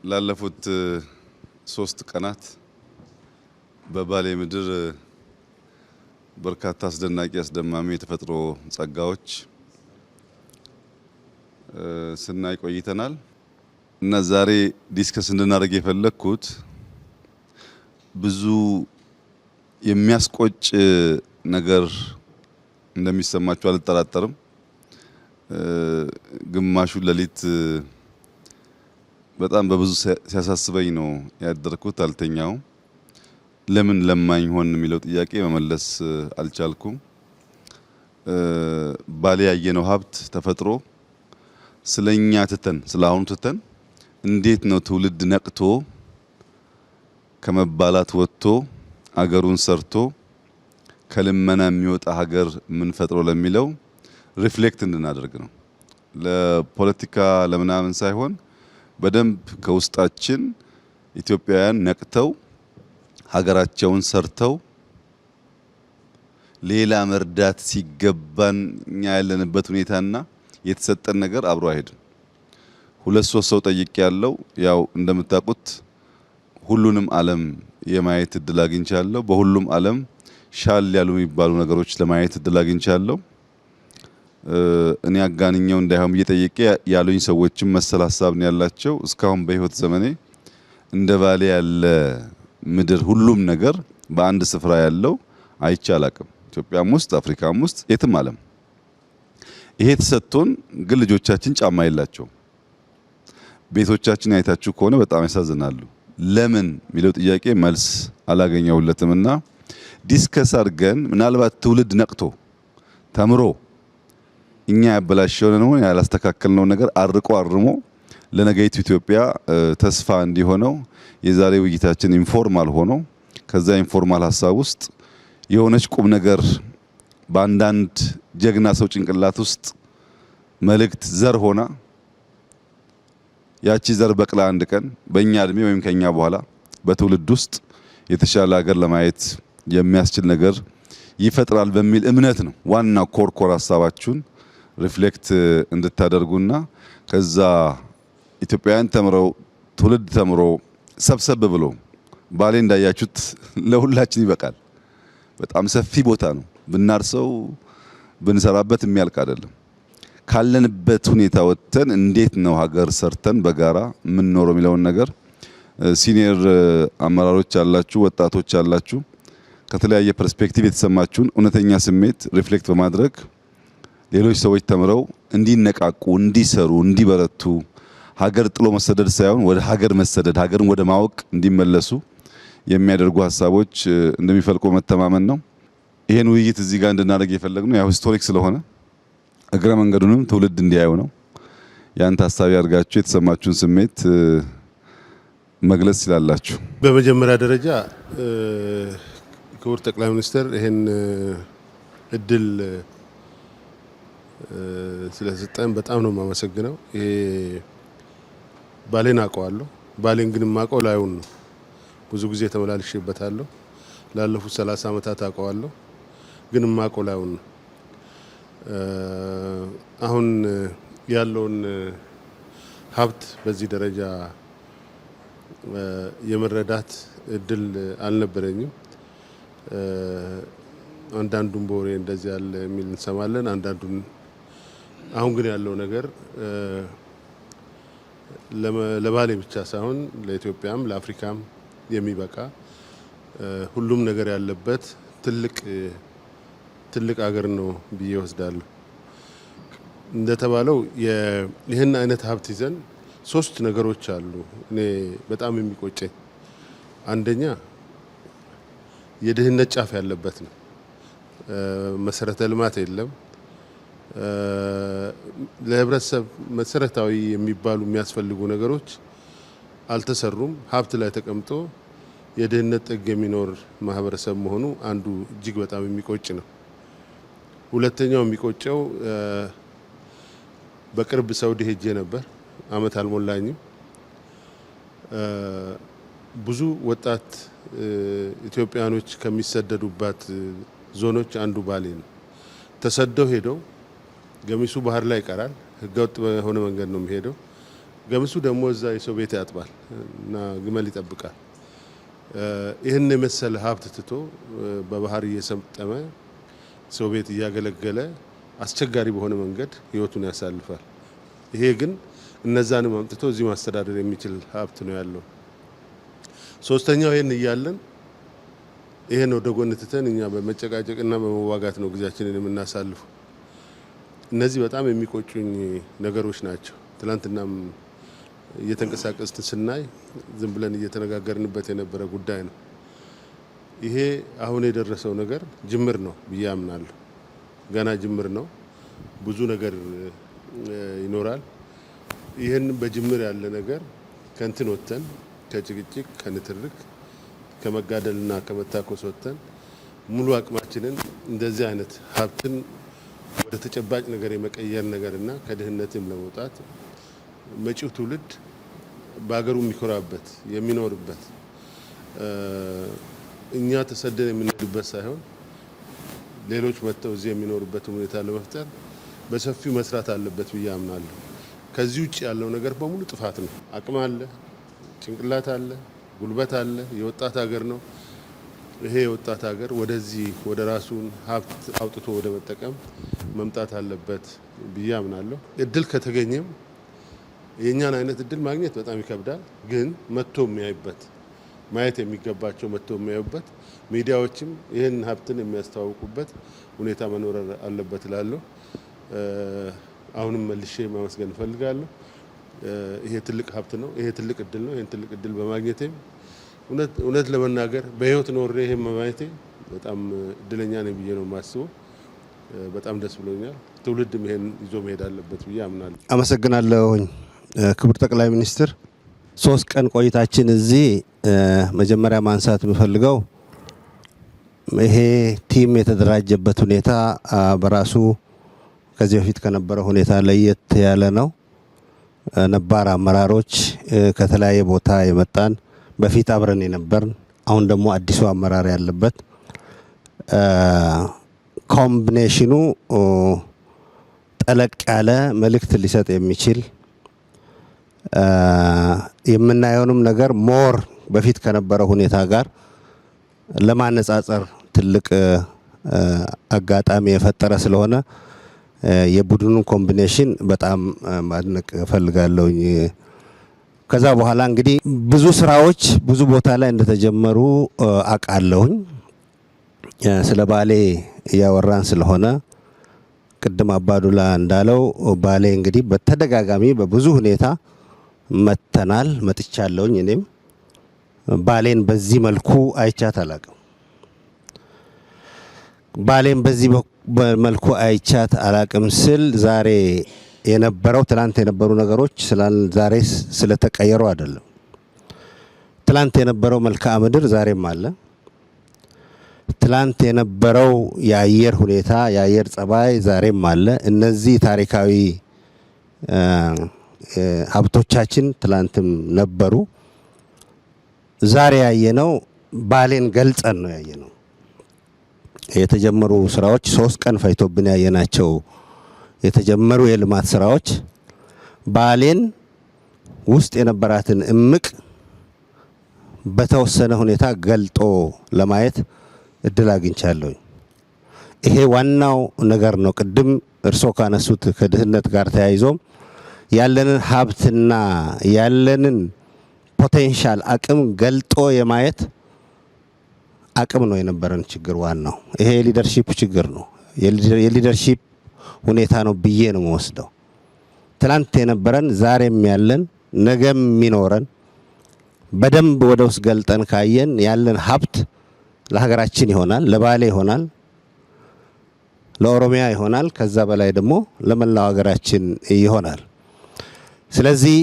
ላለፉት 3 ቀናት በባሌ ምድር በርካታ አስደናቂ አስደማሚ የተፈጥሮ ጸጋዎች ስናይ ቆይተናል እና ዛሬ ዲስከስ እንድናደርግ የፈለኩት ብዙ የሚያስቆጭ ነገር እንደሚሰማችሁ አልጠራጠርም። ግማሹ ሌሊት በጣም በብዙ ሲያሳስበኝ ነው ያደርኩት። አልተኛውም። ለምን ለማኝ ሆን የሚለው ጥያቄ መመለስ አልቻልኩም። ባሌ ያየነው ሀብት ተፈጥሮ ስለኛ ትተን ስለአሁኑ ትተን እንዴት ነው ትውልድ ነቅቶ ከመባላት ወጥቶ አገሩን ሰርቶ ከልመና የሚወጣ ሀገር ምን ፈጥሮ ለሚለው ሪፍሌክት እንድናደርግ ነው። ለፖለቲካ ለምናምን ሳይሆን በደንብ ከውስጣችን ኢትዮጵያውያን ነቅተው ሀገራቸውን ሰርተው ሌላ መርዳት ሲገባን እኛ ያለንበት ሁኔታና የተሰጠን ነገር አብሮ አይሄድም። 2-3 ሰው ጠይቄ ያለው ያው እንደምታውቁት ሁሉንም ዓለም የማየት እድል አግኝቻለሁ። በሁሉም ዓለም ሻል ያሉ የሚባሉ ነገሮች ለማየት እድል አግኝቻለሁ። እኔ አጋንኛው እንዳይሆን እየጠየቀ ያሉኝ ሰዎችም መሰል ሀሳብ ነው ያላቸው። እስካሁን በህይወት ዘመኔ እንደ ባሌ ያለ ምድር ሁሉም ነገር በአንድ ስፍራ ያለው አይቼ አላቅም። ኢትዮጵያም ውስጥ አፍሪካም ውስጥ የትም ዓለም ይሄ ተሰጥቶን ግን ልጆቻችን ጫማ የላቸውም። ቤቶቻችን አይታችሁ ከሆነ በጣም ያሳዝናሉ። ለምን የሚለው ጥያቄ መልስ አላገኘሁለትምና ዲስከስ አድርገን ምናልባት ትውልድ ነቅቶ ተምሮ እኛ ያበላሸውን ነው ያላስተካከልነው ነገር አርቆ አርሞ ለነገይቱ ኢትዮጵያ ተስፋ እንዲሆነው የዛሬ ውይይታችን ኢንፎርማል ሆኖ ከዛ ኢንፎርማል ሀሳብ ውስጥ የሆነች ቁም ነገር በአንዳንድ ጀግና ሰው ጭንቅላት ውስጥ መልእክት ዘር ሆና ያቺ ዘር በቅላ አንድ ቀን በእኛ እድሜ ወይም ከኛ በኋላ በትውልድ ውስጥ የተሻለ ሀገር ለማየት የሚያስችል ነገር ይፈጥራል በሚል እምነት ነው። ዋና ኮር ሀሳባችሁን ሪፍሌክት እንድታደርጉና ከዛ ኢትዮጵያውያን ተምረው ትውልድ ተምሮ ሰብሰብ ብሎ ባሌ እንዳያችሁት ለሁላችን ይበቃል። በጣም ሰፊ ቦታ ነው። ብናርሰው ብንሰራበት የሚያልቅ አይደለም። ካለንበት ሁኔታ ወጥተን እንዴት ነው ሀገር ሰርተን በጋራ የምንኖረው የሚለውን ነገር ሲኒየር አመራሮች አላችሁ፣ ወጣቶች አላችሁ፣ ከተለያየ ፐርስፔክቲቭ የተሰማችሁን እውነተኛ ስሜት ሪፍሌክት በማድረግ ሌሎች ሰዎች ተምረው እንዲነቃቁ፣ እንዲሰሩ፣ እንዲበረቱ ሀገር ጥሎ መሰደድ ሳይሆን ወደ ሀገር መሰደድ ሀገርን ወደ ማወቅ እንዲመለሱ የሚያደርጉ ሀሳቦች እንደሚፈልቁ መተማመን ነው። ይሄን ውይይት እዚህ ጋር እንድናደርግ የፈለግነው ያው ሂስቶሪክ ስለሆነ እግረ መንገዱንም ትውልድ እንዲያዩ ነው። ያን ታሳቢ አድርጋችሁ የተሰማችሁን ስሜት መግለጽ ይችላላችሁ። በመጀመሪያ ደረጃ ክቡር ጠቅላይ ሚኒስትር ይሄን እድል ስለሰጠን በጣም ነው የማመሰግነው። ይሄ ባሌን አውቀዋለሁ። ባሌን ግን የማውቀው ላዩን ነው። ብዙ ጊዜ ተመላልሼበታለሁ። ላለፉት 30 ዓመታት አውቀዋለሁ፣ ግን የማውቀው ላዩን ነው። አሁን ያለውን ሀብት በዚህ ደረጃ የመረዳት እድል አልነበረኝም። አንዳንዱን በወሬ እንደዚህ ያለ የሚል እንሰማለን፣ አንዳንዱን አሁን ግን ያለው ነገር ለባሌ ብቻ ሳይሆን ለኢትዮጵያም ለአፍሪካም የሚበቃ ሁሉም ነገር ያለበት ትልቅ ሀገር ነው ብዬ ወስዳለሁ። እንደተባለው ይህን አይነት ሀብት ይዘን 3 ነገሮች አሉ እኔ በጣም የሚቆጨኝ። አንደኛ የድህነት ጫፍ ያለበት ነው። መሰረተ ልማት የለም። ለህብረተሰብ መሰረታዊ የሚባሉ የሚያስፈልጉ ነገሮች አልተሰሩም። ሀብት ላይ ተቀምጦ የድህነት ጥግ የሚኖር ማህበረሰብ መሆኑ አንዱ እጅግ በጣም የሚቆጭ ነው። ሁለተኛው የሚቆጨው በቅርብ ሳውዲ ሄጄ ነበር። አመት አልሞላኝም። ብዙ ወጣት ኢትዮጵያኖች ከሚሰደዱባት ዞኖች አንዱ ባሌ ነው። ተሰደው ሄደው ገሚሱ ባህር ላይ ይቀራል። ህገወጥ በሆነ መንገድ ነው የሚሄደው። ገምሱ ደግሞ እዛ የሰው ቤት ያጥባል እና ግመል ይጠብቃል። ይህን የመሰለ ሀብት ትቶ በባህር እየሰጠመ ሰው ቤት እያገለገለ አስቸጋሪ በሆነ መንገድ ህይወቱን ያሳልፋል። ይሄ ግን እነዛንም አምጥቶ እዚህ ማስተዳደር የሚችል ሀብት ነው ያለው። ሶስተኛው ይሄን እያለን ይሄን ወደ ጎን ትተን እኛ በመጨቃጨቅና በመዋጋት ነው ጊዜያችንን የምናሳልፈው። እነዚህ በጣም የሚቆጩኝ ነገሮች ናቸው። ትላንትናም እየተንቀሳቀስን ስናይ ዝም ብለን እየተነጋገርንበት የነበረ ጉዳይ ነው። ይሄ አሁን የደረሰው ነገር ጅምር ነው ብዬ አምናለሁ። ገና ጅምር ነው። ብዙ ነገር ይኖራል። ይህን በጅምር ያለ ነገር ከንትን ወጥተን ከጭቅጭቅ፣ ከንትርክ፣ ከመጋደልና ከመታኮስ ወጥተን ሙሉ አቅማችንን እንደዚህ አይነት ሀብትን ወደ ተጨባጭ ነገር የመቀየር ነገርና ከድህነትም ለመውጣት መጪው ትውልድ በሀገሩ የሚኮራበት የሚኖርበት እኛ ተሰደን የምንሄድበት ሳይሆን ሌሎች መጥተው እዚህ የሚኖሩበትን ሁኔታ ለመፍጠር በሰፊው መስራት አለበት ብዬ አምናለሁ። ከዚህ ውጭ ያለው ነገር በሙሉ ጥፋት ነው። አቅም አለ፣ ጭንቅላት አለ፣ ጉልበት አለ። የወጣት ሀገር ነው። ይሄ የወጣት ሀገር ወደዚህ ወደ ራሱን ሀብት አውጥቶ ወደ መጠቀም መምጣት አለበት ብዬ አምናለሁ። እድል ከተገኘም የእኛን አይነት እድል ማግኘት በጣም ይከብዳል። ግን መጥቶ የሚያይበት ማየት የሚገባቸው መጥቶ የሚያዩበት ሚዲያዎችም ይህን ሀብትን የሚያስተዋውቁበት ሁኔታ መኖር አለበት እላለሁ። አሁንም መልሼ ማመስገን እፈልጋለሁ። ይሄ ትልቅ ሀብት ነው። ይሄ ትልቅ እድል ነው። ይሄን ትልቅ እድል በማግኘቴም እውነት ለመናገር በህይወት ኖሬ ይሄን በማግኘቴ በጣም እድለኛ ነኝ ብዬ ነው የማስበው። በጣም ደስ ብሎኛል። ትውልድም ይሄን ይዞ መሄድ አለበት ብዬ አምናለሁ። አመሰግናለሁኝ ክቡር ጠቅላይ ሚኒስትር። 3 ቀን ቆይታችን እዚህ መጀመሪያ ማንሳት የምፈልገው ይሄ ቲም የተደራጀበት ሁኔታ በራሱ ከዚህ በፊት ከነበረ ሁኔታ ለየት ያለ ነው። ነባር አመራሮች ከተለያየ ቦታ የመጣን በፊት አብረን የነበርን አሁን ደግሞ አዲሱ አመራር ያለበት ኮምቢኔሽኑ ጠለቅ ያለ መልእክት ሊሰጥ የሚችል የምናየውንም ነገር ሞር በፊት ከነበረ ሁኔታ ጋር ለማነጻጸር ትልቅ አጋጣሚ የፈጠረ ስለሆነ የቡድኑን ኮምቢኔሽን በጣም ማድነቅ እፈልጋለሁኝ። ከዛ በኋላ እንግዲህ ብዙ ስራዎች ብዙ ቦታ ላይ እንደተጀመሩ አውቃለሁኝ። ስለ ባሌ እያወራን ስለሆነ ቅድም አባዱላ እንዳለው ባሌ እንግዲህ በተደጋጋሚ በብዙ ሁኔታ መጥቻለሁኝ። እኔም ባሌን በዚህ መልኩ አይቻት አላቅም። ባሌን በዚህ መልኩ አይቻት አላቅም ስል ዛሬ የነበረው ትላንት የነበሩ ነገሮች ዛሬ ስለተቀየሩ አይደለም። ትላንት የነበረው መልክዓ ምድር ዛሬም አለ። ትላንት የነበረው የአየር ሁኔታ የአየር ጸባይ ዛሬም አለ። እነዚህ ታሪካዊ ሀብቶቻችን ትላንትም ነበሩ። ዛሬ ያየነው ባሌን ገልጸን ነው ያየነው። የተጀመሩ ስራዎች 3 ቀን ፈይቶብን ያየናቸው የተጀመሩ የልማት ስራዎች ባሌን ውስጥ የነበራትን እምቅ በተወሰነ ሁኔታ ገልጦ ለማየት እድል አግኝቻለሁ። ይሄ ዋናው ነገር ነው። ቅድም እርሶ ካነሱት ከድህነት ጋር ተያይዞም ያለንን ሀብትና ያለንን ፖቴንሻል አቅም ገልጦ የማየት አቅም ነው የነበረን ችግር። ዋናው ይሄ የሊደርሺፕ ችግር ነው፣ የሊደርሺፕ ሁኔታ ነው ብዬ ነው የምወስደው። ትላንት የነበረን ዛሬም ያለን ነገም የሚኖረን በደንብ ወደ ውስጥ ገልጠን ካየን ያለን ሀብት ለሀገራችን ይሆናል፣ ለባሌ ይሆናል፣ ለኦሮሚያ ይሆናል፣ ከዛ በላይ ደግሞ ለመላው ሀገራችን ይሆናል። ስለዚህ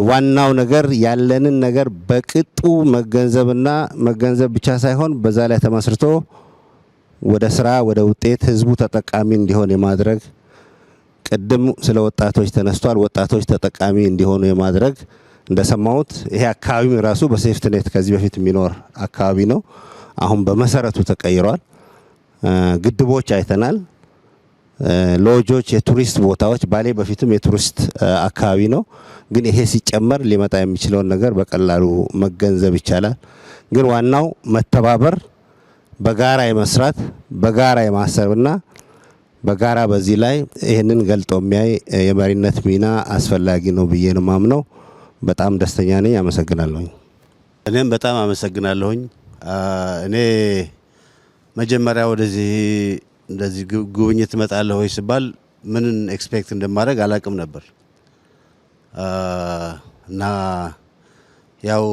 ዋናው ነገር ያለንን ነገር በቅጡ መገንዘብና መገንዘብ ብቻ ሳይሆን በዛ ላይ ተመስርቶ ወደ ስራ ወደ ውጤት ህዝቡ ተጠቃሚ እንዲሆን የማድረግ ቅድም ስለ ወጣቶች ተነስቷል። ወጣቶች ተጠቃሚ እንዲሆኑ የማድረግ እንደሰማሁት ይሄ አካባቢ ራሱ በሴፍትኔት ከዚህ በፊት የሚኖር አካባቢ ነው። አሁን በመሰረቱ ተቀይሯል። ግድቦች አይተናል። ሎጆች፣ የቱሪስት ቦታዎች ባሌ በፊትም የቱሪስት አካባቢ ነው። ግን ይሄ ሲጨመር ሊመጣ የሚችለውን ነገር በቀላሉ መገንዘብ ይቻላል። ግን ዋናው መተባበር፣ በጋራ የመስራት፣ በጋራ የማሰብና በጋራ በዚህ ላይ ይህንን ገልጦ የሚያይ የመሪነት ሚና አስፈላጊ ነው ብዬ ነው ማምነው። በጣም ደስተኛ ነኝ። አመሰግናለሁኝ። እኔም በጣም አመሰግናለሁኝ። እኔ መጀመሪያ ወደዚህ እንደዚህ ጉብኝት እመጣለሁ ወይ ሲባል ምን ኤክስፔክት እንደማድረግ አላቅም ነበር እና ያው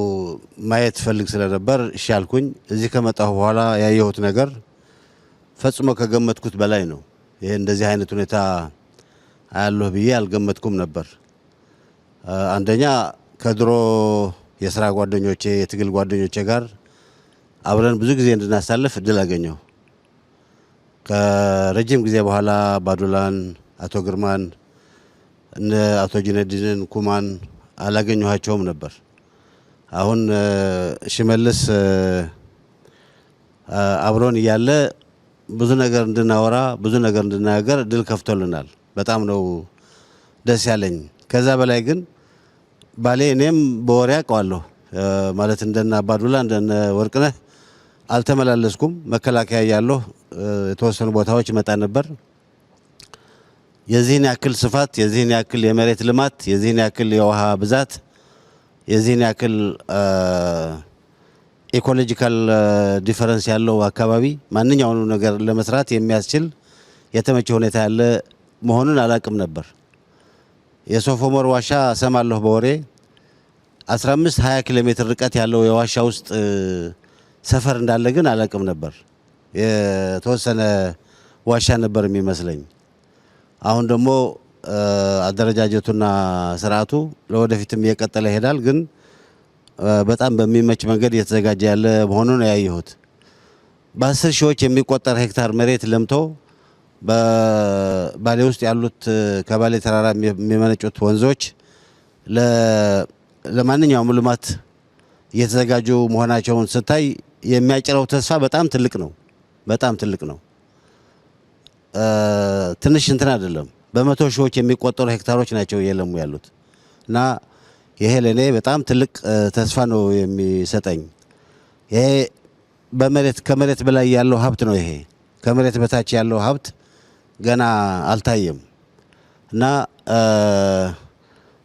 ማየት ፈልግ ስለነበር እሺ አልኩኝ። እዚህ ከመጣሁ በኋላ ያየሁት ነገር ፈጽሞ ከገመትኩት በላይ ነው። ይሄ እንደዚህ አይነት ሁኔታ አያለሁ ብዬ አልገመትኩም ነበር። አንደኛ ከድሮ የስራ ጓደኞቼ፣ የትግል ጓደኞቼ ጋር አብረን ብዙ ጊዜ እንድናሳልፍ እድል አገኘሁ። ከረጅም ጊዜ በኋላ ባዱላን፣ አቶ ግርማን፣ እነ አቶ ጁነዲንን፣ ኩማን አላገኘኋቸውም ነበር። አሁን ሽመልስ አብሮን እያለ ብዙ ነገር እንድናወራ፣ ብዙ ነገር እንድናገር እድል ከፍቶልናል። በጣም ነው ደስ ያለኝ። ከዛ በላይ ግን ባሌ እኔም በወሬ አውቀዋለሁ ማለት እንደነ አባዱላ እንደነ ወርቅነህ አልተመላለስኩም። መከላከያ ያለሁ የተወሰኑ ቦታዎች መጣ ነበር። የዚህን ያክል ስፋት፣ የዚህን ያክል የመሬት ልማት፣ የዚህን ያክል የውሃ ብዛት፣ የዚህን ያክል ኢኮሎጂካል ዲፈረንስ ያለው አካባቢ ማንኛውንም ነገር ለመስራት የሚያስችል የተመቸ ሁኔታ ያለ መሆኑን አላቅም ነበር። የሶፍ ዑመር ዋሻ ሰማለሁ በወሬ 15-20 ኪሎ ሜትር ርቀት ያለው የዋሻ ውስጥ ሰፈር እንዳለ ግን አላቅም ነበር። የተወሰነ ዋሻ ነበር የሚመስለኝ። አሁን ደግሞ አደረጃጀቱና ስርዓቱ ለወደፊትም እየቀጠለ ይሄዳል። ግን በጣም በሚመች መንገድ እየተዘጋጀ ያለ መሆኑን ያየሁት። በ10 ሺዎች የሚቆጠር ሄክታር መሬት ለምቶ በባሌ ውስጥ ያሉት ከባሌ ተራራ የሚመነጩት ወንዞች ለማንኛውም ልማት እየተዘጋጁ መሆናቸውን ስታይ የሚያጭረው ተስፋ በጣም ትልቅ ነው። በጣም ትልቅ ነው። ትንሽ እንትን አይደለም። በመቶ ሺዎች የሚቆጠሩ ሄክታሮች ናቸው እየለሙ ያሉት እና ይሄ ለኔ በጣም ትልቅ ተስፋ ነው የሚሰጠኝ። ይሄ ከመሬት በላይ ያለው ሀብት ነው። ይሄ ከመሬት በታች ያለው ሀብት ገና አልታየም እና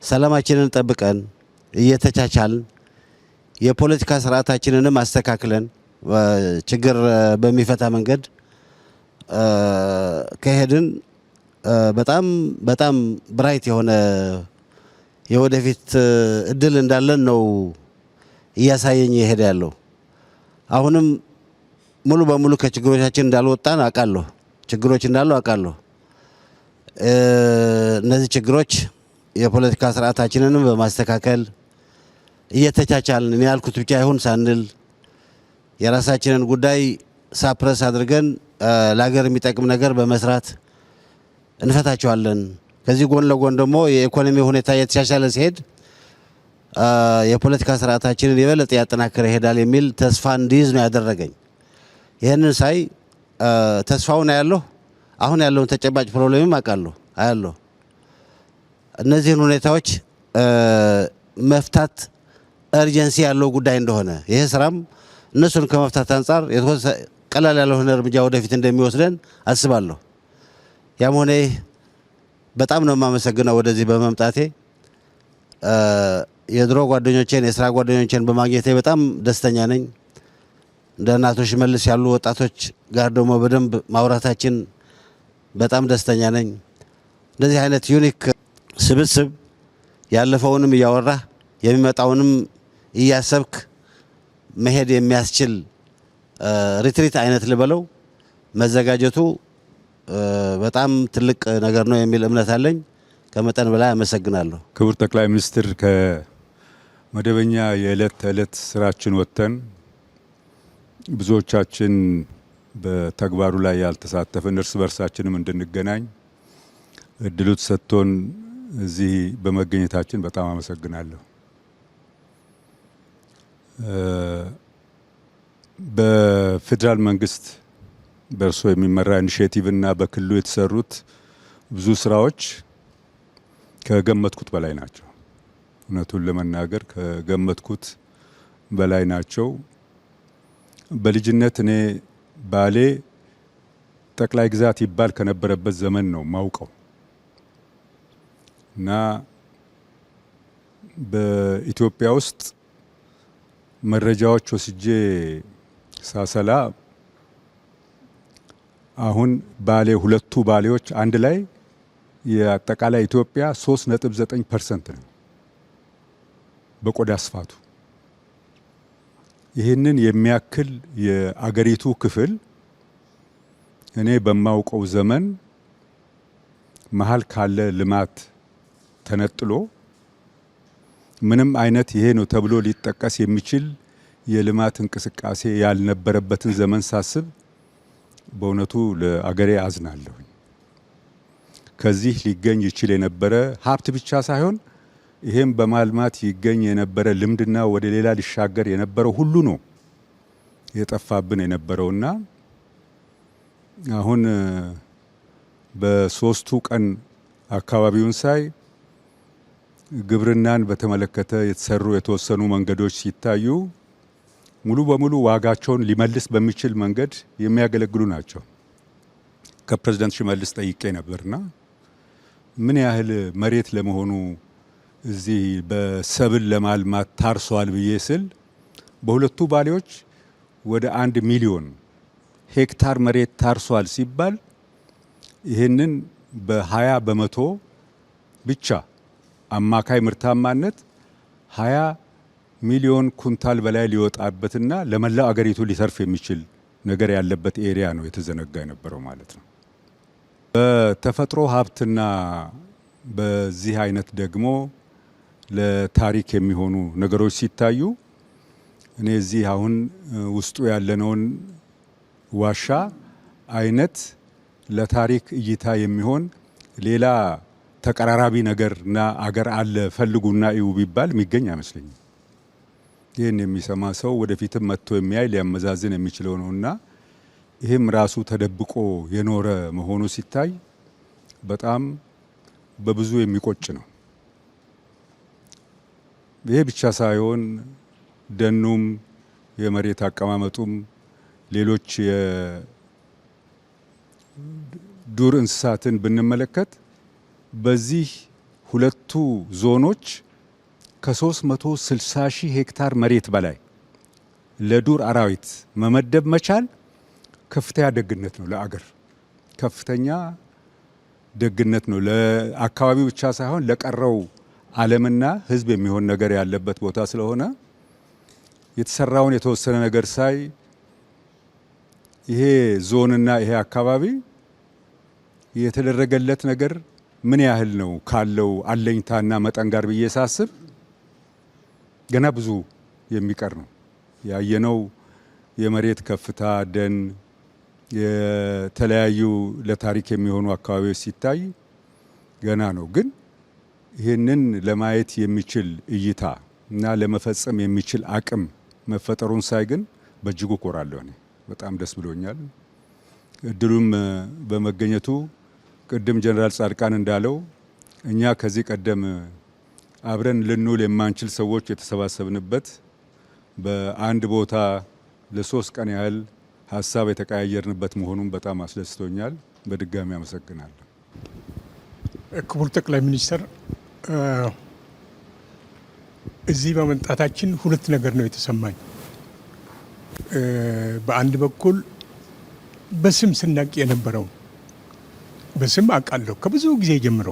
ሰላማችንን ጠብቀን እየተቻቻልን የፖለቲካ ስርዓታችንንም አስተካክለን ችግር በሚፈታ መንገድ ከሄድን በጣም በጣም ብራይት የሆነ የወደፊት እድል እንዳለን ነው እያሳየኝ ይሄድ ያለው። አሁንም ሙሉ በሙሉ ከችግሮቻችን እንዳልወጣን አውቃለሁ። ችግሮች እንዳሉ አውቃለሁ። እነዚህ ችግሮች የፖለቲካ ስርዓታችንንም በማስተካከል እየተቻቻልን እኔ ያልኩት ብቻ ይሁን ሳንል የራሳችንን ጉዳይ ሳፕረስ አድርገን ለሀገር የሚጠቅም ነገር በመስራት እንፈታቸዋለን። ከዚህ ጎን ለጎን ደግሞ የኢኮኖሚ ሁኔታ እየተሻሻለ ሲሄድ የፖለቲካ ስርዓታችንን የበለጠ ያጠናክረ ይሄዳል የሚል ተስፋ እንዲይዝ ነው ያደረገኝ። ይህንን ሳይ ተስፋውን አያለሁ። አሁን ያለውን ተጨባጭ ፕሮብሌምም አውቃለሁ አያለሁ። እነዚህን ሁኔታዎች መፍታት እርጀንሲ ያለው ጉዳይ እንደሆነ ይሄ ስራም እነሱን ከመፍታት አንጻር ቀላል ያልሆነ እርምጃ ወደፊት እንደሚወስደን አስባለሁ። ያም ሆነ በጣም ነው የማመሰግነው ወደዚህ በመምጣቴ። የድሮ ጓደኞቼን የስራ ጓደኞቼን በማግኘቴ በጣም ደስተኛ ነኝ። እንደ አቶ ሽመልስ ያሉ ወጣቶች ጋር ደግሞ በደንብ ማውራታችን በጣም ደስተኛ ነኝ። እንደዚህ አይነት ዩኒክ ስብስብ ያለፈውንም እያወራህ የሚመጣውንም እያሰብክ መሄድ የሚያስችል ሪትሪት አይነት ልበለው መዘጋጀቱ በጣም ትልቅ ነገር ነው የሚል እምነት አለኝ። ከመጠን በላይ አመሰግናለሁ። ክቡር ጠቅላይ ሚኒስትር፣ ከመደበኛ የዕለት ተዕለት ስራችን ወጥተን ብዙዎቻችን በተግባሩ ላይ ያልተሳተፍን እርስ በርሳችንም እንድንገናኝ እድሉ ተሰጥቶን እዚህ በመገኘታችን በጣም አመሰግናለሁ። በፌዴራል መንግስት በእርሶ የሚመራ ኢኒሼቲቭ እና በክልሉ የተሰሩት ብዙ ስራዎች ከገመትኩት በላይ ናቸው። እውነቱን ለመናገር ከገመትኩት በላይ ናቸው። በልጅነት እኔ ባሌ ጠቅላይ ግዛት ይባል ከነበረበት ዘመን ነው ማውቀው እና በኢትዮጵያ ውስጥ መረጃዎች ወስጄ ሳሰላ አሁን ባሌ ሁለቱ ባሌዎች አንድ ላይ የአጠቃላይ ኢትዮጵያ 3.9% ነው በቆዳ ስፋቱ። ይህንን የሚያክል የአገሪቱ ክፍል እኔ በማውቀው ዘመን መሀል ካለ ልማት ተነጥሎ ምንም አይነት ይሄ ነው ተብሎ ሊጠቀስ የሚችል የልማት እንቅስቃሴ ያልነበረበትን ዘመን ሳስብ በእውነቱ ለአገሬ አዝናለሁ። ከዚህ ሊገኝ ይችል የነበረ ሀብት ብቻ ሳይሆን ይሄም በማልማት ይገኝ የነበረ ልምድና ወደ ሌላ ሊሻገር የነበረው ሁሉ ነው የጠፋብን የነበረውና አሁን በሶስቱ ቀን አካባቢውን ሳይ ግብርናን በተመለከተ የተሰሩ የተወሰኑ መንገዶች ሲታዩ ሙሉ በሙሉ ዋጋቸውን ሊመልስ በሚችል መንገድ የሚያገለግሉ ናቸው። ከፕሬዝዳንት ሽመልስ ጠይቄ ነበርና ምን ያህል መሬት ለመሆኑ እዚህ በሰብል ለማልማት ታርሷል ብዬ ስል በሁለቱ ባሌዎች ወደ 1 ሚሊዮን ሄክታር መሬት ታርሷል ሲባል ይህንን በ20 በመቶ ብቻ አማካይ ምርታማነት 20 ሚሊዮን ኩንታል በላይ ሊወጣበትና ለመላው አገሪቱ ሊሰርፍ የሚችል ነገር ያለበት ኤሪያ ነው የተዘነጋ የነበረው ማለት ነው። በተፈጥሮ ሀብትና በዚህ አይነት ደግሞ ለታሪክ የሚሆኑ ነገሮች ሲታዩ እኔ እዚህ አሁን ውስጡ ያለነውን ዋሻ አይነት ለታሪክ እይታ የሚሆን ሌላ ተቀራራቢ ነገርና አገር አለ ፈልጉና እዩ ቢባል የሚገኝ አይመስለኝም። ይህን የሚሰማ ሰው ወደፊትም መጥቶ የሚያይ ሊያመዛዝን የሚችለው ነውና ይህም ራሱ ተደብቆ የኖረ መሆኑ ሲታይ በጣም በብዙ የሚቆጭ ነው። ይሄ ብቻ ሳይሆን ደኑም የመሬት አቀማመጡም ሌሎች የዱር እንስሳትን ብንመለከት በዚህ ሁለቱ ዞኖች ከ360 ሺህ ሄክታር መሬት በላይ ለዱር አራዊት መመደብ መቻል ከፍተኛ ደግነት ነው። ለአገር ከፍተኛ ደግነት ነው። ለአካባቢው ብቻ ሳይሆን ለቀረው ዓለምና ሕዝብ የሚሆን ነገር ያለበት ቦታ ስለሆነ የተሰራውን የተወሰነ ነገር ሳይ ይሄ ዞንና ይሄ አካባቢ የተደረገለት ነገር ምን ያህል ነው ካለው አለኝታና መጠን ጋር ብዬ ሳስብ ገና ብዙ የሚቀር ነው። ያየነው የመሬት ከፍታ፣ ደን፣ የተለያዩ ለታሪክ የሚሆኑ አካባቢዎች ሲታይ ገና ነው። ግን ይህንን ለማየት የሚችል እይታ እና ለመፈጸም የሚችል አቅም መፈጠሩን ሳይ ግን በእጅጉ ኮራለሁ። እኔ በጣም ደስ ብሎኛል። እድሉም በመገኘቱ ቅድም ጀነራል ጻድቃን እንዳለው እኛ ከዚህ ቀደም አብረን ልንውል የማንችል ሰዎች የተሰባሰብንበት በአንድ ቦታ ለ3 ቀን ያህል ሀሳብ የተቀያየርንበት መሆኑን በጣም አስደስቶኛል። በድጋሚ አመሰግናለሁ። ክቡር ጠቅላይ ሚኒስትር፣ እዚህ በመምጣታችን ሁለት ነገር ነው የተሰማኝ። በአንድ በኩል በስም ስናቅ የነበረው በስም አውቃለሁ ከብዙ ጊዜ ጀምሮ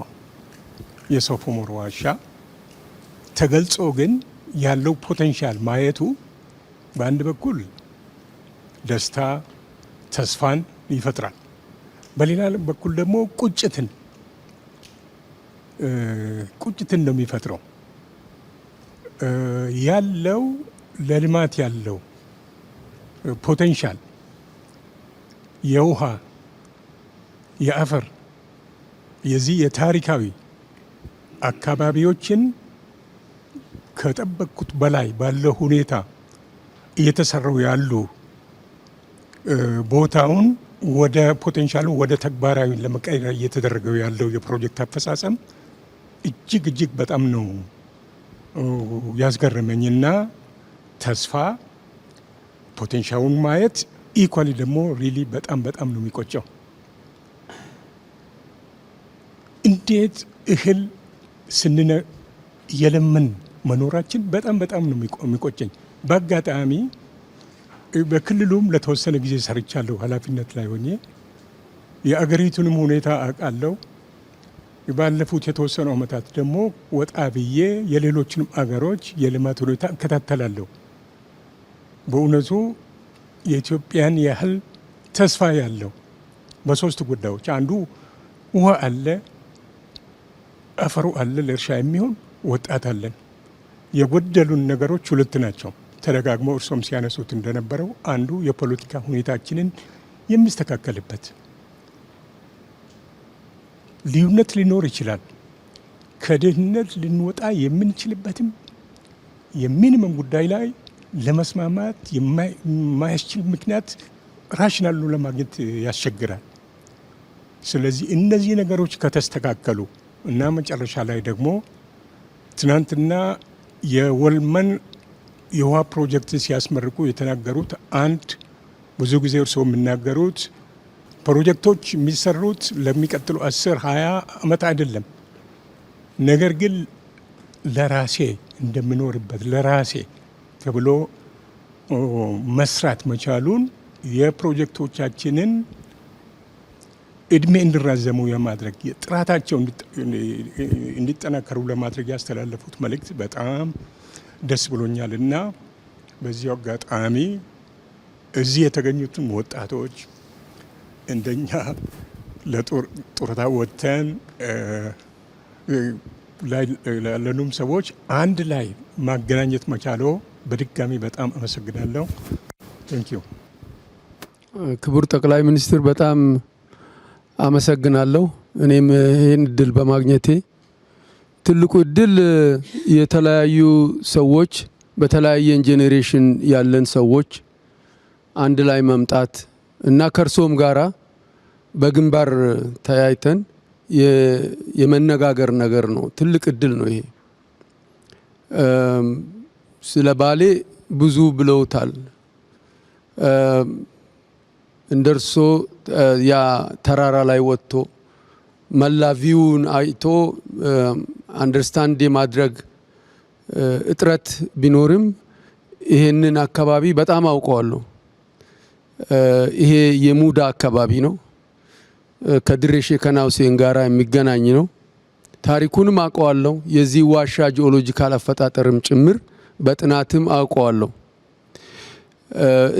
የሶፍ ዑመር ዋሻ ተገልጾ ግን ያለው ፖቴንሻል ማየቱ በአንድ በኩል ደስታ፣ ተስፋን ይፈጥራል። በሌላ በኩል ደግሞ ቁጭትን ነው የሚፈጥረው። ያለው ለልማት ያለው ፖቴንሻል የውሃ፣ የአፈር፣ የዚህ የታሪካዊ አካባቢዎችን ከጠበቅኩት በላይ ባለው ሁኔታ እየተሰሩ ያሉ ቦታውን ወደ ፖቴንሻሉ ወደ ተግባራዊ ለመቀየር እየተደረገው ያለው የፕሮጀክት አፈጻጸም እጅግ በጣም ነው ያስገረመኝና ተስፋ ፖቴንሻሉን ማየት ኢኳሊ ደግሞ ሪሊ በጣም ነው የሚቆጨው። እንዴት እህል የለምን መኖራችን በጣም ነው የሚቆጨኝ። በአጋጣሚ በክልሉም ለተወሰነ ጊዜ ሰርቻለሁ ኃላፊነት ላይ ሆኜ የአገሪቱንም ሁኔታ አውቃለሁ። ባለፉት የተወሰኑ ዓመታት ደግሞ ወጣ ብዬ የሌሎችንም አገሮች የልማት ሁኔታ እከታተላለሁ። በእውነቱ የኢትዮጵያን ያህል ተስፋ ያለው በሶስት ጉዳዮች አንዱ ውሃ አለ፣ አፈሩ አለ፣ ለእርሻ የሚሆን ወጣት አለን። የጎደሉን ነገሮች ሁለት ናቸው። ተደጋግመው እርሶም ሲያነሱት እንደነበረው አንዱ የፖለቲካ ሁኔታችንን የሚስተካከልበት ልዩነት ሊኖር ይችላል። ከድህነት ልንወጣ የምንችልበትም የሚኒመም ጉዳይ ላይ ለመስማማት የማያስችል ምክንያት ራሽናሉ ለማግኘት ያስቸግራል። ስለዚህ እነዚህ ነገሮች ከተስተካከሉ እና መጨረሻ ላይ ደግሞ ትናንትና የወልመን የውሃ ፕሮጀክት ሲያስመርቁ የተናገሩት አንድ ብዙ ጊዜ እርስዎ የሚናገሩት ፕሮጀክቶች የሚሰሩት ለሚቀጥሉ 10-20 ዓመት አይደለም። ነገር ግን ለራሴ እንደምኖርበት ለራሴ ተብሎ መስራት መቻሉን የፕሮጀክቶቻችንን እድሜ እንዲራዘሙ የማድረግ ጥራታቸው እንዲጠናከሩ ለማድረግ ያስተላለፉት መልእክት በጣም ደስ ብሎኛል እና በዚህ አጋጣሚ እዚህ የተገኙትን ወጣቶች እንደኛ ለጡረታ ወጥተን ላለኑም ሰዎች አንድ ላይ ማገናኘት መቻሎ በድጋሚ በጣም አመሰግናለሁ። ቴንኪዩ። ክቡር ጠቅላይ ሚኒስትር በጣም አመሰግናለሁ። እኔም ይህን እድል በማግኘቴ ትልቁ እድል የተለያዩ ሰዎች በተለያየ ጄኔሬሽን ያለን ሰዎች አንድ ላይ መምጣት እና ከእርሶም ጋራ በግንባር ተያይተን የመነጋገር ነገር ነው። ትልቅ እድል ነው ይሄ። ስለ ባሌ ብዙ ብለውታል። እንደርሶ ያ ተራራ ላይ ወጥቶ መላ ቪውን አይቶ አንደርስታንድ የማድረግ እጥረት ቢኖርም ይሄንን አካባቢ በጣም አውቀዋለሁ። ይሄ የሙዳ አካባቢ ነው። ከድሬ ሼከና ሁሴን ጋራ የሚገናኝ ነው። ታሪኩንም አውቀዋለሁ። የዚህ ዋሻ ጂኦሎጂካል አፈጣጠርም ጭምር በጥናትም አውቀዋለሁ።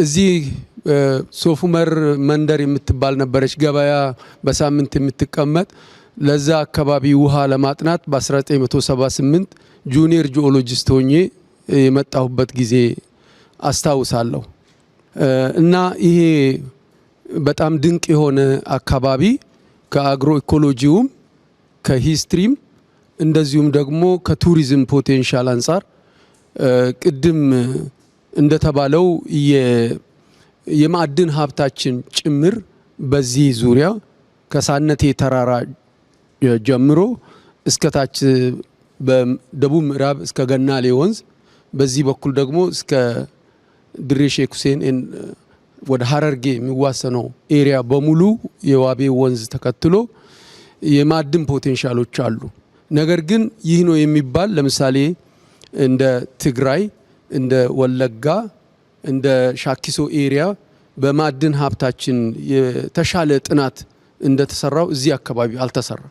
እዚህ ሶፍ ዑመር መንደር የምትባል ነበረች ገበያ በሳምንት የምትቀመጥ። ለዛ አካባቢ ውሃ ለማጥናት በ1978 ጁኒየር ጂኦሎጂስት ሆኜ የመጣሁበት ጊዜ አስታውሳለሁ። እና ይሄ በጣም ድንቅ የሆነ አካባቢ ከአግሮ ኢኮሎጂውም ከሂስትሪም እንደዚሁም ደግሞ ከቱሪዝም ፖቴንሻል አንጻር ቅድም እንደተባለው የማዕድን ሀብታችን ጭምር በዚህ ዙሪያ ከሳነቴ ተራራ ጀምሮ እስከታች በደቡብ ምዕራብ እስከ ገናሌ ወንዝ በዚህ በኩል ደግሞ እስከ ድሬ ሼክ ሁሴን ወደ ሀረርጌ የሚዋሰነው ኤሪያ በሙሉ የዋቤ ወንዝ ተከትሎ የማዕድን ፖቴንሻሎች አሉ። ነገር ግን ይህ ነው የሚባል ለምሳሌ እንደ ትግራይ፣ እንደ ወለጋ፣ እንደ ሻኪሶ ኤሪያ በማዕድን ሀብታችን የተሻለ ጥናት እንደተሰራው እዚህ አካባቢ አልተሰራ።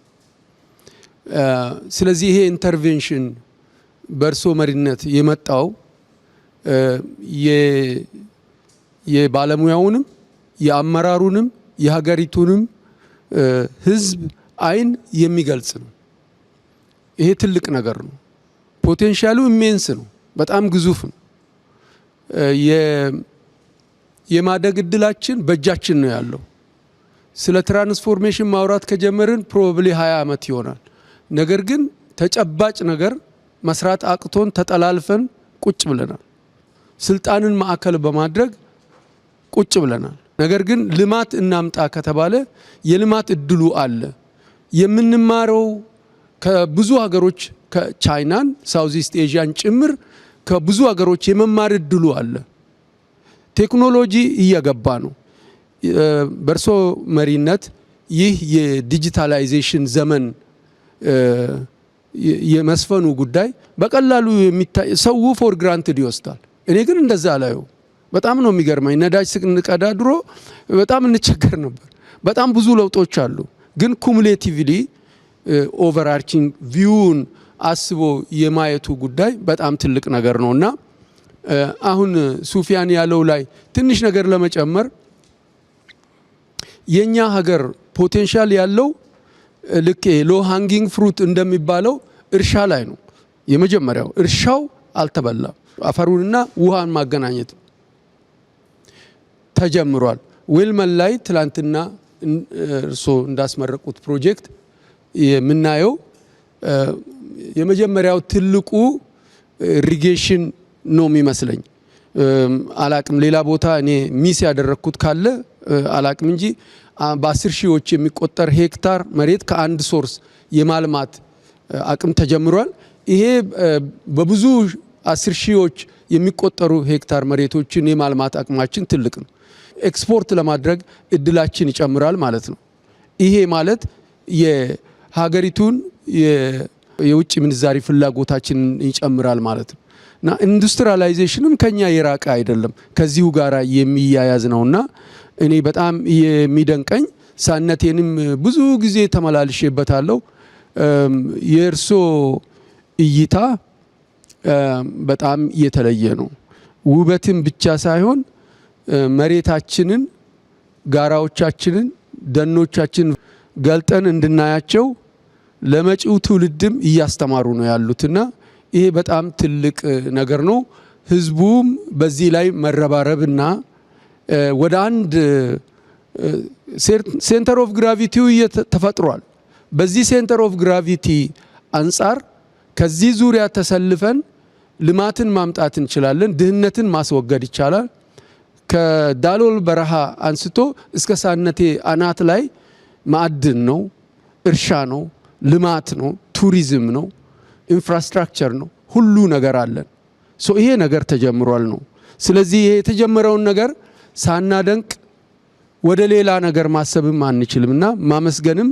ስለዚህ ይሄ ኢንተርቬንሽን በእርሶ መሪነት የመጣው የባለሙያውንም የአመራሩንም የሀገሪቱንም ሕዝብ አይን የሚገልጽ ነው። ይሄ ትልቅ ነገር ነው። ፖቴንሻሉ ኢሜንስ ነው። በጣም ግዙፍ ነው። የማደግ እድላችን በእጃችን ነው ያለው። ስለ ትራንስፎርሜሽን ማውራት ከጀመርን ፕሮባብሊ 20 ዓመት ይሆናል። ነገር ግን ተጨባጭ ነገር መስራት አቅቶን ተጠላልፈን ቁጭ ብለናል። ስልጣንን ማዕከል በማድረግ ቁጭ ብለናል። ነገር ግን ልማት እናምጣ ከተባለ የልማት እድሉ አለ። የምንማረው ከብዙ ሀገሮች ከቻይናን ሳውዝ ኢስት ኤዥያን ጭምር ከብዙ ሀገሮች የመማር እድሉ አለ። ቴክኖሎጂ እየገባ ነው። በእርሶ መሪነት ይህ የዲጂታላይዜሽን ዘመን የመስፈኑ ጉዳይ በቀላሉ የሚታይ ሰው ፎር ግራንትድ ይወስዳል። እኔ ግን እንደዛ አላየው። በጣም ነው የሚገርመኝ። ነዳጅ ስንቀዳ ድሮ በጣም እንቸገር ነበር። በጣም ብዙ ለውጦች አሉ። ግን ኩሙሌቲቭሊ ኦቨርአርቺንግ ቪውን አስቦ የማየቱ ጉዳይ በጣም ትልቅ ነገር ነውና አሁን ሱፊያን ያለው ላይ ትንሽ ነገር ለመጨመር የኛ ሀገር ፖቴንሻል ያለው ልክ ሎ ሃንጊንግ ፍሩት እንደሚባለው እርሻ ላይ ነው። የመጀመሪያው እርሻው አልተበላም። አፈሩንና ውሃን ማገናኘት ተጀምሯል። ዌልመን ላይ ትላንትና እርሶ እንዳስመረቁት ፕሮጀክት የምናየው የመጀመሪያው ትልቁ ኢሪጌሽን ነው የሚመስለኝ። አላቅም ሌላ ቦታ እኔ ሚስ ያደረግኩት ካለ አላቅም እንጂ በ10 ሺዎች የሚቆጠር ሄክታር መሬት ከአንድ ሶርስ የማልማት አቅም ተጀምሯል። ይሄ በብዙ 10 ሺዎች የሚቆጠሩ ሄክታር መሬቶችን የማልማት አቅማችን ትልቅ ነው። ኤክስፖርት ለማድረግ እድላችን ይጨምራል ማለት ነው። ይሄ ማለት የሀገሪቱን የውጭ ምንዛሪ ፍላጎታችንን ይጨምራል ማለት ነው እና ኢንዱስትሪያላይዜሽንም ከኛ የራቀ አይደለም፣ ከዚሁ ጋር የሚያያዝ ነውና እኔ በጣም የሚደንቀኝ ሳነቴንም ብዙ ጊዜ ተመላልሼበታለሁ። የእርሶ እይታ በጣም የተለየ ነው። ውበትን ብቻ ሳይሆን መሬታችንን፣ ጋራዎቻችንን፣ ደኖቻችንን ገልጠን እንድናያቸው ለመጪው ትውልድም እያስተማሩ ነው ያሉትና ይሄ በጣም ትልቅ ነገር ነው። ህዝቡም በዚህ ላይ መረባረብና ወደ አንድ ሴንተር ኦፍ ግራቪቲው ተፈጥሯል። በዚህ ሴንተር ኦፍ ግራቪቲ አንጻር ከዚህ ዙሪያ ተሰልፈን ልማትን ማምጣት እንችላለን። ድህነትን ማስወገድ ይቻላል። ከዳሎል በረሃ አንስቶ እስከ ሳነቴ አናት ላይ ማዕድን ነው፣ እርሻ ነው፣ ልማት ነው፣ ቱሪዝም ነው፣ ኢንፍራስትራክቸር ነው። ሁሉ ነገር አለን። ይሄ ነገር ተጀምሯል ነው። ስለዚህ ይሄ የተጀመረውን ነገር ሳናደንቅ ወደ ሌላ ነገር ማሰብም አንችልምና ማመስገንም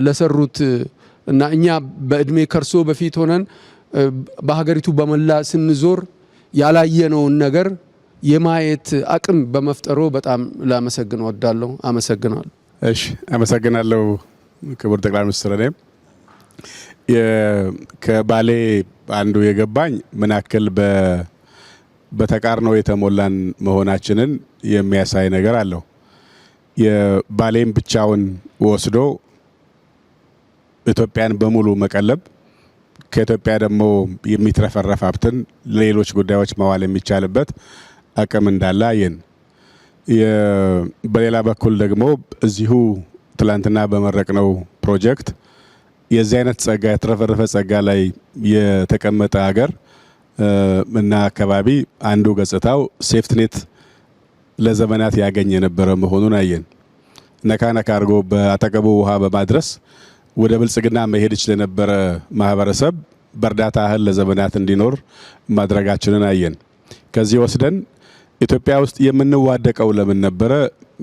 ለሰሩት እና እኛ በእድሜ ከርሶ በፊት ሆነን በሀገሪቱ በመላ ስንዞር ያላየነውን ነገር የማየት አቅም በመፍጠሩ በጣም ላመሰግን ወዳለሁ። አመሰግናለሁ። እሺ፣ አመሰግናለሁ ክቡር ጠቅላይ ሚኒስትር። እኔም ከባሌ አንዱ የገባኝ ምን ያክል በተቃርኖ የተሞላን መሆናችንን የሚያሳይ ነገር አለው። የባሌም ብቻውን ወስዶ ኢትዮጵያን በሙሉ መቀለብ ከኢትዮጵያ ደግሞ የሚትረፈረፍ ሀብትን ለሌሎች ጉዳዮች ማዋል የሚቻልበት አቅም እንዳለ አየን። በሌላ በኩል ደግሞ እዚሁ ትላንትና በመረቅነው ፕሮጀክት የዚህ አይነት ጸጋ የተረፈረፈ ጸጋ ላይ የተቀመጠ ሀገር እና አካባቢ አንዱ ገጽታው ሴፍትኔት ለዘመናት ያገኝ የነበረ መሆኑን አየን። ነካ ነካ አድርጎ በአጠገቡ ውሃ በማድረስ ወደ ብልጽግና መሄድ ይችል የነበረ ማህበረሰብ በእርዳታ እህል ለዘመናት እንዲኖር ማድረጋችንን አየን። ከዚህ ወስደን ኢትዮጵያ ውስጥ የምንዋደቀው ለምን ነበረ?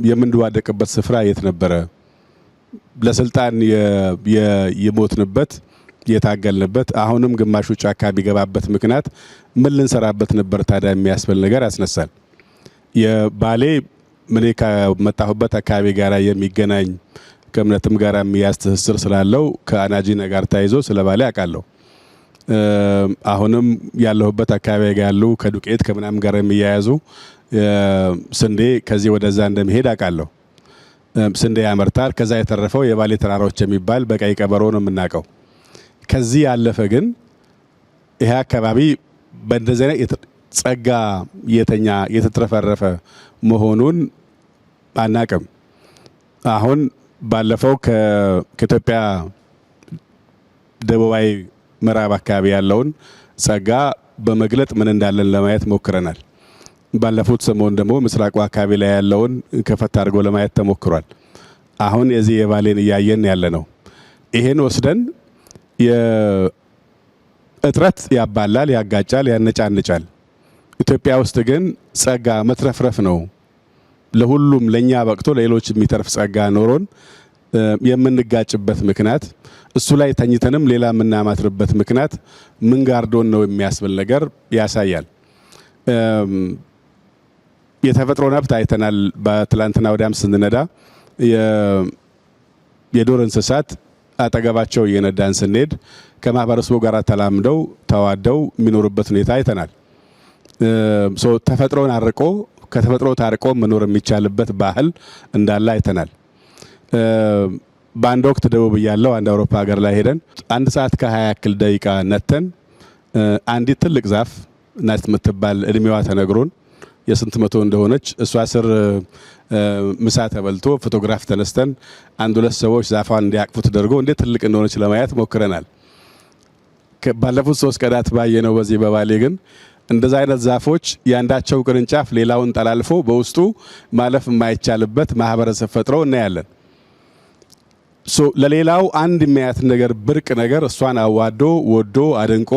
የምንዋደቅበት ስፍራ የት ነበረ? ለስልጣን የሞትንበት የታገልንበት አሁንም ግማሹ ጫካ ቢገባበት ምክንያት ምን ልንሰራበት ነበር ታዲያ የሚያስብል ነገር ያስነሳል። የባሌ ምን ከመጣሁበት አካባቢ ጋር የሚገናኝ ከእምነትም ጋር የሚያዝ ትስስር ስላለው ከአናጂና ጋር ተያይዞ ስለ ባሌ አውቃለሁ። አሁንም ያለሁበት አካባቢ ጋር ያሉ ከዱቄት ከምናም ጋር የሚያያዙ ስንዴ ከዚህ ወደዛ እንደሚሄድ አውቃለሁ። ስንዴ ያመርታል። ከዛ የተረፈው የባሌ ተራራዎች የሚባል በቀይ ቀበሮ ነው የምናውቀው። ከዚህ ያለፈ ግን ይሄ አካባቢ በእንደዚህ አይነት ጸጋ የተትረፈረፈ መሆኑን አናቅም። አሁን ባለፈው ከኢትዮጵያ ደቡባዊ ምዕራብ አካባቢ ያለውን ጸጋ በመግለጥ ምን እንዳለን ለማየት ሞክረናል። ባለፉት ሰሞን ደግሞ ምስራቁ አካባቢ ላይ ያለውን ከፈት አድርጎ ለማየት ተሞክሯል። አሁን የዚህ የባሌን እያየን ያለ ነው። ይሄን ወስደን የእጥረት ያባላል፣ ያጋጫል፣ ያነጫንጫል። ኢትዮጵያ ውስጥ ግን ጸጋ መትረፍረፍ ነው። ለሁሉም ለኛ በቅቶ ለሌሎች የሚተርፍ ጸጋ ኖሮን የምንጋጭበት ምክንያት እሱ ላይ ተኝተንም ሌላ የምናማትርበት ምክንያት ምን ጋርዶን ነው የሚያስብል ነገር ያሳያል። የተፈጥሮ ነብት አይተናል። በትላንትና ወዲያም ስንነዳ የዱር እንስሳት አጠገባቸው እየነዳን ስንሄድ ከማህበረሰቡ ጋር ተላምደው ተዋደው የሚኖሩበት ሁኔታ አይተናል። ተፈጥሮን አርቆ ከተፈጥሮ ታርቆ መኖር የሚቻልበት ባህል እንዳለ አይተናል። በአንድ ወቅት ደቡብ እያለው አንድ አውሮፓ ሀገር ላይ ሄደን 1 ሰዓት ከ20 ያክል ደቂቃ ነተን አንዲት ትልቅ ዛፍ ናት የምትባል እድሜዋ ተነግሮን የስንት መቶ እንደሆነች እሷ ስር ምሳ ተበልቶ ፎቶግራፍ ተነስተን 1-2 ሰዎች ዛፏን እንዲያቅፉ ተደርጎ እንዴት ትልቅ እንደሆነች ለማየት ሞክረናል። ባለፉት 3 ቀናት ባየነው በዚህ በባሌ ግን እንደዛ አይነት ዛፎች ያንዳቸው ቅርንጫፍ ሌላውን ጠላልፎ በውስጡ ማለፍ የማይቻልበት ማህበረሰብ ፈጥረው እናያለን። ለሌላው አንድ የሚያያት ነገር ብርቅ ነገር እሷን አዋዶ ወዶ አድንቆ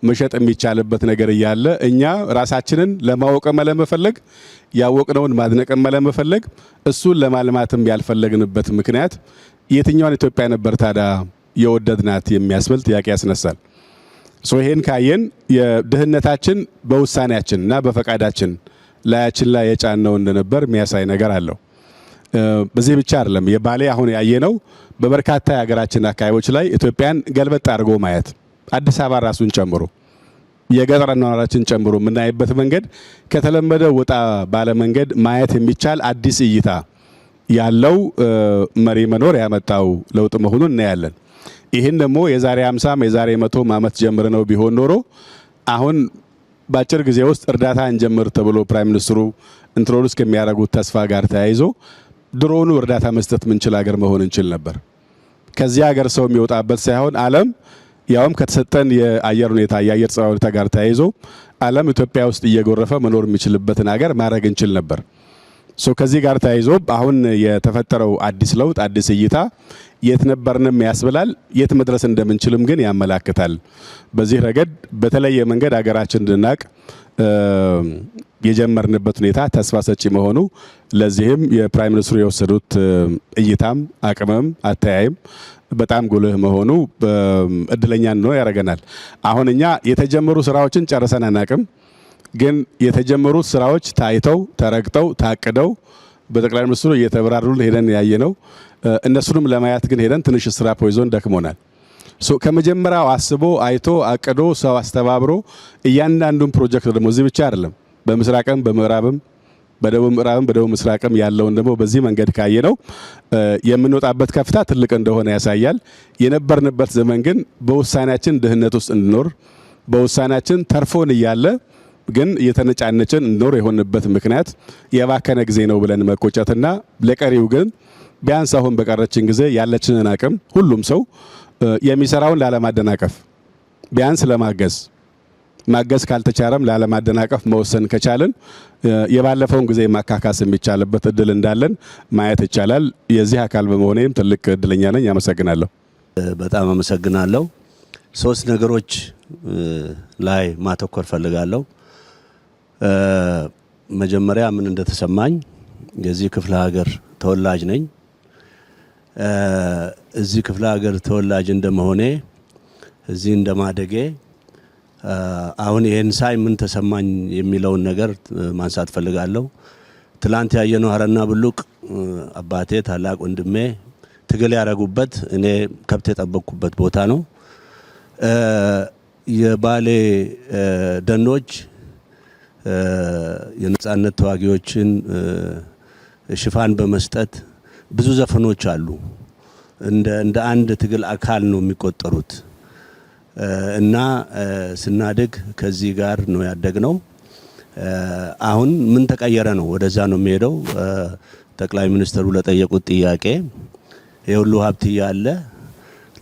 መሸጥ የሚቻልበት ነገር እያለ እኛ ራሳችንን ለማወቅም ለመፈለግ ያወቅነውን ማድነቅም ለመፈለግ እሱን ለማልማትም ያልፈለግንበት ምክንያት የትኛውን ኢትዮጵያ ነበር ታዲያ የወደድናት የሚያስብል ጥያቄ ያስነሳል። ይሄን ካየን የድህነታችን በውሳኔያችንና በፈቃዳችን ላያችን ላይ የጫነው እንደነበር የሚያሳይ ነገር አለው። በዚህ ብቻ አይደለም። የባሌ አሁን ያየነው በበርካታ የሀገራችን አካባቢዎች ላይ ኢትዮጵያን ገልበጥ አድርጎ ማየት አዲስ አበባ ራሱን ጨምሮ የገጠር ነዋሪዎችን ጨምሮ የምናይበት መንገድ ከተለመደ ወጣ ባለ መንገድ ማየት የሚቻል አዲስ እይታ ያለው መሪ መኖር ያመጣው ለውጥ መሆኑን እናያለን። ይህን ደግሞ የዛሬ 50 የዛሬ 100 ዓመት ጀምር ነው ቢሆን ኖሮ አሁን በአጭር ጊዜ ውስጥ እርዳታ እንጀምር ተብሎ ፕራይም ሚኒስትሩ ኢንትሮዱስ ከሚያደርጉት ተስፋ ጋር ተያይዞ ድሮኑ እርዳታ መስጠት ምንችል ሀገር መሆን እንችል ነበር። ከዚህ ሀገር ሰው የሚወጣበት ሳይሆን ዓለም ያውም ከተሰጠን የአየር ሁኔታ የአየር ጸባይ ሁኔታ ጋር ተያይዞ ዓለም ኢትዮጵያ ውስጥ እየጎረፈ መኖር የሚችልበትን ሀገር ማድረግ እንችል ነበር። ከዚህ ጋር ተያይዞ አሁን የተፈጠረው አዲስ ለውጥ አዲስ እይታ የት ነበርንም ያስብላል፣ የት መድረስ እንደምንችልም ግን ያመላክታል። በዚህ ረገድ በተለየ መንገድ ሀገራችን እንድናቅ የጀመርንበት ሁኔታ ተስፋ ሰጪ መሆኑ ለዚህም የፕራይም ሚኒስትሩ የወሰዱት እይታም አቅምም አተያይም በጣም ጉልህ መሆኑ እድለኛ ነው ያደርገናል። አሁን እኛ የተጀመሩ ስራዎችን ጨርሰን አናቅም፣ ግን የተጀመሩት ስራዎች ታይተው ተረግጠው ታቅደው በጠቅላይ ሚኒስትሩ እየተበራሩልን ሄደን ያየነው እነሱንም ለማየት ግን ሄደን ትንሽ ስራ ፖይዞን ደክሞናል። ከመጀመሪያው አስቦ አይቶ አቅዶ ሰው አስተባብሮ እያንዳንዱን ፕሮጀክት ደግሞ እዚህ ብቻ አይደለም በምስራቅም በምዕራብም በደቡብ ምዕራብም በደቡብ ምስራቅም ያለውን ደግሞ በዚህ መንገድ ካየነው የምንወጣበት ከፍታ ትልቅ እንደሆነ ያሳያል። የነበርንበት ዘመን ግን በውሳኔያችን ድህነት ውስጥ እንድኖር በውሳኔያችን ተርፎን እያለ ግን እየተነጫነችን እንድኖር የሆንበት ምክንያት የባከነ ጊዜ ነው ብለን መቆጨትና ለቀሪው ግን ቢያንስ አሁን በቀረችን ጊዜ ያለችንን አቅም ሁሉም ሰው የሚሰራውን ላለማደናቀፍ ቢያንስ ማገዝ ካልተቻለም ላለማደናቀፍ መወሰን ከቻልን የባለፈውን ጊዜ ማካካስ የሚቻልበት እድል እንዳለን ማየት ይቻላል። የዚህ አካል በመሆኔም ትልቅ እድለኛ ነኝ። አመሰግናለሁ። በጣም አመሰግናለሁ። 3 ነገሮች ላይ ማተኮር ፈልጋለሁ። መጀመሪያ ምን እንደተሰማኝ የዚህ ክፍለ ሀገር ተወላጅ ነኝ። እዚህ ክፍለ ሀገር ተወላጅ እንደመሆኔ እዚህ እንደማደጌ አሁን ይሄን ሳይ ምን ተሰማኝ የሚለውን ነገር ማንሳት ፈልጋለሁ። ትላንት ያየነው ሀረና ብሉቅ አባቴ ታላቅ ወንድሜ ትግል ያረጉበት እኔ ከብት የጠበቅኩበት ቦታ ነው። የባሌ ደኖች የነጻነት ተዋጊዎችን ሽፋን በመስጠት ብዙ ዘፈኖች አሉ። እንደ አንድ ትግል አካል ነው የሚቆጠሩት እና ስናድግ ከዚህ ጋር ነው ያደግነው። አሁን ምን ተቀየረ ነው ወደዛ ነው የሚሄደው። ጠቅላይ ሚኒስትሩ ለጠየቁት ጥያቄ የሁሉ ሀብት እያለ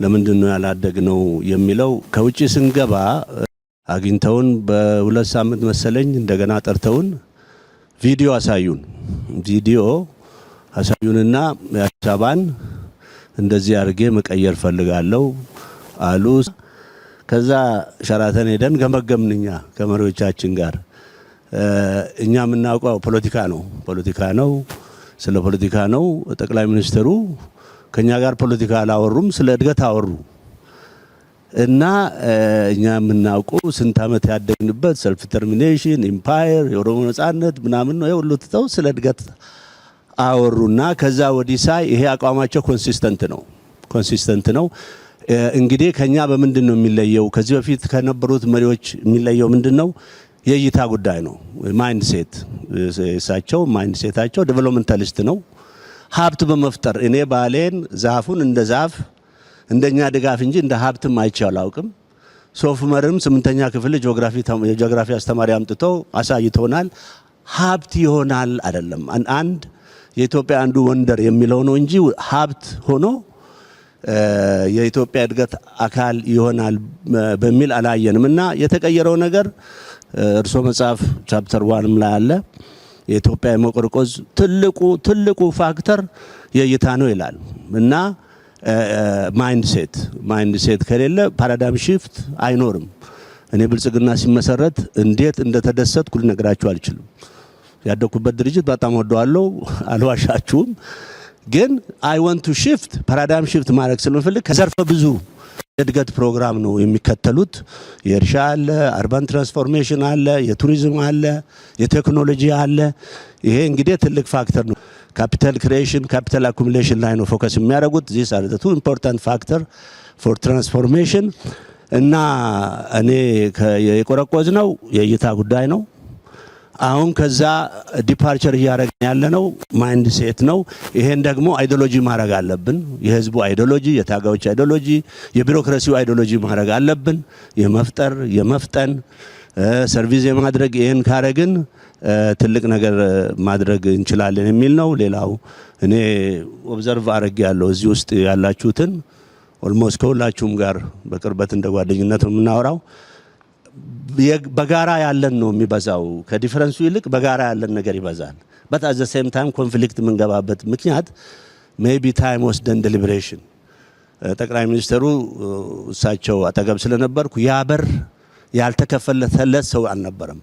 ለምንድን ነው ያላደግነው የሚለው ከውጪ ስንገባ አግኝተውን በ2 ሳምንት መሰለኝ እንደገና ጠርተውን ቪዲዮ አሳዩንና የአዲስ አበባን እንደዚህ አድርጌ መቀየር ፈልጋለሁ አሉ። ከዛ ሸራተን ሄደን ገመገምንኛ ከመሪዎቻችን ጋር። እኛ የምናውቀው ፖለቲካ ነው፣ ስለ ፖለቲካ ነው። ጠቅላይ ሚኒስትሩ ከኛ ጋር ፖለቲካ አላወሩም፣ ስለ እድገት አወሩ። እና እኛ የምናውቀው ስንት ዓመት ያደግንበት ሰልፍ ተርሚኔሽን፣ ኢምፓየር፣ የኦሮሞ ነጻነት ምናምን ነው ሁሉ ትተው ስለ እድገት አወሩና ከዛ ወዲህ ሳይ ይሄ አቋማቸው ኮንሲስተንት ነው። እንግዲህ ከኛ በምንድን ነው የሚለየው? ከዚህ በፊት ከነበሩት መሪዎች የሚለየው ምንድነው? የእይታ ጉዳይ ነው። ማይንድሴት እሳቸው ማይንድሴታቸው ዴቨሎፕመንታሊስት ነው። ሀብት በመፍጠር እኔ ባሌን ዛፉን እንደ ዛፍ እንደኛ ድጋፍ እንጂ እንደ ሀብትም አይቼው አላውቅም። ሶፍ ዑመርም 8ኛ ክፍል የጂኦግራፊ አስተማሪ አምጥተው አሳይቶናል። ሀብት ይሆናል አይደለም አንድ የኢትዮጵያ አንዱ ወንደር የሚለው ነው እንጂ ሀብት ሆኖ የኢትዮጵያ እድገት አካል ይሆናል በሚል አላየንም። እና የተቀየረው ነገር እርሶ መጽሐፍ ቻፕተር 1 ላይ አለ። የኢትዮጵያ የመቆርቆዝ ትልቁ ፋክተር የእይታ ነው ይላል። እና ማይንድሴት ከሌለ ፓራዳይም ሺፍት አይኖርም። እኔ ብልጽግና ሲመሰረት እንዴት እንደተደሰትኩ ልነግራችሁ አልችልም። ያደኩበት ድርጅት በጣም ወደዋለሁ፣ አልዋሻችሁም። ግን አይ ዋንት ቱ ሺፍት ፓራዳይም ሺፍት ማድረግ ስለምፈልግ ከዘርፈ ብዙ የእድገት ፕሮግራም ነው የሚከተሉት። የእርሻ አለ፣ አርባን ትራንስፎርሜሽን አለ፣ የቱሪዝም አለ፣ የቴክኖሎጂ አለ። ይሄ እንግዲህ ትልቅ ፋክተር ነው። ካፒታል ክሪኤሽን፣ ካፒታል አኩሙሌሽን ላይ ነው ፎከስ የሚያደርጉት። ዚስ አር ዘ ቱ ኢምፖርታንት ፋክተር ፎር ትራንስፎርሜሽን። እና እኔ የቆረቆዝ ነው የእይታ ጉዳይ ነው። አሁን ከዛ ዲፓርቸር እያደረግን ያለነው ማይንድ ሴት ነው። ይሄን ደግሞ አይዲዮሎጂ ማድረግ አለብን። የህዝቡ አይዲዮሎጂ፣ የታጋዮች አይዲዮሎጂ፣ የቢሮክራሲው አይዲዮሎጂ ማድረግ አለብን። የመፍጠር የመፍጠን ሰርቪስ የማድረግ ይሄን ካረግን ትልቅ ነገር ማድረግ እንችላለን የሚል ነው። ሌላው እኔ ኦብዘርቭ አድርጌ ያለው እዚህ ውስጥ ያላችሁትን ኦልሞስት ከሁላችሁም ጋር በቅርበት እንደ ጓደኝነት ነው የምናወራው። በጋራ ያለን ነው የሚበዛው። ከዲፈረንሱ ይልቅ በጋራ ያለን ነገር ይበዛል። በት አት ዘ ሴም ታይም ኮንፍሊክት የምንገባበት ምክንያት ሜቢ ታይም ወስደን ዴሊብሬሽን ጠቅላይ ሚኒስትሩ እሳቸው አጠገብ ስለነበርኩ ያ በር ያልተከፈለለት ሰው አልነበረም።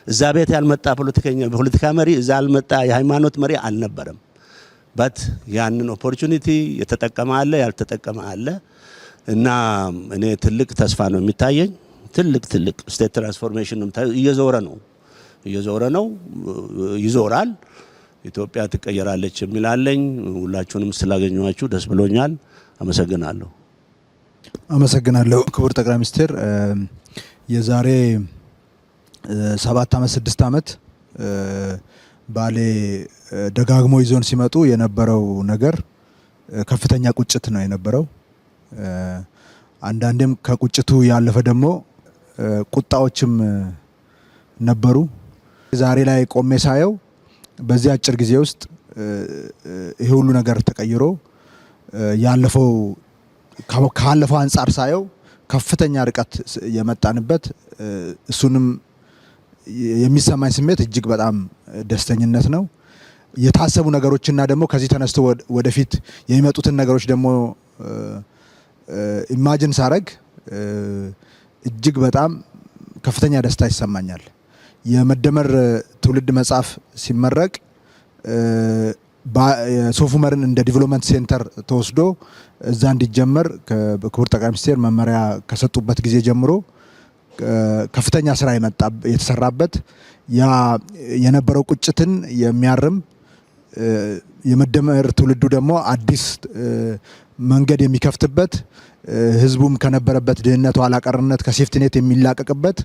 እዛ ቤት ያልመጣ ፖለቲካ መሪ፣ እዛ ያልመጣ የሃይማኖት መሪ አልነበረም። በት ያንን ኦፖርቹኒቲ የተጠቀመ አለ፣ ያልተጠቀመ አለ። እና እኔ ትልቅ ተስፋ ነው የሚታየኝ። ትልቅ ስቴት ትራንስፎርሜሽን እየዞረ ነው ይዞራል። ኢትዮጵያ ትቀየራለች የሚላለኝ። ሁላችሁንም ስላገኘኋችሁ ደስ ብሎኛል። አመሰግናለሁ። ክቡር ጠቅላይ ሚኒስትር፣ የዛሬ 7 ዓመት 6 ዓመት ባሌ ደጋግሞ ይዞን ሲመጡ የነበረው ነገር ከፍተኛ ቁጭት ነው የነበረው። አንዳንዴም ከቁጭቱ ያለፈ ደግሞ ቁጣዎችም ነበሩ። ዛሬ ላይ ቆሜ ሳየው በዚህ አጭር ጊዜ ውስጥ ይሄ ሁሉ ነገር ተቀይሮ ካለፈው አንጻር ሳየው ከፍተኛ ርቀት የመጣንበት፣ እሱንም የሚሰማኝ ስሜት እጅግ በጣም ደስተኝነት ነው። የታሰቡ ነገሮችና ደግሞ ከዚህ ተነስቶ ወደፊት የሚመጡትን ነገሮች ደግሞ ኢማጂን ሳረግ እጅግ በጣም ከፍተኛ ደስታ ይሰማኛል። የመደመር ትውልድ መጽሐፍ ሲመረቅ ሶፍ ዑመርን እንደ ዲቨሎፕመንት ሴንተር ተወስዶ እዛ እንዲጀመር ክቡር ጠቅላይ ሚኒስትር መመሪያ ከሰጡበት ጊዜ ጀምሮ ከፍተኛ ስራ የተሰራበት ያ የነበረው ቁጭትን የሚያርም የመደመር ትውልዱ ደግሞ አዲስ መንገድ የሚከፍትበት ህዝቡም ከነበረበት ድህነት፣ ኋላ ቀርነት ከሴፍቲኔት የሚላቀቅበት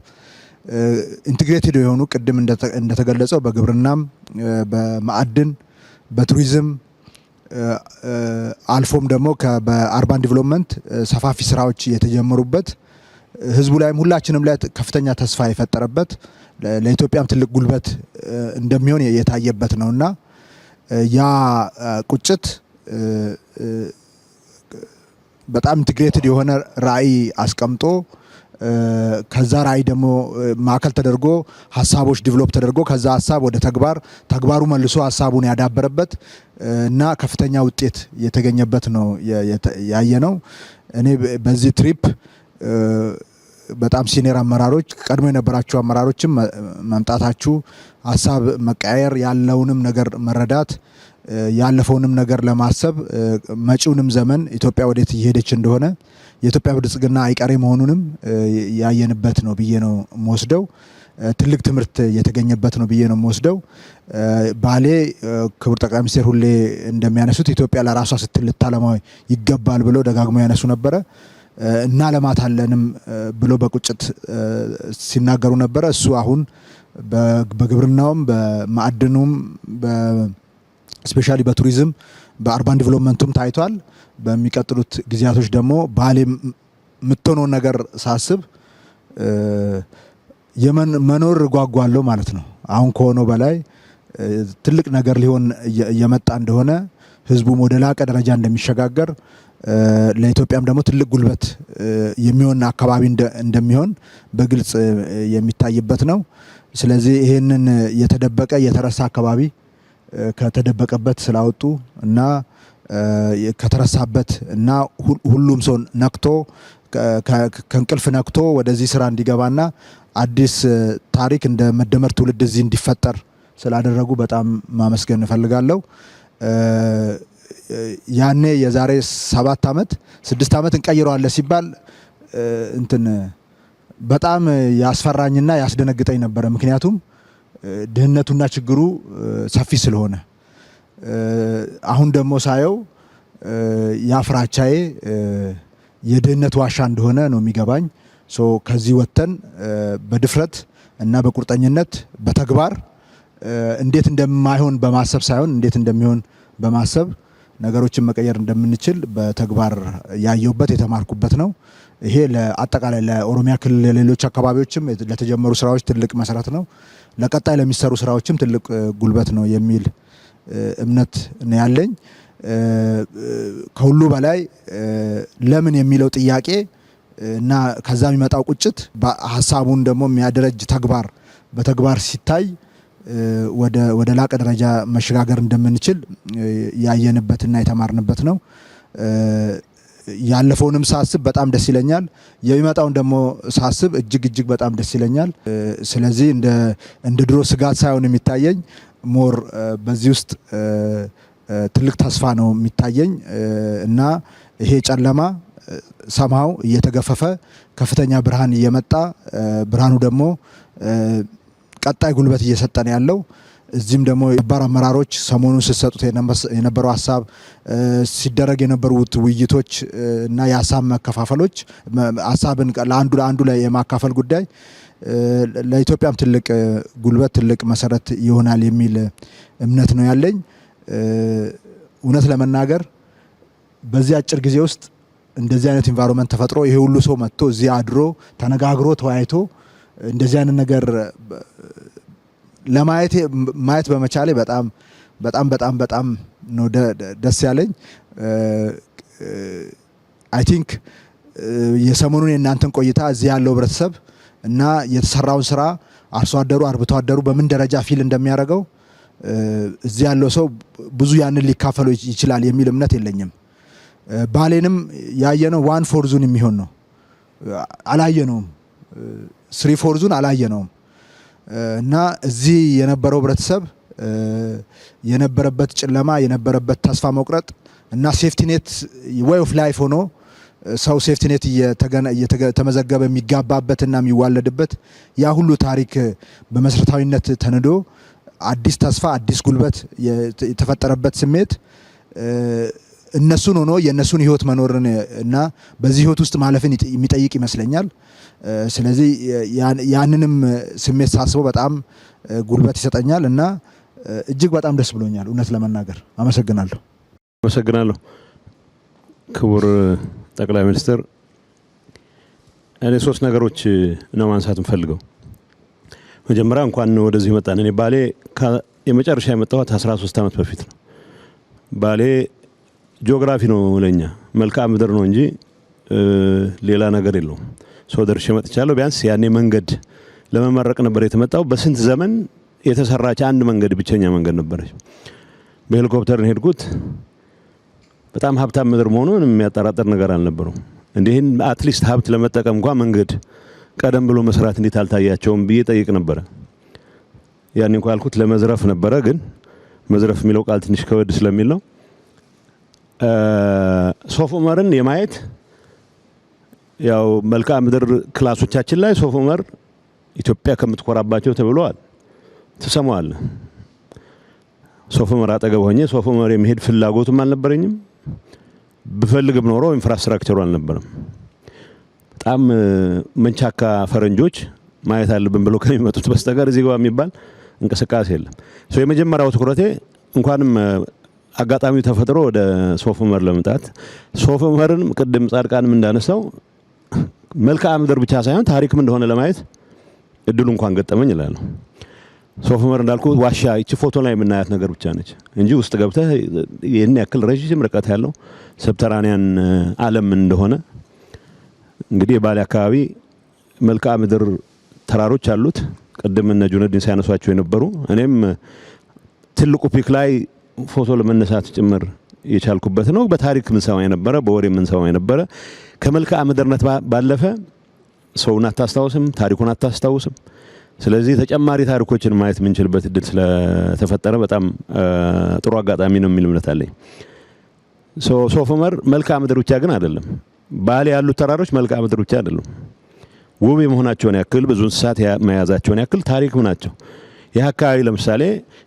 ኢንቴግሬትድ የሆኑ ቅድም እንደተገለጸው በግብርናም፣ በማዕድን፣ በቱሪዝም አልፎም ደግሞ በአርባን ዲቨሎፕመንት ሰፋፊ ስራዎች የተጀመሩበት ህዝቡ ላይም ሁላችንም ላይ ከፍተኛ ተስፋ የፈጠረበት ለኢትዮጵያም ትልቅ ጉልበት እንደሚሆን የታየበት ነውና ያ ቁጭት በጣም ኢንቴግሬትድ የሆነ ራዕይ አስቀምጦ ከዛ ራዕይ ደግሞ ማዕከል ተደርጎ ሀሳቦች ዲቨሎፕ ተደርጎ ከዛ ሀሳብ ወደ ተግባሩ መልሶ ሀሳቡን ያዳበረበት እና ከፍተኛ ውጤት የተገኘበት ነው ያየነው። እኔ በዚህ ትሪፕ በጣም ሲኒየር አመራሮች ቀድሞ የነበራችሁ አመራሮችም መምጣታችሁ ሀሳብ መቀያየር ያለውንም ነገር መረዳት ያለፈውንም ነገር ለማሰብ መጪውንም ዘመን ኢትዮጵያ ወዴት እየሄደች እንደሆነ የኢትዮጵያ ብልጽግና አይቀሬ መሆኑንም ያየንበት ነው ብዬ ነው የምወስደው። ትልቅ ትምህርት የተገኘበት ነው ብዬ ነው የምወስደው። ባሌ ክቡር ጠቅላይ ሚኒስትር ሁሌ እንደሚያነሱት ኢትዮጵያ ለራሷ ስትል ልታለማው ይገባል ብለው ደጋግሞ ያነሱ ነበረ እና ለማታለንም ብሎ በቁጭት ሲናገሩ ነበረ። እሱ አሁን በግብርናውም በማዕድኑም ስፔሻሊ በቱሪዝም በአርባን ዲቨሎፕመንቱም ታይቷል። በሚቀጥሉት ጊዜያቶች ደግሞ ባሌ የምትሆነውን ነገር ሳስብ መኖር ጓጓለሁ ማለት ነው። አሁን ከሆነው በላይ ትልቅ ነገር ሊሆን እየመጣ እንደሆነ ህዝቡም ወደ ላቀ ደረጃ እንደሚሸጋገር ለኢትዮጵያም ደግሞ ትልቅ ጉልበት የሚሆን አካባቢ እንደሚሆን በግልጽ የሚታይበት ነው። ስለዚህ ይሄንን የተደበቀ የተረሳ አካባቢ ከተደበቀበት ስላወጡ እና ከተረሳበት እና ሁሉም ሰው ነክቶ ከእንቅልፍ ነክቶ ወደዚህ ስራ እንዲገባና አዲስ ታሪክ እንደ መደመር ትውልድ እዚህ እንዲፈጠር ስላደረጉ በጣም ማመስገን እፈልጋለሁ። ያኔ የዛሬ 7 ዓመት 6 ዓመት እንቀይረዋለን ሲባል እንትን በጣም ያስፈራኝና ያስደነግጠኝ ነበረ። ምክንያቱም ድህነቱና ችግሩ ሰፊ ስለሆነ አሁን ደግሞ ሳየው ያፍራቻዬ የድህነት ዋሻ እንደሆነ ነው የሚገባኝ። ከዚህ ወጥተን በድፍረት እና በቁርጠኝነት በተግባር እንዴት እንደማይሆን በማሰብ ሳይሆን እንዴት እንደሚሆን በማሰብ ነገሮችን መቀየር እንደምንችል በተግባር ያየሁበት የተማርኩበት ነው። ይሄ ለአጠቃላይ ለኦሮሚያ ክልል ሌሎች አካባቢዎችም ለተጀመሩ ስራዎች ትልቅ መሰረት ነው፣ ለቀጣይ ለሚሰሩ ስራዎችም ትልቅ ጉልበት ነው የሚል እምነት ነው ያለኝ። ከሁሉ በላይ ለምን የሚለው ጥያቄ እና ከዛ የሚመጣው ቁጭት ሀሳቡን ደግሞ የሚያደረጅ በተግባር ሲታይ ወደ ላቀ ደረጃ መሸጋገር እንደምንችል ያየንበትና የተማርንበት ነው። ያለፈውንም ሳስብ በጣም ደስ ይለኛል፣ የሚመጣውን ደግሞ ሳስብ እጅግ በጣም ደስ ይለኛል። ስለዚህ እንደ ድሮ ስጋት ሳይሆን የሚታየኝ ሞር በዚህ ውስጥ ትልቅ ተስፋ ነው የሚታየኝ እና ይሄ ጨለማ ሰማው እየተገፈፈ ከፍተኛ ብርሃን እየመጣ ብርሃኑ ደግሞ ቀጣይ ጉልበት እየሰጠን ያለው እዚህም ደግሞ የባር አመራሮች ሰሞኑን ሲሰጡት የነበረው ሀሳብ ሲደረግ የነበሩት ውይይቶች እና የሀሳብ መከፋፈሎች ሀሳብን ለአንዱ ላይ የማካፈል ጉዳይ ለኢትዮጵያም ትልቅ ጉልበት ትልቅ መሰረት ይሆናል የሚል እምነት ነው ያለኝ። እውነት ለመናገር በዚህ አጭር ጊዜ ውስጥ እንደዚህ አይነት ኢንቫይሮንመንት ተፈጥሮ ይሄ ሁሉ ሰው መጥቶ እዚህ አድሮ ተነጋግሮ ተወያይቶ እንደዚህ አይነት ነገር ማየት በመቻሌ በጣም ነው ደስ ያለኝ። አይ ቲንክ የሰሞኑን የእናንተን ቆይታ እዚህ ያለው ህብረተሰብ እና የተሰራውን ስራ አርሶ አደሩ አርብቶ አደሩ በምን ደረጃ ፊል እንደሚያደርገው እዚህ ያለው ሰው ብዙ ያንን ሊካፈለው ይችላል የሚል እምነት የለኝም። ባሌንም ያየነው 1/4 ዙን የሚሆን ነው፣ አላየነውም። 3/4 ዙን አላየነውም እና እዚህ የነበረው ህብረተሰብ የነበረበት ጨለማ የነበረበት ተስፋ መቁረጥ እና ሴፍቲኔት ዌይ ኦፍ ላይፍ ሆኖ ሰው ሴፍቲኔት እየተመዘገበ የሚጋባበትና የሚዋለድበት ያ ሁሉ ታሪክ በመሰረታዊነት ተንዶ አዲስ ተስፋ አዲስ ጉልበት የተፈጠረበት ስሜት እነሱን ሆኖ የእነሱን ህይወት መኖርን እና በዚህ ህይወት ውስጥ ማለፍን የሚጠይቅ ይመስለኛል። ስለዚህ ያንንም ስሜት ሳስበው በጣም ጉልበት ይሰጠኛል እና እጅግ በጣም ደስ ብሎኛል እውነት ለመናገር። አመሰግናለሁ። ክቡር ጠቅላይ ሚኒስትር፣ እኔ 3 ነገሮች ነው ማንሳት እንፈልገው። መጀመሪያ እንኳን ወደዚህ መጣን። እኔ ባሌ የመጨረሻ የመጣሁት 13 ዓመት በፊት ነው። ባሌ ጂኦግራፊ ነው ለኛ፣ መልክዓ ምድር ነው እንጂ ሌላ ነገር የለውም። ደርሼ መጥቻለሁ። ቢያንስ ያኔ መንገድ ለመመረቅ ነበር የተመጣው። በስንት ዘመን የተሰራች አንድ መንገድ ብቸኛ መንገድ ነበረች። በሄሊኮፕተር ነው ሄድኩት። በጣም ሀብታም ምድር መሆኑን የሚያጠራጥር ነገር አልነበረው። እንዲህን አትሊስት ሀብት ለመጠቀም እንኳን መንገድ ቀደም ብሎ መስራት እንዴት አልታያቸውም ብዬ ጠይቅ ነበረ። ያኔ እንኳን ያልኩት ለመዝረፍ ነበረ፣ ግን መዝረፍ የሚለው ቃል ትንሽ ከወድ ስለሚል ነው። ሶፍ ዑመርን የማየት ያው መልክዓ ምድር ክላሶቻችን ላይ ሶፍ ዑመር ኢትዮጵያ ከምትኮራባቸው ተብለዋል። ትሰማዋለህ። ሶፍ ዑመር አጠገብ ሆኜ ሶፍ ዑመር የሚሄድ ፍላጎቱም አልነበረኝም። ብፈልግም ኖሮ ኢንፍራስትራክቸሩ አልነበረም። በጣም መንቻካ ፈረንጆች ማየት አለብን ብለው ከሚመጡት በስተቀር እዚህ ጋር የሚባል እንቅስቃሴ የለም። የመጀመሪያው ትኩረቴ እንኳንም አጋጣሚው ተፈጥሮ ወደ ሶፍ ዑመር ለመምጣት ሶፍ ዑመርን ቅድም ጻድቃንም እንዳነሳው መልክዓ ምድር ብቻ ሳይሆን ታሪክም እንደሆነ ለማየት እድሉ እንኳን ገጠመኝ ይላል። ሶፍ ዑመር እንዳልኩ ዋሻ እቺ ፎቶ ላይ የምናያት ነገር ብቻ ነች እንጂ ውስጥ ገብተህ ይሄን ያክል ረጅም ርቀት ያለው ሰብተራኒያን ዓለም እንደሆነ እንግዲህ የባሌ አካባቢ መልክዓ ምድር ተራሮች አሉት። ቅድም እነ ጁነዲን ሲያነሷቸው የነበሩ እኔም ትልቁ ፒክ ላይ ፎቶ ለመነሳት ጭምር የቻልኩበት ነው። በታሪክ ምን ሰማ የነበረ በወሬ ምን ሰማ የነበረ ከመልክዓ ምድርነት ባለፈ ሰውን አታስታውስም፣ ታሪኩን አታስታውስም። ስለዚህ ተጨማሪ ታሪኮችን ማየት የምንችልበት እድል ስለተፈጠረ በጣም ጥሩ አጋጣሚ ነው የሚል እምነት አለኝ። ሶፍ ዑመር መልክዓ ምድር ብቻ ግን አይደለም። ባሌ ያሉት ተራሮች መልክዓ ምድር ብቻ አይደሉም። ውብ የመሆናቸውን ያክል ብዙ እንስሳት መያዛቸውን ያክል ታሪክም ናቸው። ይህ አካባቢ ለምሳሌ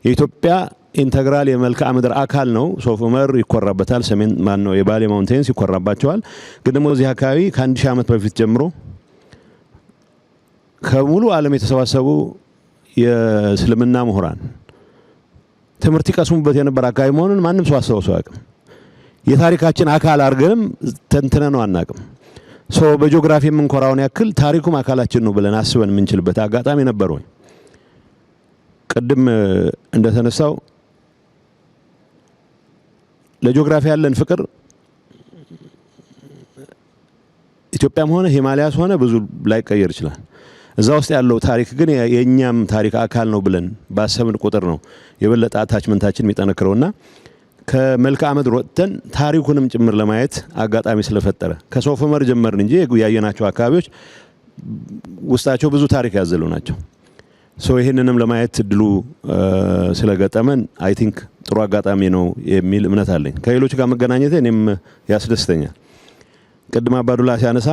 የኢትዮጵያ ኢንተግራል የመልክዓ ምድር አካል ነው። ሶፍ ዑመር ይኮራበታል። ሰሜን ማን ነው የባሌ ማውንቴንስ ይኮራባቸዋል። ግን ደግሞ እዚህ አካባቢ ከ1000 ዓመት በፊት ጀምሮ ከሙሉ ዓለም የተሰባሰቡ የእስልምና ምሁራን ትምህርት ይቀስሙበት የነበረ አካባቢ መሆኑን ማንም ሰው አስተውሶ አያውቅም። የታሪካችን አካል አድርገንም ተንትነነው አናውቅም። በጂኦግራፊ የምንኮራውን ያክል ታሪኩም አካላችን ነው ብለን አስበን የምንችልበት አጋጣሚ ነበር ወይ? ቅድም እንደተነሳው ለጂኦግራፊ ያለን ፍቅር ኢትዮጵያም ሆነ ሂማሊያስ ሆነ ብዙ ላይቀየር ይችላል። እዛ ውስጥ ያለው ታሪክ ግን የኛም ታሪክ አካል ነው ብለን ባሰብን ቁጥር ነው የበለጠ አታችመንታችን የሚጠነክረውና ከመልክዓ ምድር ወጥተን ታሪኩንም ጭምር ለማየት አጋጣሚ ስለፈጠረ ከሶፍ ዑመር ጀመርን እንጂ ያየናቸው አካባቢዎች ውስጣቸው ብዙ ታሪክ ያዘሉ ናቸው። ይሄንንም ለማየት እድሉ ስለገጠመን አይ ቲንክ ጥሩ አጋጣሚ ነው የሚል እምነት አለኝ። ከሌሎች ጋር መገናኘት እኔም ያስደስተኛል። ቅድም አባዱላ ሲያነሳ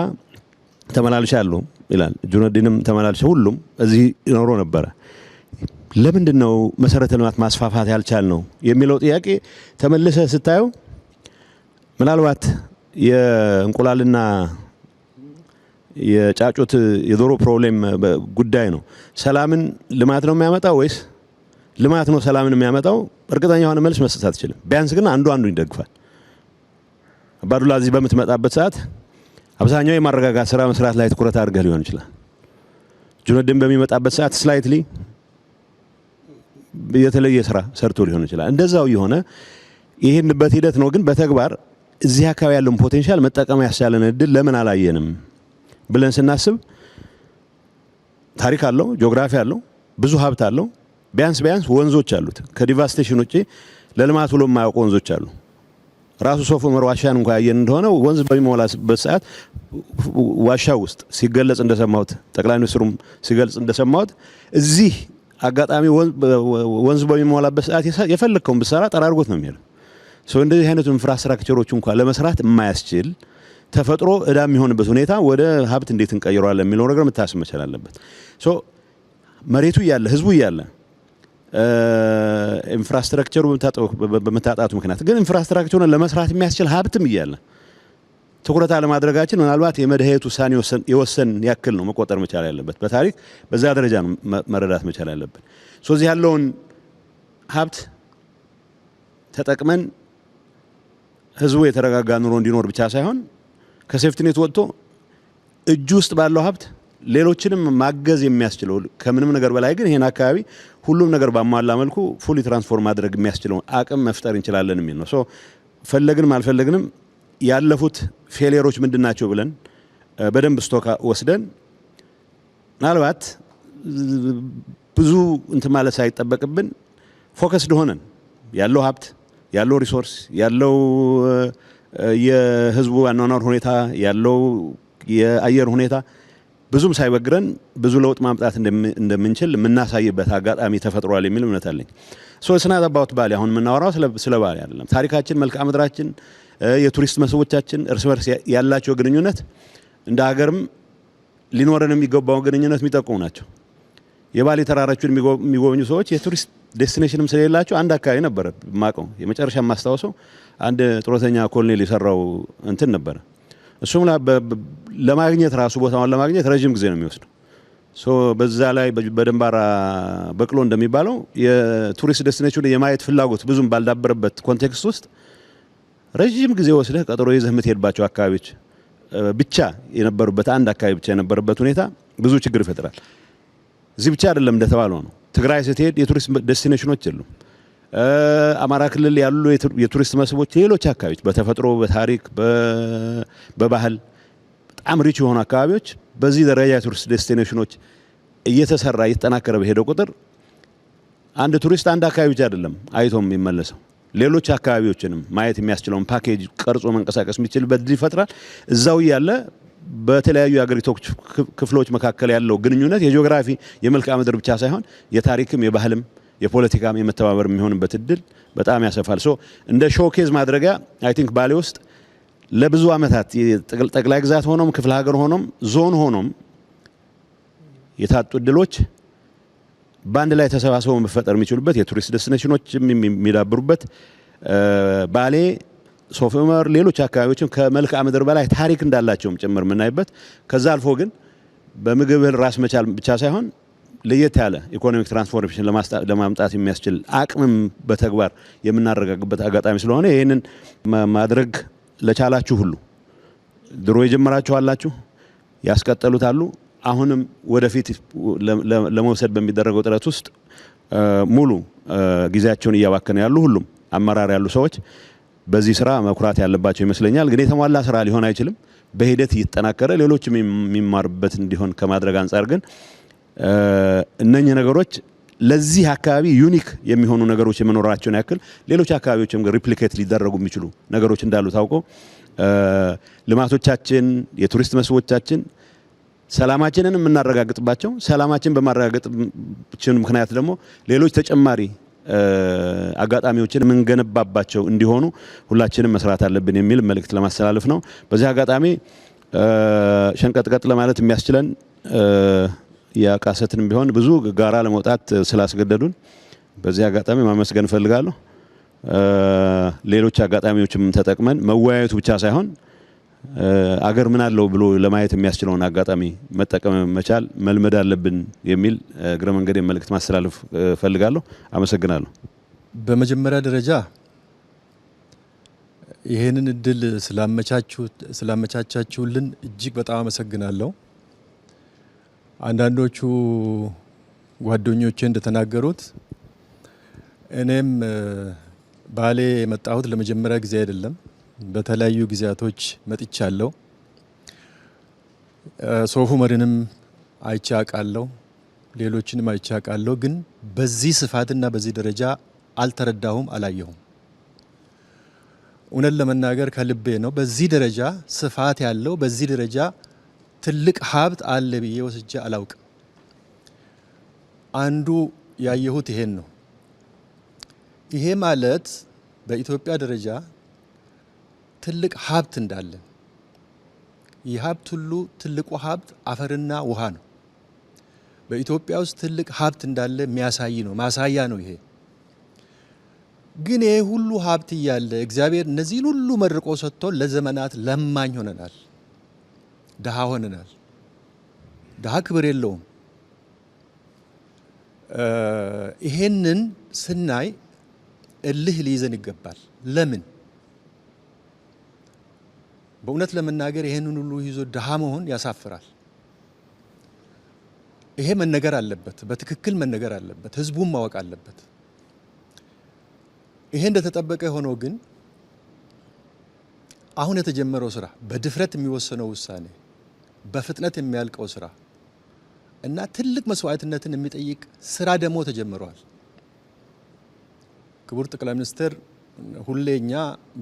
ተመላልሻለሁ ይላል። ጁነዲንም ተመላልሸ ሁሉም እዚህ ይኖሩ ነበረ። ለምንድን ነው መሰረተ ልማት ማስፋፋት ያልቻል ነው የሚለው ጥያቄ ተመልሰ ስታየው ምናልባት የእንቁላልና የጫጩት የዶሮ ፕሮብሌም ጉዳይ ነው። ሰላምን ልማት ነው የሚያመጣው ወይስ ልማት ነው ሰላምን የሚያመጣው? እርግጠኛ የሆነ መልስ መስጠት አትችልም። ቢያንስ ግን አንዱ ይደግፋል። አባዱላ እዚህ በምትመጣበት ሰዓት አብዛኛው የማረጋጋት ስራ መስራት ላይ ትኩረት አድርገህ ሊሆን ይችላል። ጁነዲን በሚመጣበት ሰዓት ስላይትሊ የተለየ ስራ ሰርቶ ሊሆን ይችላል። እንደዛው የሆነ ይሄንበት ሂደት ነው። ግን በተግባር እዚህ አካባቢ ያለውን ፖቴንሻል መጠቀም ያስቻለን እድል ለምን አላየንም ብለን ስናስብ ታሪክ አለው፣ ጂኦግራፊ አለው፣ ብዙ ሀብት አለው። ቢያንስ ወንዞች አሉት። ከዲቫስቴሽን ውጪ ለልማት ብሎ የማያውቁ ወንዞች አሉ። ራሱ ሶፍ ዑመር ዋሻን እንኳን ያየን እንደሆነ ወንዝ በሚሞላበት ሰዓት ዋሻው ውስጥ ሲገለጽ እንደሰማሁት ጠቅላይ ሚኒስትሩም ሲገልጽ እንደሰማሁት እዚህ አጋጣሚ ወንዝ በሚሞላበት ሰዓት የፈለከውን ብትሰራ ጠራርጎት ነው የሚሄደው። እንደዚህ አይነቱ ኢንፍራስትራክቸሮች እንኳን ለመስራት የማያስችል ተፈጥሮ እዳ የሚሆንበት ሁኔታ ወደ ሀብት እንዴት እንቀይረዋለን የሚለው ነገር መታሰብ መቻል አለበት። መሬቱ እያለ ህዝቡ እያለ ኢንፍራስትራክቸሩ በመታጣቱ ምክንያት ግን ኢንፍራስትራክቸሩን ለመስራት የሚያስችል ሀብትም እያለ ትኩረት አለማድረጋችን ምናልባት የመድኃኒት ውሳኔ የወሰን ያክል ነው መቆጠር መቻል ያለበት። በታሪክ በዛ ደረጃ ነው መረዳት መቻል ያለበት። እዚህ ያለውን ሀብት ተጠቅመን ህዝቡ የተረጋጋ ኑሮ እንዲኖር ብቻ ሳይሆን ከሴፍቲኔት ወጥቶ እጁ ውስጥ ባለው ሀብት ሌሎችንም ማገዝ የሚያስችለው ከምንም ነገር በላይ ግን ይሄን አካባቢ ሁሉም ነገር ባሟላ መልኩ ፉሊ ትራንስፎርም ማድረግ የሚያስችለው አቅም መፍጠር እንችላለን የሚል ነው። ፈለግንም አልፈለግንም ያለፉት ፌሊየሮች ምንድናቸው ብለን በደንብ ስቶክ ወስደን ምናልባት ብዙ እንትን ማለት ሳይጠበቅብን ፎከስድ ሆነን ያለው ሀብት ያለው ሪሶርስ ያለው የህዝቡ አኗኗር ሁኔታ ያለው የአየር ሁኔታ ብዙም ሳይበግረን ብዙ ለውጥ ማምጣት እንደምንችል የምናሳይበት አጋጣሚ ተፈጥሯል የሚል እምነት አለኝ። ስናት አባውት ባሌ አሁን የምናወራው ስለ ባሌ አይደለም። ታሪካችን፣ መልክዓ ምድራችን፣ የቱሪስት መስህቦቻችን እርስ በርስ ያላቸው ግንኙነት እንደ ሀገርም ሊኖረን የሚገባው ግንኙነት የሚጠቁሙ ናቸው። የባሌ ተራራዎችን የሚጎበኙ ሰዎች የቱሪስት ዴስቲኔሽንም ስለሌላቸው አንድ አካባቢ ነበር ማቀው የመጨረሻ ማስታወሰው አንድ ጡረተኛ ኮሎኔል የሰራው እንትን ነበር። እሱም ለማግኘት ራሱ ቦታውን ለማግኘት ረጅም ጊዜ ነው የሚወስደው። በዛ ላይ በደንባራ በቅሎ እንደሚባለው የቱሪስት ዴስቲኔሽን የማየት ፍላጎት ብዙም ባልዳበረበት ኮንቴክስት ውስጥ ረጅም ጊዜ ወስደህ ቀጠሮ ይዘህ የምትሄድባቸው አካባቢዎች ብቻ የነበሩበት አንድ አካባቢ ብቻ የነበረበት ሁኔታ ብዙ ችግር ይፈጥራል። እዚህ ብቻ አይደለም እንደተባለው ነው። ትግራይ ስትሄድ የቱሪስት ዴስቲኔሽኖች የሉም። አማራ ክልል ያሉ የቱሪስት መስህቦች ሌሎች አካባቢዎች በተፈጥሮ በታሪክ በባህል በጣም ሪች የሆኑ አካባቢዎች በዚህ ደረጃ የቱሪስት ዴስቲኔሽኖች እየተሰራ እየተጠናከረ በሄደ ቁጥር አንድ ቱሪስት አንድ አካባቢ ብቻ አይደለም አይቶም የሚመለሰው ሌሎች አካባቢዎችንም ማየት የሚያስችለውን ፓኬጅ ቀርጾ መንቀሳቀስ የሚችልበት እድል ይፈጥራል። እዛው ያለ በተለያዩ የአገሪቱ ክፍሎች መካከል ያለው ግንኙነት የጂኦግራፊ የመልክዓ ምድር ብቻ ሳይሆን የታሪክም የባህልም የፖለቲካም የመተባበር የሚሆንበት እድል በጣም ያሰፋል። እንደ ሾኬዝ ማድረጊያ አይ ቲንክ ባሌ ውስጥ ለብዙ አመታት ጠቅላይ ግዛት ሆኖም ክፍለ ሀገር ሆኖም ዞን ሆኖም የታጡ እድሎች በአንድ ላይ ተሰባስበው መፈጠር የሚችሉበት የቱሪስት ዴስቲኔሽኖች የሚዳብሩበት ባሌ ሶፍ ዑመር ሌሎች አካባቢዎችም ከመልክዓ ምድር በላይ ታሪክ እንዳላቸውም ጭምር የምናይበት ከዛ አልፎ ግን በምግብ ራስ መቻል ብቻ ሳይሆን ለየት ያለ ኢኮኖሚክ ትራንስፎርሜሽን ለማምጣት የሚያስችል አቅምም በተግባር የምናረጋግበት አጋጣሚ ስለሆነ ይህንን ማድረግ ለቻላችሁ ሁሉ ድሮ የጀመራችሁ አላችሁ፣ ያስቀጠሉት አሉ። አሁንም ወደፊት ለመውሰድ በሚደረገው ጥረት ውስጥ ሙሉ ጊዜያቸውን እያባከኑ ያሉ ሁሉም አመራር ያሉ ሰዎች በዚህ ስራ መኩራት ያለባቸው ይመስለኛል። ግን የተሟላ ስራ ሊሆን አይችልም። በሂደት እየተጠናከረ ሌሎች የሚማሩበት እንዲሆን ከማድረግ አንጻር ግን እነኚህ ነገሮች ለዚህ አካባቢ ዩኒክ የሚሆኑ ነገሮች የመኖራቸውን ያክል ሌሎች አካባቢዎችም ሪፕሊኬት ሊደረጉ የሚችሉ ነገሮች እንዳሉ ታውቆ ልማቶቻችን የቱሪስት መስህቦቻችን ሰላማችንን የምናረጋግጥባቸው ሰላማችን በማረጋገጥችን ምክንያት ደግሞ ሌሎች ተጨማሪ አጋጣሚዎችን የምንገነባባቸው እንዲሆኑ ሁላችንም መስራት አለብን የሚል መልእክት ለማስተላለፍ ነው። በዚህ አጋጣሚ ሸንቀጥቀጥ ለማለት የሚያስችለን ያቃሰትን ቢሆን ብዙ ጋራ ለመውጣት ስላስገደዱን በዚህ አጋጣሚ ማመስገን ፈልጋለሁ። ሌሎች አጋጣሚዎችም ተጠቅመን መወያየቱ ብቻ ሳይሆን አገር ምን አለው ብሎ ለማየት የሚያስችለውን አጋጣሚ መጠቀም መቻል መልመድ አለብን የሚል እግረ መንገድ መልእክት ማስተላለፍ ፈልጋለሁ። አመሰግናለሁ። በመጀመሪያ ደረጃ ይሄንን እድል ስላመቻቻችሁልን እጅግ በጣም አመሰግናለሁ። አንዳንዶቹ ጓደኞቼ እንደተናገሩት እኔም ባሌ የመጣሁት ለመጀመሪያ ጊዜ አይደለም። በተለያዩ ጊዜያቶች መጥቻለሁ። ሶፍ ዑመርንም አይቼ አውቃለሁ፣ ሌሎችንም አይቼ አውቃለሁ። ግን በዚህ ስፋትና በዚህ ደረጃ አልተረዳሁም፣ አላየሁም። እውነት ለመናገር ከልቤ ነው። በዚህ ደረጃ ስፋት ያለው በዚህ ደረጃ ትልቅ ሀብት አለ ብዬ ወስጄ አላውቅም። አንዱ ያየሁት ይሄን ነው። ይሄ ማለት በኢትዮጵያ ደረጃ ትልቅ ሀብት እንዳለ፣ ይህ ሀብት ሁሉ ትልቁ ሀብት አፈርና ውሃ ነው። በኢትዮጵያ ውስጥ ትልቅ ሀብት እንዳለ የሚያሳይ ነው፣ ማሳያ ነው ይሄ። ግን ይሄ ሁሉ ሀብት እያለ እግዚአብሔር እነዚህን ሁሉ መርቆ ሰጥቶ ለዘመናት ለማኝ ሆነናል፣ ድሃ ሆነናል። ድሃ ክብር የለውም። ይሄንን ስናይ እልህ ሊይዘን ይገባል። ለምን? በእውነት ለመናገር ይሄንን ሁሉ ይዞ ድሃ መሆን ያሳፍራል። ይሄ መነገር አለበት፣ በትክክል መነገር አለበት፣ ህዝቡም ማወቅ አለበት። ይሄ እንደተጠበቀ ሆኖ ግን አሁን የተጀመረው ስራ በድፍረት የሚወሰነው ውሳኔ በፍጥነት የሚያልቀው ስራ እና ትልቅ መስዋዕትነትን የሚጠይቅ ስራ ደግሞ ተጀምሯል። ክቡር ጠቅላይ ሚኒስትር ሁሌኛ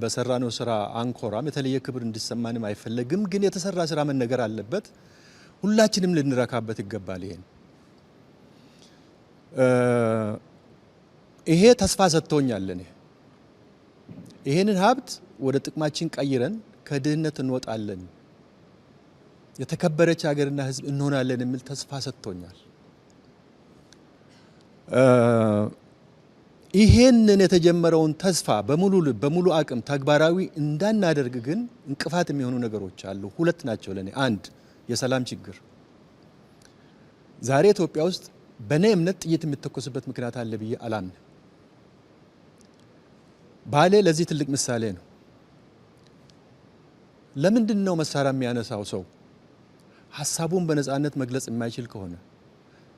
በሰራነው ስራ አንኮራም፣ የተለየ ክብር እንዲሰማንም አይፈለግም። ግን የተሰራ ስራ መነገር አለበት፣ ሁላችንም ልንረካበት ይገባል። ይሄ ተስፋ ሰጥቶኛል። ይሄንን ሀብት ወደ ጥቅማችን ቀይረን ከድህነት እንወጣለን፣ የተከበረች ሀገርና ህዝብ እንሆናለን የሚል ተስፋ ሰጥቶኛል። ይሄንን የተጀመረውን ተስፋ በሙሉ ልብ በሙሉ አቅም ተግባራዊ እንዳናደርግ ግን እንቅፋት የሚሆኑ ነገሮች አሉ። ሁለት ናቸው ለኔ። አንድ የሰላም ችግር። ዛሬ ኢትዮጵያ ውስጥ በኔ እምነት ጥይት የሚተኮስበት ምክንያት አለ ብዬ አላምንም። ባሌ ለዚህ ትልቅ ምሳሌ ነው። ለምንድን ነው መሳሪያ የሚያነሳው ሰው? ሀሳቡን በነፃነት መግለጽ የማይችል ከሆነ፣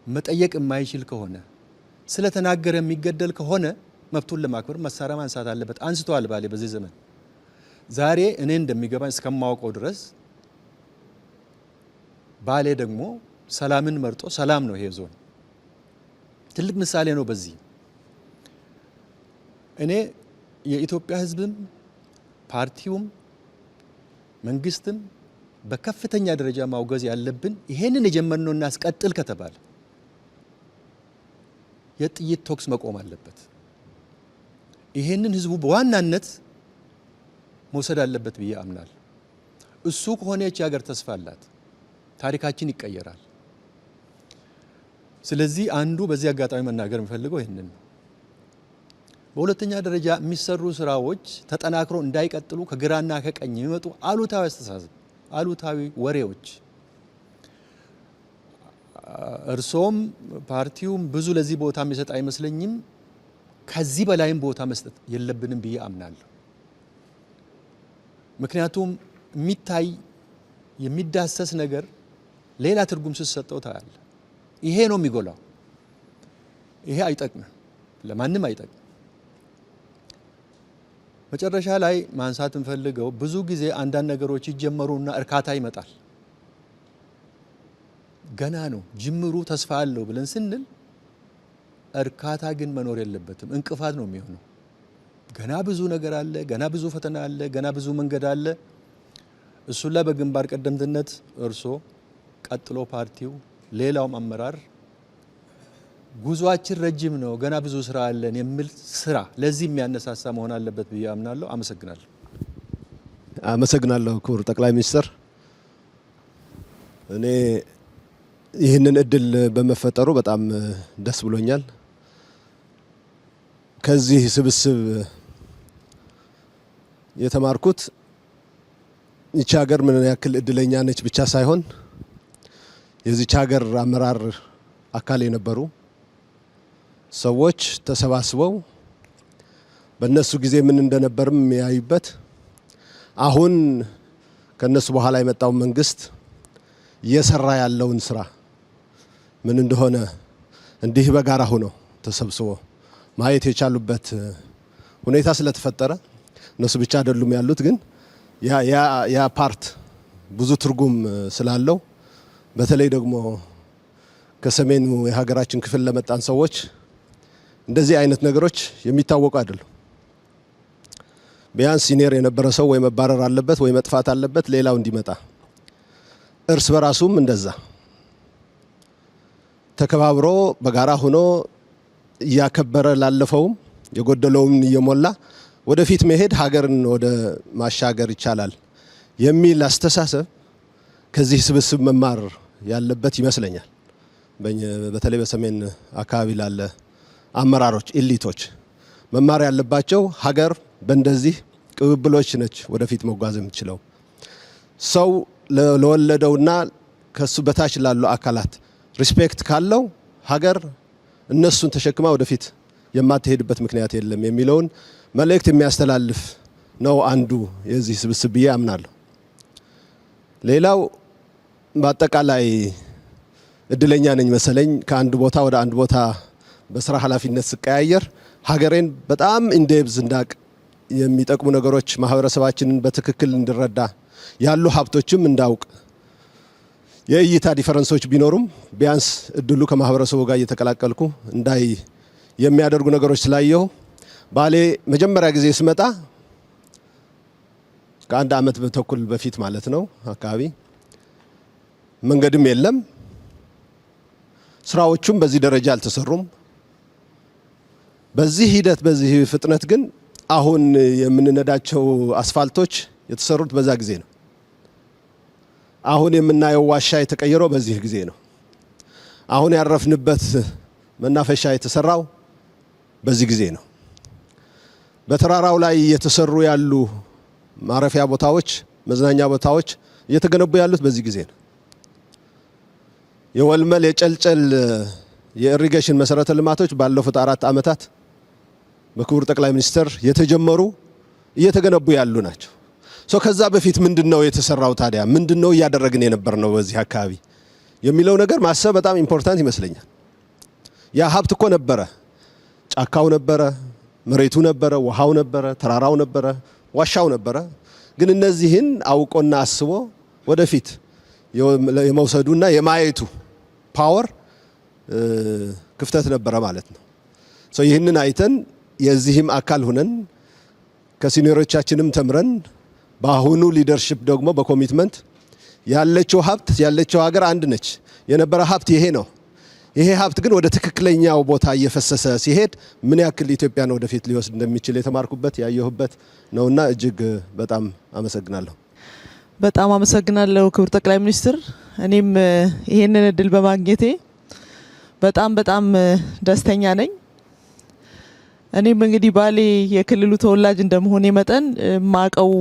መጠየቅ የማይችል ከሆነ፣ ስለተናገረ የሚገደል ከሆነ መብቱን ለማክበር መሳሪያ ማንሳት አለበት። አንስተዋል ባሌ በዚህ ዘመን። ዛሬ እኔ እንደሚገባኝ እስከማውቀው ድረስ ባሌ ደግሞ ሰላምን መርጦ ሰላም ነው። ይሄ ዞን ትልቅ ምሳሌ ነው። በዚህ እኔ የኢትዮጵያ ህዝብም ፓርቲውም መንግስትም በከፍተኛ ደረጃ ማውገዝ ያለብን ይሄንን የጀመርነው እናስቀጥል ከተባለ የጥይት ተኩስ መቆም አለበት። ይሄንን ህዝቡ በዋናነት መውሰድ አለበት ብዬ አምናል። እሱ ከሆነች ሀገር ተስፋ አላት፣ ታሪካችን ይቀየራል። ስለዚህ አንዱ በዚህ አጋጣሚ መናገር የሚፈልገው ይሄንን ነው። በሁለተኛ ደረጃ የሚሰሩ ስራዎች ተጠናክሮ እንዳይቀጥሉ ከግራና ከቀኝ የሚመጡ አሉታዊ አስተሳሰብ፣ አሉታዊ ወሬዎች እርሶም ፓርቲውም ብዙ ለዚህ ቦታ የሚሰጥ አይመስለኝም። ከዚህ በላይም ቦታ መስጠት የለብንም ብዬ አምናለሁ። ምክንያቱም የሚታይ የሚዳሰስ ነገር ሌላ ትርጉም ስትሰጠው ታያለ። ይሄ ነው የሚጎላው። ይሄ አይጠቅምም፣ ለማንም አይጠቅም። መጨረሻ ላይ ማንሳት እንፈልገው ብዙ ጊዜ አንዳንድ ነገሮች ይጀመሩና እርካታ ይመጣል። ገና ነው ጅምሩ፣ ተስፋ አለው ብለን ስንል እርካታ ግን መኖር የለበትም፣ እንቅፋት ነው የሚሆነው። ገና ብዙ ነገር አለ፣ ገና ብዙ ፈተና አለ፣ ገና ብዙ መንገድ አለ። እሱን ላይ በግንባር ቀደምትነት እርሶ፣ ቀጥሎ ፓርቲው፣ ሌላውም አመራር ጉዟችን ረጅም ነው፣ ገና ብዙ ስራ አለን የሚል ስራ ለዚህ የሚያነሳሳ መሆን አለበት ብዬ አምናለሁ። አመሰግናለሁ። አመሰግናለሁ ክቡር ጠቅላይ ሚኒስትር። እኔ ይህንን እድል በመፈጠሩ በጣም ደስ ብሎኛል። ከዚህ ስብስብ የተማርኩት ይቺ ሀገር ምን ያክል እድለኛ ነች ብቻ ሳይሆን የዚች ሀገር አመራር አካል የነበሩ ሰዎች ተሰባስበው በእነሱ ጊዜ ምን እንደነበርም የሚያዩበት፣ አሁን ከነሱ በኋላ የመጣው መንግስት እየሰራ ያለውን ስራ ምን እንደሆነ እንዲህ በጋራ ሆነው ተሰብስበው ማየት የቻሉበት ሁኔታ ስለተፈጠረ እነሱ ብቻ አይደሉም ያሉት፣ ግን ያ ፓርት ብዙ ትርጉም ስላለው በተለይ ደግሞ ከሰሜኑ የሀገራችን ክፍል ለመጣን ሰዎች እንደዚህ አይነት ነገሮች የሚታወቁ አይደሉም። ቢያንስ ሲኒየር የነበረ ሰው ወይ መባረር አለበት ወይ መጥፋት አለበት ሌላው እንዲመጣ፣ እርስ በራሱም እንደዛ ተከባብሮ በጋራ ሆኖ እያከበረ ላለፈውም የጎደለውም እየሞላ ወደፊት መሄድ ሀገርን ወደ ማሻገር ይቻላል የሚል አስተሳሰብ ከዚህ ስብስብ መማር ያለበት ይመስለኛል። በተለይ በሰሜን አካባቢ ላለ አመራሮች ኢሊቶች መማር ያለባቸው ሀገር በእንደዚህ ቅብብሎች ነች ወደፊት መጓዝ የምትችለው። ሰው ለወለደውና ከሱ በታች ላሉ አካላት ሪስፔክት ካለው ሀገር እነሱን ተሸክማ ወደፊት የማትሄድበት ምክንያት የለም የሚለውን መልእክት የሚያስተላልፍ ነው አንዱ የዚህ ስብስብ ብዬ አምናለሁ። ሌላው በአጠቃላይ እድለኛ ነኝ መሰለኝ ከአንድ ቦታ ወደ አንድ ቦታ በስራ ኃላፊነት ስቀያየር ሀገሬን በጣም ኢንዴብዝ እንዳቅ የሚጠቅሙ ነገሮች ማህበረሰባችንን በትክክል እንድረዳ ያሉ ሀብቶችም እንዳውቅ የእይታ ዲፈረንሶች ቢኖሩም ቢያንስ እድሉ ከማህበረሰቡ ጋር እየተቀላቀልኩ እንዳይ የሚያደርጉ ነገሮች ስላየሁ ባሌ መጀመሪያ ጊዜ ስመጣ ከአንድ ዓመት ተኩል በፊት ማለት ነው አካባቢ መንገድም የለም፣ ስራዎቹም በዚህ ደረጃ አልተሰሩም። በዚህ ሂደት በዚህ ፍጥነት ግን አሁን የምንነዳቸው አስፋልቶች የተሰሩት በዛ ጊዜ ነው። አሁን የምናየው ዋሻ የተቀየረው በዚህ ጊዜ ነው። አሁን ያረፍንበት መናፈሻ የተሰራው በዚህ ጊዜ ነው። በተራራው ላይ የተሰሩ ያሉ ማረፊያ ቦታዎች፣ መዝናኛ ቦታዎች እየተገነቡ ያሉት በዚህ ጊዜ ነው። የወልመል የጨልጨል የኢሪጌሽን መሰረተ ልማቶች ባለፉት 4 ዓመታት በክቡር ጠቅላይ ሚኒስትር የተጀመሩ እየተገነቡ ያሉ ናቸው። ከዛ በፊት ምንድነው የተሰራው? ታዲያ ምንድነው እያደረግን የነበርነው በዚህ አካባቢ የሚለው ነገር ማሰብ በጣም ኢምፖርታንት ይመስለኛል። ያ ሀብት እኮ ነበረ፣ ጫካው ነበረ፣ መሬቱ ነበረ፣ ውሃው ነበረ፣ ተራራው ነበረ፣ ዋሻው ነበረ። ግን እነዚህን አውቆና አስቦ ወደፊት የመውሰዱና የማየቱ ፓወር ክፍተት ነበረ ማለት ነው። ይህንን አይተን የዚህም አካል ሆነን ከሲኒየሮቻችንም ተምረን በአሁኑ ሊደርሺፕ ደግሞ በኮሚትመንት ያለችው ሀብት ያለችው ሀገር አንድ ነች። የነበረ ሀብት ይሄ ነው። ይሄ ሀብት ግን ወደ ትክክለኛው ቦታ እየፈሰሰ ሲሄድ ምን ያክል ኢትዮጵያን ወደፊት ሊወስድ እንደሚችል የተማርኩበት ያየሁበት ነውና እጅግ በጣም አመሰግናለሁ። በጣም አመሰግናለሁ ክቡር ጠቅላይ ሚኒስትር። እኔም ይሄንን እድል በማግኘቴ በጣም ደስተኛ ነኝ። እኔም እንግዲህ ባሌ የክልሉ ተወላጅ እንደመሆኔ መጠን ማቀው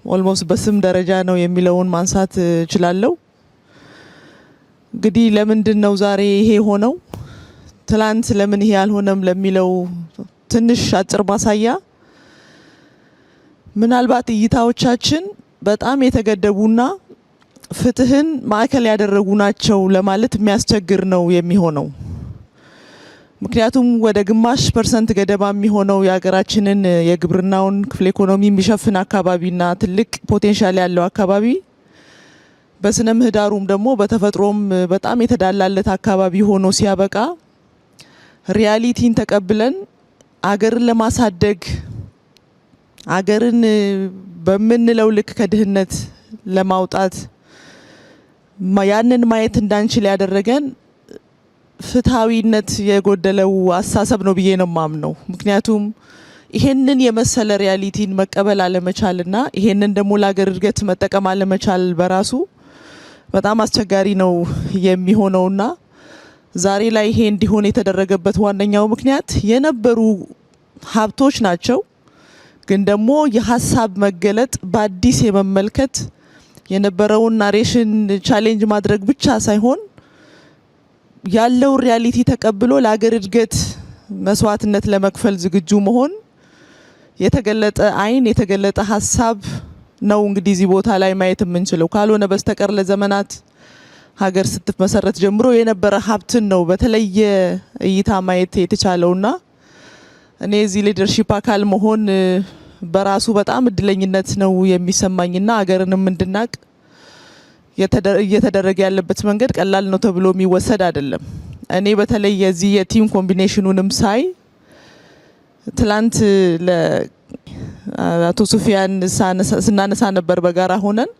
ኦልሞስት በስም ደረጃ ነው የሚለውን ማንሳት እችላለሁ። እንግዲህ ለምንድን ነው ዛሬ ይሄ ሆነው ትላንት ለምን ይሄ አልሆነም ለሚለው ትንሽ አጭር ማሳያ፣ ምናልባት እይታዎቻችን በጣም የተገደቡና ፍትህን ማዕከል ያደረጉ ናቸው ለማለት የሚያስቸግር ነው የሚሆነው። ምክንያቱም ወደ ግማሽ % ገደማ የሚሆነው የሀገራችንን የግብርናውን ክፍለ ኢኮኖሚ የሚሸፍን አካባቢና ትልቅ ፖቴንሻል ያለው አካባቢ በስነ ምህዳሩም ደግሞ በተፈጥሮም በጣም የተዳላለት አካባቢ ሆኖ ሲያበቃ ሪያሊቲን ተቀብለን አገርን ለማሳደግ አገርን በምንለው ልክ ከድህነት ለማውጣት ያንን ማየት እንዳንችል ያደረገን ፍትሃዊነት የጎደለው አሳሰብ ነው ብዬ ነው ማምነው። ምክንያቱም ይሄንን የመሰለ ሪያሊቲን መቀበል አለመቻልና ይሄንን ደግሞ ለሀገር እድገት መጠቀም አለመቻል በራሱ በጣም አስቸጋሪ ነው የሚሆነውና ዛሬ ላይ ይሄ እንዲሆን የተደረገበት ዋነኛው ምክንያት የነበሩ ሀብቶች ናቸው። ግን ደግሞ የሀሳብ መገለጥ በአዲስ የመመልከት የነበረውን ናሬሽን ቻሌንጅ ማድረግ ብቻ ሳይሆን ያለው ሪያሊቲ ተቀብሎ ለሀገር እድገት መስዋዕትነት ለመክፈል ዝግጁ መሆን የተገለጠ አይን የተገለጠ ሀሳብ ነው እንግዲህ እዚህ ቦታ ላይ ማየት የምንችለው። ካልሆነ በስተቀር ለዘመናት ሀገር ስትመሰረት ጀምሮ የነበረ ሀብትን ነው በተለየ እይታ ማየት የተቻለውና እኔ እዚህ ሊደርሺፕ አካል መሆን በራሱ በጣም እድለኝነት ነው የሚሰማኝና ሀገርንም እንድናቅ እየተደረገ ያለበት መንገድ ቀላል ነው ተብሎ የሚወሰድ አይደለም። እኔ በተለይ የዚህ የቲም ኮምቢኔሽኑንም ሳይ ትላንት ለአቶ ሱፊያን ስናነሳ ነበር በጋራ ሆነን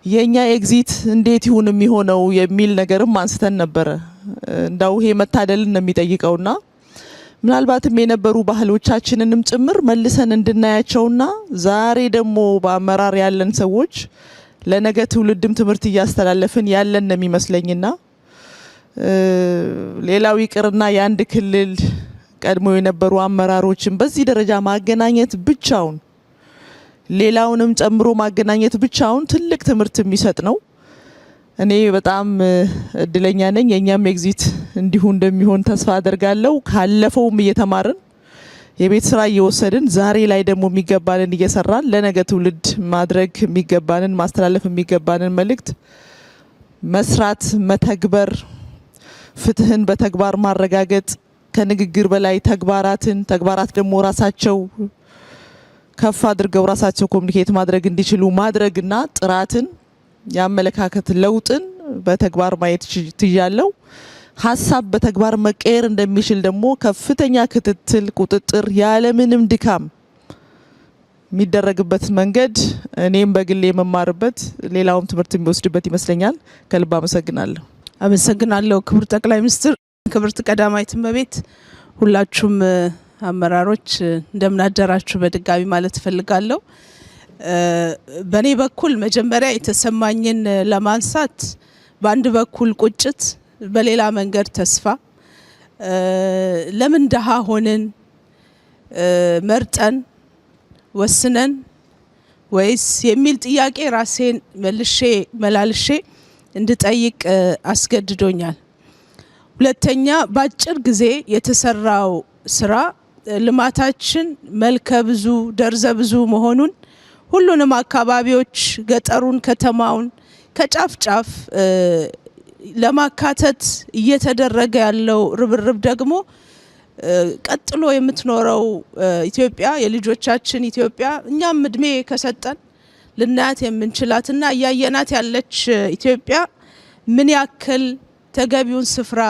የኛ ኤግዚት እንዴት ይሁን የሚሆነው የሚል ነገርም አንስተን ነበረ። እንዳው ይሄ መታደልን ነው የሚጠይቀውና ምናልባትም የነበሩ ባህሎቻችንንም ጭምር መልሰን እንድናያቸውና ዛሬ ደግሞ በአመራር ያለን ሰዎች ለነገ ትውልድም ትምህርት እያስተላለፍን ያለን ነው የሚመስለኝና ሌላው ይቅርና የአንድ ክልል ቀድሞ የነበሩ አመራሮችን በዚህ ደረጃ ማገናኘት ብቻውን ሌላውንም ጨምሮ ማገናኘት ብቻውን ትልቅ ትምህርት የሚሰጥ ነው። እኔ በጣም እድለኛ ነኝ። የኛም ኤግዚት እንዲሁ እንደሚሆን ተስፋ አደርጋለሁ። ካለፈውም እየተማርን የቤት ስራ እየወሰድን ዛሬ ላይ ደግሞ የሚገባንን እየሰራን ለነገ ትውልድ ማድረግ የሚገባንን ማስተላለፍ የሚገባንን መልእክት መስራት፣ መተግበር፣ ፍትህን በተግባር ማረጋገጥ፣ ከንግግር በላይ ተግባራት ደግሞ ራሳቸው ከፍ አድርገው ራሳቸው ኮሙኒኬት ማድረግ እንዲችሉ ማድረግና ጥራትን፣ የአመለካከት ለውጥን በተግባር ማየት ትያለው። ሀሳብ በተግባር መቀየር እንደሚችል ደግሞ ከፍተኛ ክትትል፣ ቁጥጥር ያለምንም ድካም የሚደረግበት መንገድ እኔም በግሌ የመማርበት ሌላውም ትምህርት የሚወስድበት ይመስለኛል። ከልብ አመሰግናለሁ። አመሰግናለሁ ክቡር ጠቅላይ ሚኒስትር፣ ክብርት ቀዳማዊት እመቤት፣ ሁላችሁም አመራሮች እንደምን አደራችሁ በድጋሚ ማለት እፈልጋለሁ። በኔ በኩል መጀመሪያ የተሰማኝን ለማንሳት በአንድ በኩል ቁጭት፣ በሌላ መንገድ ተስፋ፣ ለምን ደሃ ሆንን መርጠን ወስነን ወይስ የሚል ጥያቄ ራሴን መላልሼ እንድጠይቅ አስገድዶኛል። ሁለተኛ በአጭር ጊዜ የተሰራው ስራ ልማታችን መልከ ብዙ ደርዘ ብዙ መሆኑን ሁሉንም አካባቢዎች ገጠሩን፣ ከተማውን ከጫፍ ጫፍ ለማካተት እየተደረገ ያለው ርብርብ ደግሞ ቀጥሎ የምትኖረው ኢትዮጵያ የልጆቻችን ኢትዮጵያ እኛም እድሜ ከሰጠን ልናያት የምንችላትና እያየናት ያለች ኢትዮጵያ ምን ያክል ተገቢውን ስፍራ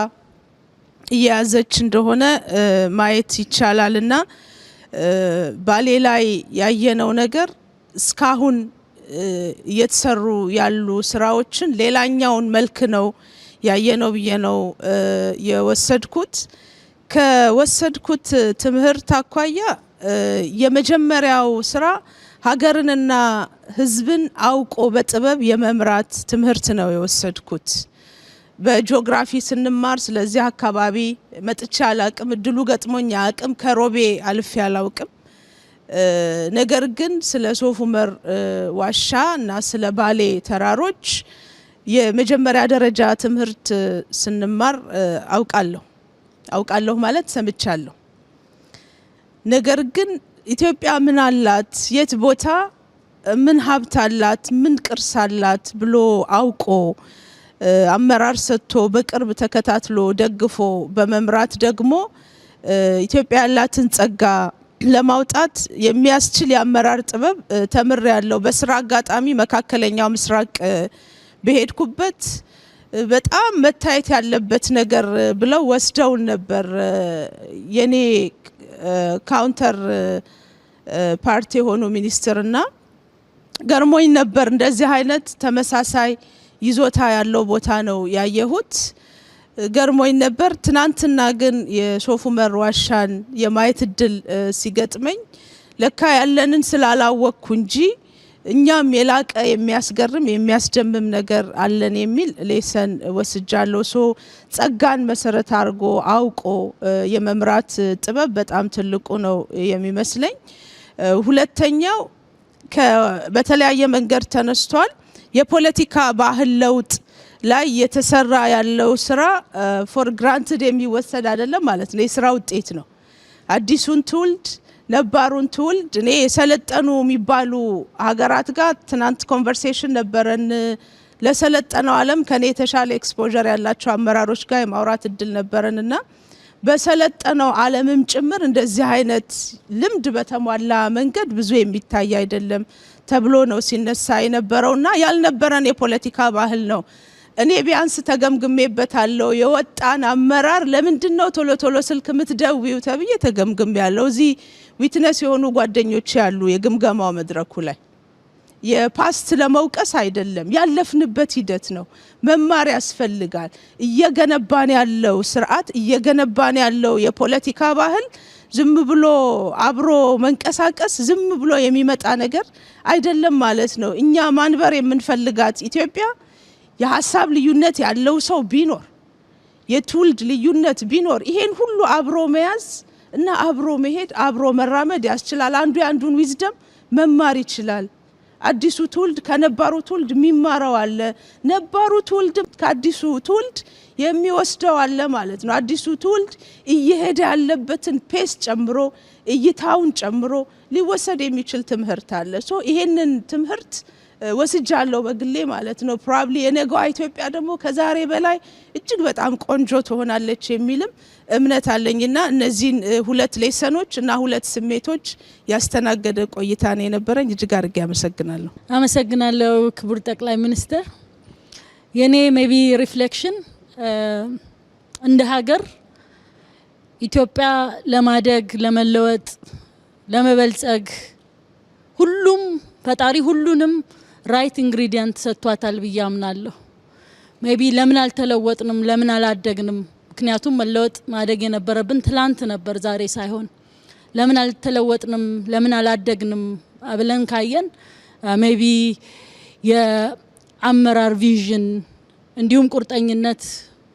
እየያዘች እንደሆነ ማየት ይቻላልና ባሌ ላይ ያየነው ነገር እስካሁን እየተሰሩ ያሉ ስራዎችን ሌላኛውን መልክ ነው ያየነው ብዬ ነው የወሰድኩት። ከወሰድኩት ትምህርት አኳያ የመጀመሪያው ስራ ሀገርንና ሕዝብን አውቆ በጥበብ የመምራት ትምህርት ነው የወሰድኩት። በጂኦግራፊ ስንማር ስለዚህ አካባቢ መጥቻ አላቅም፣ እድሉ ገጥሞኛ አቅም ከሮቤ አልፌ አላውቅም። ነገር ግን ስለ ሶፍ ዑመር ዋሻ እና ስለ ባሌ ተራሮች የመጀመሪያ ደረጃ ትምህርት ስንማር አውቃለሁ ማለት ሰምቻለሁ። ነገር ግን ኢትዮጵያ ምን አላት፣ የት ቦታ ምን ሀብት አላት፣ ምን ቅርስ አላት ብሎ አውቆ አመራር ሰጥቶ በቅርብ ተከታትሎ ደግፎ በመምራት ደግሞ ኢትዮጵያ ያላትን ጸጋ ለማውጣት የሚያስችል የአመራር ጥበብ ተምር ያለው በስራ አጋጣሚ መካከለኛው ምስራቅ በሄድኩበት በጣም መታየት ያለበት ነገር ብለው ወስደውን ነበር። የኔ ካውንተር ፓርቲ የሆኑ ሚኒስትርና ገርሞኝ ነበር። እንደዚህ አይነት ተመሳሳይ ይዞታ ያለው ቦታ ነው ያየሁት። ገርሞኝ ነበር። ትናንትና ግን የሶፍ ዑመር ዋሻን የማየት እድል ሲገጥመኝ ለካ ያለንን ስላላወቅኩ እንጂ እኛም የላቀ የሚያስገርም የሚያስደምም ነገር አለን የሚል ሌሰን ወስጃለሁ። ጸጋን መሰረት አድርጎ አውቆ የመምራት ጥበብ በጣም ትልቁ ነው የሚመስለኝ። ሁለተኛው በተለያየ መንገድ ተነስቷል። የፖለቲካ ባህል ለውጥ ላይ የተሰራ ያለው ስራ ፎር ግራንትድ የሚወሰድ አይደለም ማለት ነው። የስራ ውጤት ነው። አዲሱን ትውልድ ነባሩን ትውልድ እኔ የሰለጠኑ የሚባሉ ሀገራት ጋር ትናንት ኮንቨርሴሽን ነበረን። ለሰለጠነው ዓለም ከኔ የተሻለ ኤክስፖዠር ያላቸው አመራሮች ጋር የማውራት እድል ነበረንና በሰለጠነው ዓለምም ጭምር እንደዚህ አይነት ልምድ በተሟላ መንገድ ብዙ የሚታይ አይደለም ተብሎ ነው ሲነሳ የነበረውና ያልነበረን የፖለቲካ ባህል ነው። እኔ ቢያንስ ተገምግሜበታለሁ። የወጣን አመራር ለምንድነው ቶሎ ቶሎ ስልክ ምትደውዩ ተብዬ ተገምግሜያለሁ። እዚህ ዊትነስ የሆኑ ጓደኞች ያሉ የግምገማው መድረኩ ላይ የፓስት ለመውቀስ አይደለም፣ ያለፍንበት ሂደት ነው። መማር ያስፈልጋል። እየገነባን ያለው ስርዓት፣ እየገነባን ያለው የፖለቲካ ባህል ዝም ብሎ አብሮ መንቀሳቀስ ዝም ብሎ የሚመጣ ነገር አይደለም ማለት ነው። እኛ ማንበር የምንፈልጋት ኢትዮጵያ የሀሳብ ልዩነት ያለው ሰው ቢኖር፣ የትውልድ ልዩነት ቢኖር ይሄን ሁሉ አብሮ መያዝ እና አብሮ መሄድ አብሮ መራመድ ያስችላል። አንዱ የአንዱን ዊዝደም መማር ይችላል። አዲሱ ትውልድ ከነባሩ ትውልድ የሚማረው አለ፣ ነባሩ ትውልድ ከአዲሱ ትውልድ የሚወስደው አለ ማለት ነው። አዲሱ ትውልድ እየሄደ ያለበትን ፔስ ጨምሮ እይታውን ጨምሮ ሊወሰድ የሚችል ትምህርት አለ። ይሄንን ትምህርት ወስጃለሁ በግሌ ማለት ነው። ፕሮባብሊ የነገዋ ኢትዮጵያ ደግሞ ከዛሬ በላይ እጅግ በጣም ቆንጆ ትሆናለች የሚልም እምነት አለኝና እነዚህን ሁለት ሌሰኖች እና ሁለት ስሜቶች ያስተናገደ ቆይታ ነው የነበረኝ። እጅግ አድርጌ አመሰግናለሁ። አመሰግናለሁ ክቡር ጠቅላይ ሚኒስትር። የኔ ሜቢ ሪፍሌክሽን እንደ ሀገር ኢትዮጵያ ለማደግ ለመለወጥ ለመበልጸግ ሁሉም ፈጣሪ ሁሉንም ራይት ኢንግሪዲየንት ሰጥቷታል ብዬ አምናለሁ። ሜቢ ለምን አልተለወጥንም ለምን አላደግንም? ምክንያቱም መለወጥ ማደግ የነበረብን ትላንት ነበር ዛሬ ሳይሆን ለምን አልተለወጥንም ለምን አላደግንም ብለን ካየን ሜቢ የአመራር ቪዥን እንዲሁም ቁርጠኝነት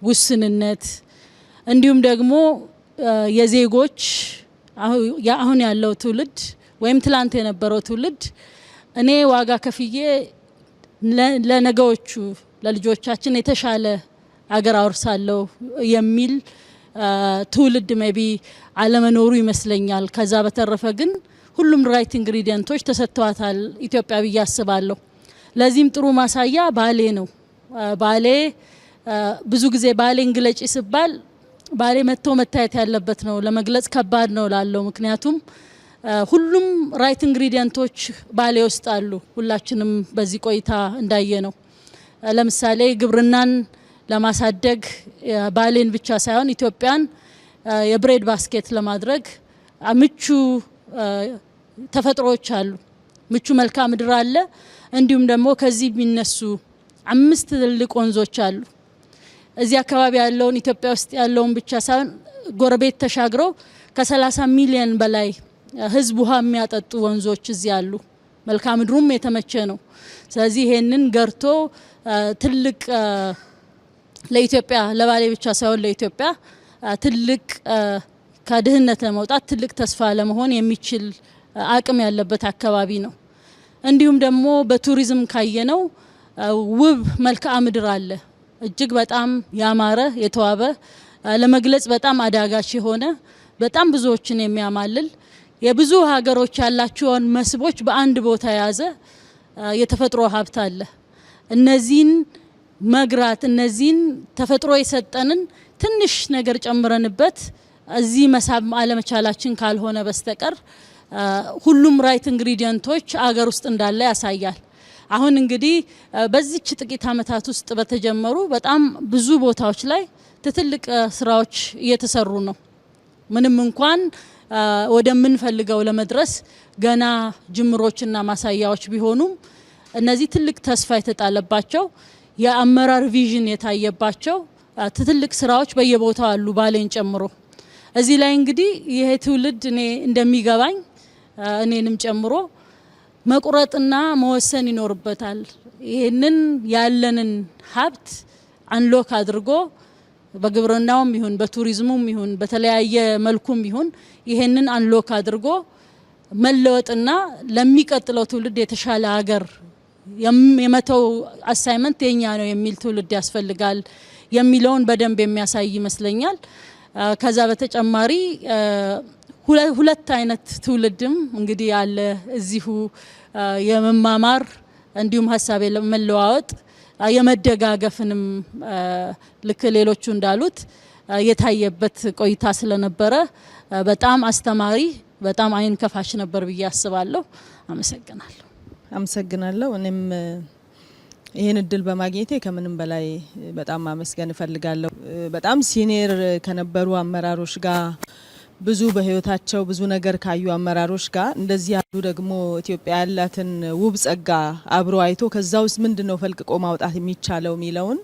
ውስንነት እንዲሁም ደግሞ የዜጎች አሁን ያለው ትውልድ ወይም ትላንት የነበረው ትውልድ እኔ ዋጋ ከፍዬ ለነገዎቹ ለልጆቻችን የተሻለ አገር አወርሳለሁ የሚል ትውልድ ሜቢ አለመኖሩ ይመስለኛል። ከዛ በተረፈ ግን ሁሉም ራይት ኢንግሪዲየንቶች ተሰጥተዋታል ኢትዮጵያ ብዬ አስባለሁ። ለዚህም ጥሩ ማሳያ ባሌ ነው። ባሌ ብዙ ጊዜ ባሌን ግለጪ ሲባል ባሌ መጥቶ መታየት ያለበት ነው፣ ለመግለጽ ከባድ ነው ላለው። ምክንያቱም ሁሉም ራይት ኢንግሪዲየንቶች ባሌ ውስጥ አሉ። ሁላችንም በዚህ ቆይታ እንዳየ ነው። ለምሳሌ ግብርናን ለማሳደግ ባሌን ብቻ ሳይሆን ኢትዮጵያን የብሬድ ባስኬት ለማድረግ ምቹ ተፈጥሮዎች አሉ፣ ምቹ መልክዓ ምድር አለ። እንዲሁም ደግሞ ከዚህ የሚነሱ 5 ትልልቅ ወንዞች አሉ። እዚህ አካባቢ ያለውን ኢትዮጵያ ውስጥ ያለውን ብቻ ሳይሆን ጎረቤት ተሻግረው ከ30 ሚሊዮን በላይ ህዝብ ውሃ የሚያጠጡ ወንዞች እዚህ አሉ። መልክዓ ምድሩም የተመቸ ነው። ስለዚህ ይሄንን ገርቶ ትልቅ ለኢትዮጵያ ለባሌ ብቻ ሳይሆን ለኢትዮጵያ ትልቅ ከድህነት ለመውጣት ትልቅ ተስፋ ለመሆን የሚችል አቅም ያለበት አካባቢ ነው። እንዲሁም ደግሞ በቱሪዝም ካየነው ውብ መልክዓ ምድር አለ። እጅግ በጣም ያማረ የተዋበ ለመግለጽ በጣም አዳጋች የሆነ በጣም ብዙዎችን የሚያማልል የብዙ ሀገሮች ያላቸውን መስህቦች በአንድ ቦታ የያዘ የተፈጥሮ ሀብት አለ። እነዚህን መግራት እነዚህን ተፈጥሮ የሰጠንን ትንሽ ነገር ጨምረንበት እዚህ መሳብ አለመቻላችን ካልሆነ በስተቀር ሁሉም ራይት ኢንግሪዲየንቶች አገር ውስጥ እንዳለ ያሳያል። አሁን እንግዲህ በዚች ጥቂት አመታት ውስጥ በተጀመሩ በጣም ብዙ ቦታዎች ላይ ትልቅ ስራዎች እየተሰሩ ነው። ምንም እንኳን ወደምንፈልገው ለመድረስ ገና ጅምሮችና ማሳያዎች ቢሆኑም እነዚህ ትልቅ ተስፋ የተጣለባቸው የአመራር ቪዥን የታየባቸው ትልቅ ስራዎች በየቦታው አሉ፣ ባሌን ጨምሮ። እዚህ ላይ እንግዲህ ይሄ ትውልድ እኔ እንደሚገባኝ እኔንም ጨምሮ መቁረጥና መወሰን ይኖርበታል። ይሄንን ያለንን ሀብት አንሎክ አድርጎ በግብርናውም ይሁን በቱሪዝሙም ይሁን በተለያየ መልኩም ይሁን ይሄንን አንሎክ አድርጎ መለወጥና ለሚቀጥለው ትውልድ የተሻለ ሀገር የመተው አሳይመንት የኛ ነው የሚል ትውልድ ያስፈልጋል የሚለውን በደንብ የሚያሳይ ይመስለኛል። ከዛ በተጨማሪ ሁለት አይነት ትውልድም እንግዲህ ያለ እዚሁ የመማማር እንዲሁም ሀሳብ የመለዋወጥ የመደጋገፍንም ልክ ሌሎቹ እንዳሉት የታየበት ቆይታ ስለነበረ በጣም አስተማሪ በጣም አይን ከፋሽ ነበር ብዬ አስባለሁ። አመሰግናለሁ። አመሰግናለሁ። እኔም ይሄን እድል በማግኘቴ ከምንም በላይ በጣም ማመስገን እፈልጋለሁ። በጣም ሲኒየር ከነበሩ አመራሮች ጋር ብዙ በህይወታቸው ብዙ ነገር ካዩ አመራሮች ጋር እንደዚህ ያሉ ደግሞ ኢትዮጵያ ያላትን ውብ ጸጋ አብሮ አይቶ ከዛ ውስጥ ምንድነው ፈልቅቆ ማውጣት የሚቻለው የሚለውን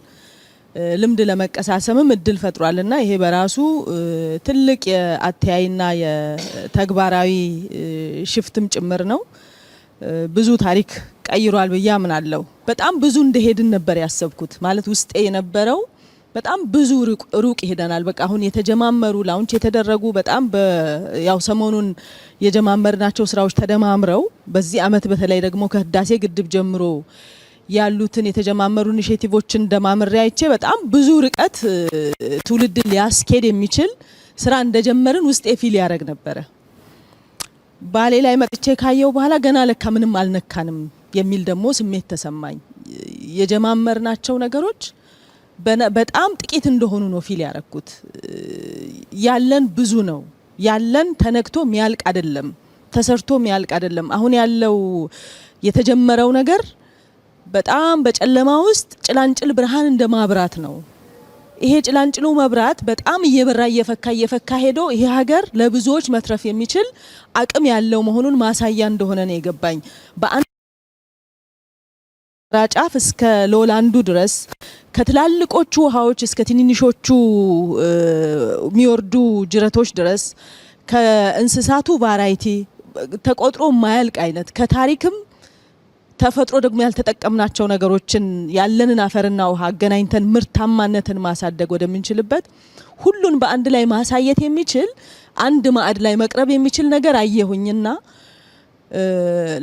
ልምድ ለመቀሳሰምም እድል ፈጥሯልና ይሄ በራሱ ትልቅ የአተያይና የተግባራዊ ሽፍትም ጭምር ነው። ብዙ ታሪክ ቀይሯል ብዬ አምናለሁ። በጣም ብዙ እንደሄድን ነበር ያሰብኩት። ማለት ውስጤ የነበረው በጣም ብዙ ሩቅ ይሄደናል። በቃ አሁን የተጀማመሩ ላውንች የተደረጉ በጣም ያው ሰሞኑን የጀማመርናቸው ስራዎች ተደማምረው በዚህ አመት በተለይ ደግሞ ከህዳሴ ግድብ ጀምሮ ያሉትን የተጀማመሩ ኢኒሼቲቮችን ደማምሬ አይቼ በጣም ብዙ ርቀት ትውልድ ሊያስኬድ የሚችል ስራ እንደጀመርን ውስጤ ፊል ያደርግ ነበረ። ባሌ ላይ መጥቼ ካየው በኋላ ገና ለካ ምንም አልነካንም የሚል ደግሞ ስሜት ተሰማኝ። የጀማመርናቸው ነገሮች በጣም ጥቂት እንደሆኑ ነው ፊል ያረኩት። ያለን ብዙ ነው። ያለን ተነክቶ ሚያልቅ አይደለም፣ ተሰርቶ ሚያልቅ አይደለም። አሁን ያለው የተጀመረው ነገር በጣም በጨለማ ውስጥ ጭላንጭል ብርሃን እንደማብራት ነው። ይሄ ጭላንጭሉ መብራት በጣም እየፈካ ሄዶ ይሄ ሀገር ለብዙዎች መትረፍ የሚችል አቅም ያለው መሆኑን ማሳያ እንደሆነ ነው የገባኝ። በአንድ ጫፍ እስከ ሎላንዱ ድረስ ከትላልቆቹ ውሃዎች እስከ ትንንሾቹ የሚወርዱ ጅረቶች ድረስ ከእንስሳቱ ቫራይቲ ተቆጥሮ ማያልቅ አይነት ከታሪክም ተፈጥሮ ደግሞ ያልተጠቀምናቸው ነገሮችን ያለንን አፈርና ውሃ አገናኝተን ምርታማነትን ማሳደግ ወደምንችልበት ሁሉን በአንድ ላይ ማሳየት የሚችል አንድ ማዕድ ላይ መቅረብ የሚችል ነገር አየሁኝና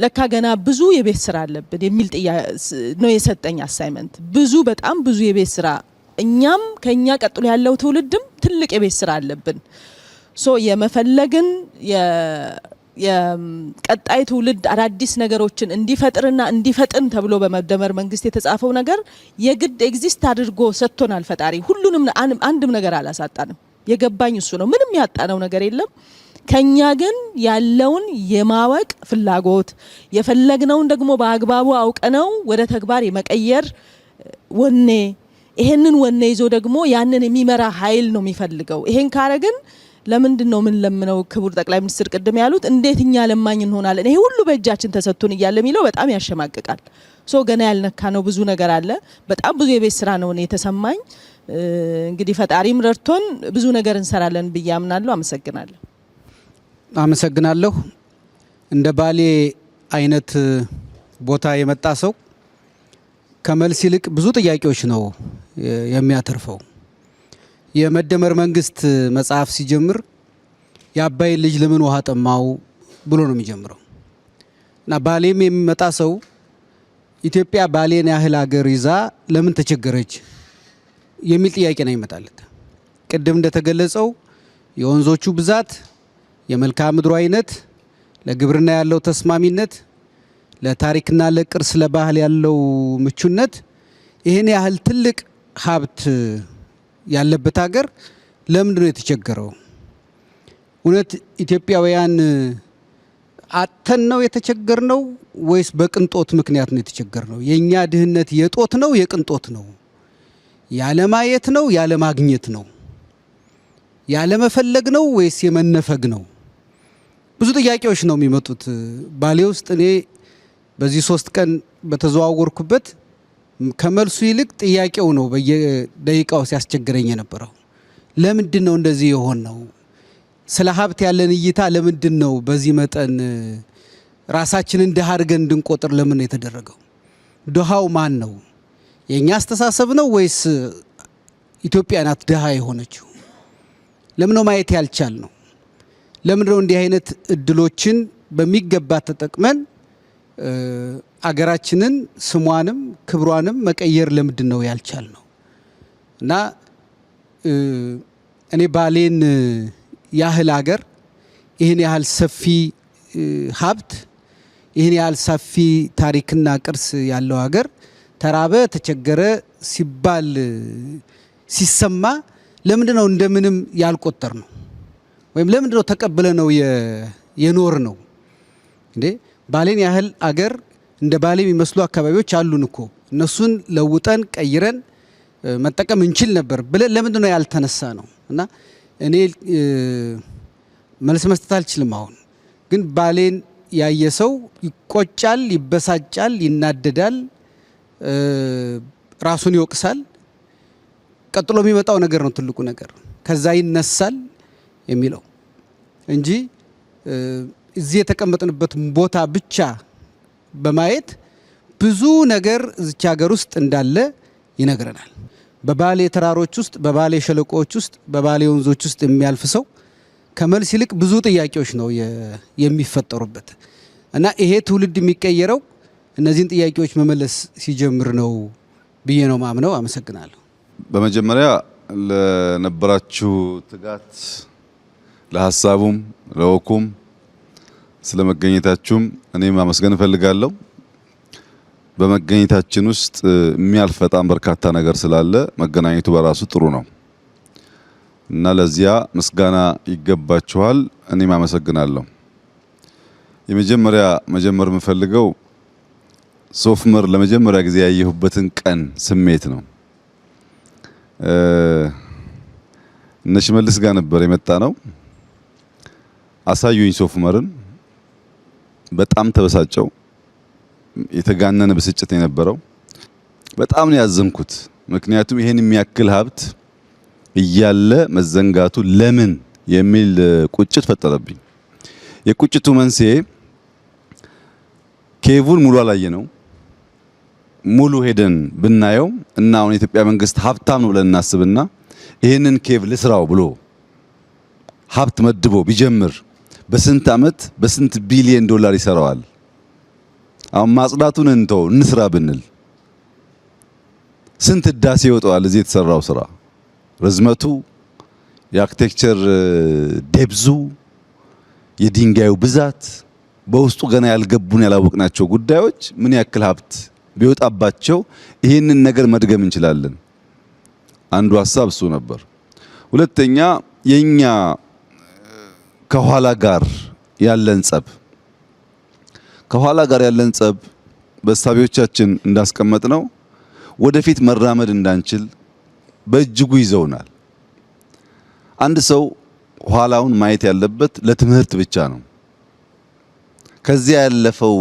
ለካ ገና ብዙ የቤት ስራ አለብን የሚል ነው የሰጠኝ አሳይመንት። ብዙ በጣም ብዙ የቤት ስራ እኛም ከኛ ቀጥሎ ያለው ትውልድም ትልቅ የቤት ስራ አለብን። የመፈለግን የቀጣይ ትውልድ አዳዲስ ነገሮችን እንዲፈጥርና እንዲፈጥን ተብሎ በመደመር መንግስት የተጻፈው ነገር የግድ ኤግዚስት አድርጎ ሰጥቶናል ፈጣሪ። ሁሉንም አንድም ነገር አላሳጣንም። የገባኝ እሱ ነው። ምንም ያጣነው ነገር የለም። ከኛ ግን ያለውን የማወቅ ፍላጎት የፈለግነውን ደግሞ በአግባቡ አውቀነው ወደ ተግባር የመቀየር ወኔ፣ ይሄንን ወኔ ይዞ ደግሞ ያንን የሚመራ ኃይል ነው የሚፈልገው። ይሄን ካረግን ለምንድን ነው ምን ለምነው ክቡር ጠቅላይ ሚኒስትር ቅድም ያሉት እንዴት እኛ ለማኝ እንሆናለን? ይሄ ሁሉ በእጃችን ተሰጥቶን እያለ የሚለው በጣም ያሸማቅቃል። ገና ያልነካ ነው ብዙ ነገር አለ። በጣም ብዙ የቤት ስራ ነው የተሰማኝ። እንግዲህ ፈጣሪም ረድቶን ብዙ ነገር እንሰራለን ብዬ አምናለሁ። አመሰግናለሁ። አመሰግናለሁ። እንደ ባሌ አይነት ቦታ የመጣ ሰው ከመልስ ይልቅ ብዙ ጥያቄዎች ነው የሚያተርፈው። የመደመር መንግስት መጽሐፍ ሲጀምር የአባይ ልጅ ለምን ውሃ ጠማው ብሎ ነው የሚጀምረው እና ባሌም የሚመጣ ሰው ኢትዮጵያ ባሌን ያህል ሀገር ይዛ ለምን ተቸገረች የሚል ጥያቄ ነው ይመጣለት። ቅድም እንደተገለጸው የወንዞቹ ብዛት፣ የመልክዓ ምድሩ አይነት፣ ለግብርና ያለው ተስማሚነት፣ ለታሪክና ለቅርስ ለባህል ያለው ምቹነት ይህን ያህል ትልቅ ሀብት ያለበት ሀገር ለምንድን ነው የተቸገረው? እውነት ኢትዮጵያውያን አጥተን ነው የተቸገርነው ወይስ በቅንጦት ምክንያት ነው የተቸገርነው? የኛ ድህነት የጦት ነው የቅንጦት ነው? ያለማየት ነው ያለማግኘት ነው? ያለመፈለግ ነው ወይስ የመነፈግ ነው? ብዙ ጥያቄዎች ነው የሚመጡት ባሌ ውስጥ። እኔ በዚህ 3 ቀን በተዘዋወርኩበት ከመልሱ ይልቅ ጥያቄው ነው በየደቂቃው ሲያስቸግረኝ የነበረው። ለምንድን ነው እንደዚህ የሆን ነው? ስለ ሀብት ያለን እይታ ለምንድን ነው በዚህ መጠን ራሳችንን ድሃ አድርገን እንድንቆጥር ለምን ነው የተደረገው? ድሃው ማን ነው? የኛ አስተሳሰብ ነው ወይስ ኢትዮጵያ ናት ድሃ የሆነችው? ለምን ነው ማየት ያልቻል ነው? ለምን ነው እንዲህ አይነት እድሎችን በሚገባ ተጠቅመን አገራችንን ስሟንም ክብሯንም መቀየር ለምንድን ነው ያልቻል ነው? እና እኔ ባሌን ያህል ሀገር ይህን ያህል ሰፊ ሀብት ይህን ያህል ሰፊ ታሪክና ቅርስ ያለው ሀገር ተራበ ተቸገረ ሲባል ሲሰማ ለምንድን ነው እንደምንም ያልቆጠር ነው? ወይም ለምንድን ነው ተቀበለ ነው የኖር ነው እንዴ? ባሌን ያህል አገር እንደ ባሌ የሚመስሉ አካባቢዎች አሉን እኮ እነሱን ለውጠን ቀይረን መጠቀም እንችል ነበር ብለን ለምንድን ነው ያልተነሳ ነው? እና እኔ መልስ መስጠት አልችልም። አሁን ግን ባሌን ያየ ሰው ይቆጫል፣ ይበሳጫል፣ ይናደዳል፣ ራሱን ይወቅሳል። ቀጥሎ የሚመጣው ነገር ነው ትልቁ ነገር፣ ከዛ ይነሳል የሚለው እንጂ እዚህ የተቀመጥንበት ቦታ ብቻ በማየት ብዙ ነገር እዚች ሀገር ውስጥ እንዳለ ይነግረናል። በባሌ ተራሮች ውስጥ፣ በባሌ ሸለቆዎች ውስጥ፣ በባሌ ወንዞች ውስጥ የሚያልፍ ሰው ከመልስ ይልቅ ብዙ ጥያቄዎች ነው የሚፈጠሩበት እና ይሄ ትውልድ የሚቀየረው እነዚህን ጥያቄዎች መመለስ ሲጀምር ነው ብዬ ነው ማምነው። አመሰግናለሁ። በመጀመሪያ ለነበራችሁ ትጋት፣ ለሀሳቡም ለወኩም ስለመገኘታችሁም እኔም ማመስገን እፈልጋለሁ። በመገኘታችን ውስጥ የሚያልፍ በጣም በርካታ ነገር ስላለ መገናኘቱ በራሱ ጥሩ ነው እና ለዚያ ምስጋና ይገባችኋል። እኔም አመሰግናለሁ። የመጀመሪያ መጀመር የምፈልገው ሶፍ ዑመር ለመጀመሪያ ጊዜ ያየሁበትን ቀን ስሜት ነው። እነ ሽመልስ ጋር ነበር የመጣ ነው። አሳዩኝ ሶፍ ዑመርን። በጣም ተበሳጨው። የተጋነነ ብስጭት የነበረው በጣም ነው ያዘንኩት። ምክንያቱም ይሄን የሚያክል ሀብት እያለ መዘንጋቱ ለምን የሚል ቁጭት ፈጠረብኝ። የቁጭቱ መንስኤ ኬቡን ሙሉ አላየ ነው። ሙሉ ሄደን ብናየው እና አሁን የኢትዮጵያ መንግስት ሀብታም ነው ብለን እናስብና ይሄንን ኬብ ልስራው ብሎ ሀብት መድቦ ቢጀምር በስንት አመት በስንት ቢሊዮን ዶላር ይሰራዋል? አሁን ማጽዳቱን እንተው እንስራ ብንል ስንት ዳሴ ይወጣዋል? እዚህ የተሰራው ስራ ርዝመቱ፣ የአርኪቴክቸር ዴብዙ፣ የድንጋዩ ብዛት፣ በውስጡ ገና ያልገቡን ያላወቅናቸው ጉዳዮች ምን ያክል ሀብት ቢወጣባቸው ይህንን ነገር መድገም እንችላለን። አንዱ ሀሳብ እሱ ነበር። ሁለተኛ የኛ ከኋላ ጋር ያለን ጸብ በሳቢዎቻችን እንዳስቀመጥ ነው ወደፊት መራመድ እንዳንችል በእጅጉ ይዘውናል። አንድ ሰው ኋላውን ማየት ያለበት ለትምህርት ብቻ ነው። ከዚያ ያለፈው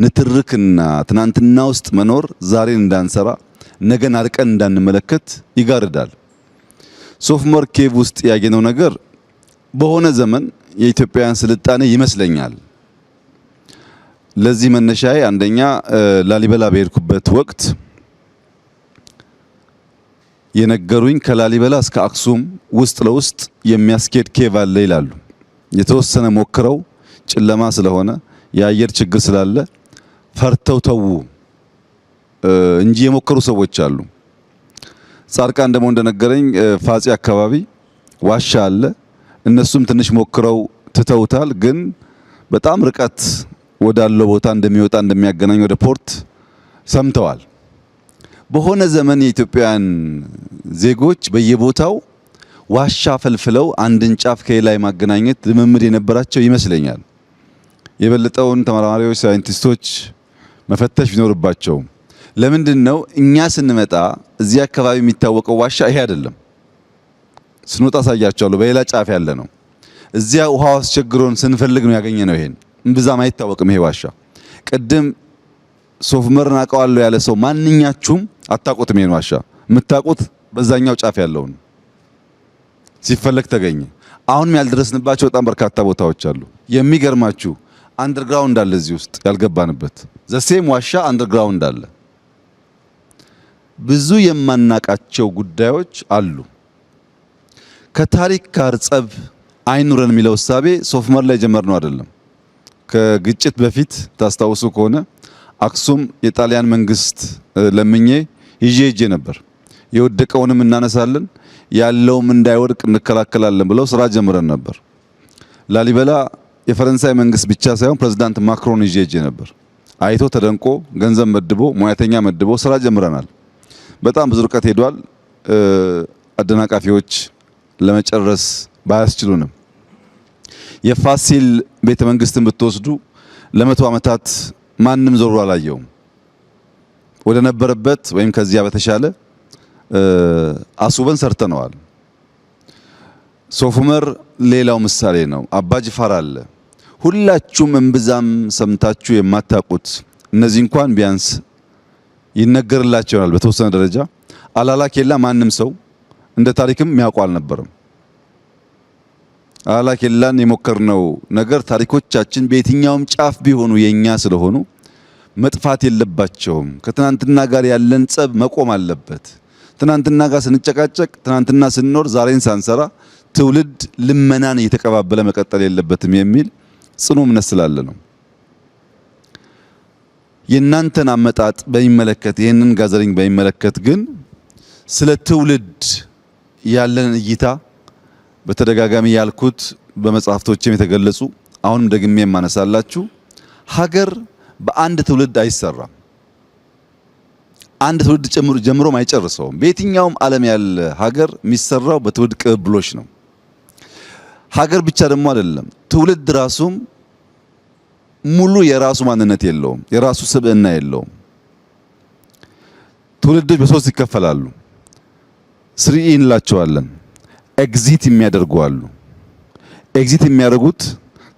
ንትርክና ትናንትና ውስጥ መኖር ዛሬን እንዳንሰራ ነገን አርቀን እንዳንመለከት ይጋርዳል። ሶፍ ዑመር ኬቭ ውስጥ ያገኘው ነገር በሆነ ዘመን የኢትዮጵያውያን ስልጣኔ ይመስለኛል። ለዚህ መነሻዬ አንደኛ ላሊበላ በሄድኩበት ወቅት የነገሩኝ ከላሊበላ እስከ አክሱም ውስጥ ለውስጥ የሚያስኬድ ኬቭ አለ ይላሉ። የተወሰነ ሞክረው ጨለማ ስለሆነ የአየር ችግር ስላለ ፈርተው ተዉ እንጂ የሞከሩ ሰዎች አሉ። ጻድቃን ደግሞ እንደነገረኝ ፋጺ አካባቢ ዋሻ አለ። እነሱም ትንሽ ሞክረው ትተውታል። ግን በጣም ርቀት ወዳለው ቦታ እንደሚወጣ እንደሚያገናኝ ወደ ፖርት ሰምተዋል። በሆነ ዘመን የኢትዮጵያውያን ዜጎች በየቦታው ዋሻ ፈልፍለው አንድን ጫፍ ከሌላ ማገናኘት ልምምድ የነበራቸው ይመስለኛል። የበለጠውን ተመራማሪዎች፣ ሳይንቲስቶች መፈተሽ ቢኖርባቸው ለምንድነው እኛ ስንመጣ እዚህ አካባቢ የሚታወቀው ዋሻ ይሄ አይደለም። ስንወጣ ሳያቸዋለሁ በሌላ ጫፍ ያለ ነው። እዚያ ውሃው አስቸግሮን ስንፈልግ ነው ያገኘነው። ይሄን እምብዛም አይታወቅም ይሄ ዋሻ። ቅድም ሶፍ ዑመርን አውቀዋለሁ ያለ ሰው ማንኛችሁም አታውቁትም። ይሄን ዋሻ የምታውቁት በዛኛው ጫፍ ያለውን ሲፈለግ ተገኘ። አሁንም ያልደረስንባቸው በጣም በርካታ ቦታዎች አሉ። የሚገርማችሁ አንደርግራውንድ አለ እዚህ ውስጥ ያልገባንበት ዘሴም ዋሻ አንደርግራውንድ አለ። ብዙ የማናቃቸው ጉዳዮች አሉ። ከታሪክ ጋር ጸብ አይኑረን የሚለው እሳቤ ሶፍ ዑመር ላይ ጀመርነው አይደለም። ከግጭት በፊት ታስታውሱ ከሆነ አክሱም የጣሊያን መንግስት ለምኜ ይዤ ነበር። የወደቀውንም እናነሳለን ያለውም እንዳይወድቅ እንከላከላለን ብለው ስራ ጀምረን ነበር። ላሊበላ የፈረንሳይ መንግስት ብቻ ሳይሆን ፕሬዝዳንት ማክሮን ይዤ ነበር። አይቶ ተደንቆ ገንዘብ መድቦ ሙያተኛ መድቦ ስራ ጀምረናል። በጣም ብዙ ርቀት ሄዷል። አደናቃፊዎች ለመጨረስ ባያስችሉንም የፋሲል ቤተ መንግስትን ብትወስዱ ለመቶ ዓመታት ማንም ዞሮ አላየውም። ወደ ነበረበት ወይም ከዚያ በተሻለ አስውበን ሰርተነዋል። ሶፍ ዑመር ሌላው ምሳሌ ነው። አባ ጅፋር አለ። ሁላችሁም እምብዛም ሰምታችሁ የማታውቁት እነዚህ እንኳን ቢያንስ ይነገርላቸዋል በተወሰነ ደረጃ። አላላ ኬላ ማንም ሰው እንደ ታሪክም የሚያውቁ አልነበረም። አላላ ኬላን የሞከርነው ነገር ታሪኮቻችን በየትኛውም ጫፍ ቢሆኑ የኛ ስለሆኑ መጥፋት የለባቸውም። ከትናንትና ጋር ያለን ጸብ መቆም አለበት። ትናንትና ጋር ስንጨቃጨቅ፣ ትናንትና ስንኖር፣ ዛሬን ሳንሰራ ትውልድ ልመናን እየተቀባበለ መቀጠል የለበትም የሚል ጽኑ እምነት ስላለ ነው። የእናንተን አመጣጥ በሚመለከት ይህንን ጋዘሪንግ በሚመለከት ግን ስለ ትውልድ ያለን እይታ በተደጋጋሚ ያልኩት በመጽሐፍቶችም የተገለጹ አሁንም ደግሜ የማነሳላችሁ ሀገር በአንድ ትውልድ አይሰራም። አንድ ትውልድ ጀምሮም አይጨርሰውም። በየትኛውም ዓለም ያለ ሀገር የሚሰራው በትውልድ ቅብብሎች ነው። ሀገር ብቻ ደግሞ አይደለም፣ ትውልድ ራሱም ሙሉ የራሱ ማንነት የለውም፣ የራሱ ስብዕና የለውም። ትውልዶች በሶስት ይከፈላሉ። 3E እንላቸዋለን። ኤግዚት የሚያደርጉ አሉ። ኤግዚት የሚያደርጉት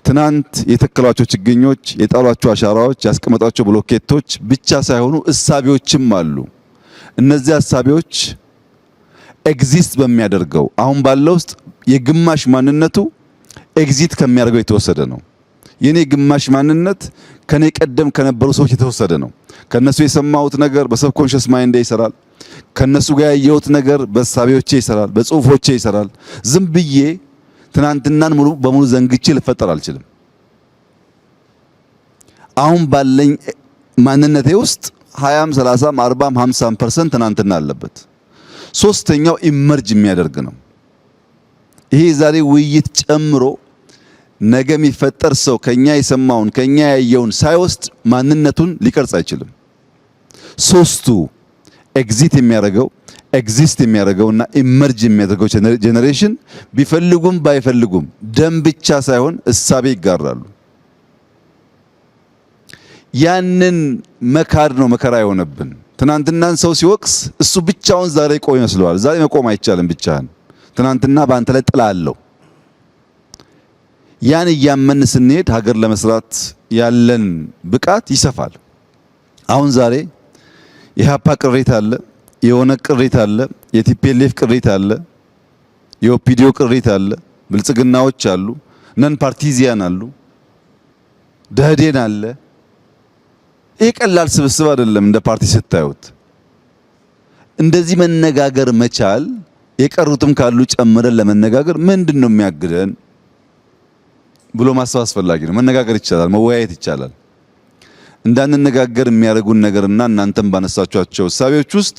ትናንት የተከሏቸው ችግኞች፣ የጣሏቸው አሻራዎች፣ ያስቀመጧቸው ብሎኬቶች ብቻ ሳይሆኑ እሳቤዎችም አሉ። እነዚህ እሳቤዎች ኤግዚስት በሚያደርገው አሁን ባለው ውስጥ የግማሽ ማንነቱ ኤግዚት ከሚያደርገው የተወሰደ ነው። የኔ ግማሽ ማንነት ከኔ ቀደም ከነበሩ ሰዎች የተወሰደ ነው። ከነሱ የሰማሁት ነገር በሰብኮንሽስ ማይንድ ይሰራል። ከነሱ ጋር ያየሁት ነገር በሳቢዎቼ ይሰራል፣ በጽሁፎቼ ይሰራል። ዝም ብዬ ትናንትናን ሙሉ በሙሉ ዘንግቼ ልፈጠር አልችልም። አሁን ባለኝ ማንነቴ ውስጥ 20፣ 30፣ 40፣ 50% ትናንትና አለበት። ሶስተኛው ኢመርጅ የሚያደርግ ነው። ይሄ ዛሬ ውይይት ጨምሮ ነገ የሚፈጠር ሰው ከኛ የሰማውን ከኛ ያየውን ሳይወስድ ማንነቱን ሊቀርጽ አይችልም። ሶስቱ ኤግዚት የሚያደርገው ኤግዚስት የሚያደርገውና ኢመርጅ የሚያደርገው ጄኔሬሽን ቢፈልጉም ባይፈልጉም ደም ብቻ ሳይሆን እሳቤ ይጋራሉ። ያንን መካድ ነው መከራ የሆነብን። ትናንትናን ሰው ሲወቅስ እሱ ብቻውን ዛሬ ቆም ይመስለዋል። ዛሬ መቆም አይቻልም ብቻህን። ትናንትና በአንተ ላይ ጥላ አለው። ያን እያመን ስንሄድ ሀገር ለመስራት ያለን ብቃት ይሰፋል። አሁን ዛሬ የኢህአፓ ቅሬታ አለ፣ የኦነግ ቅሬታ አለ፣ የቲፒኤልኤፍ ቅሬታ አለ፣ የኦፒዲዮ ቅሬታ አለ፣ ብልጽግናዎች አሉ፣ ነን ፓርቲዚያን አሉ፣ ደህዴን አለ። ይህ ቀላል ስብስብ አይደለም። እንደ ፓርቲ ስታዩት እንደዚህ መነጋገር መቻል፣ የቀሩትም ካሉ ጨምረን ለመነጋገር ምንድነው የሚያግደን ብሎ ማሰብ አስፈላጊ ነው። መነጋገር ይቻላል፣ መወያየት ይቻላል። እንዳንነጋገር የሚያደርጉን ነገርና እናንተም ባነሳችኋቸው እሳቤዎች ውስጥ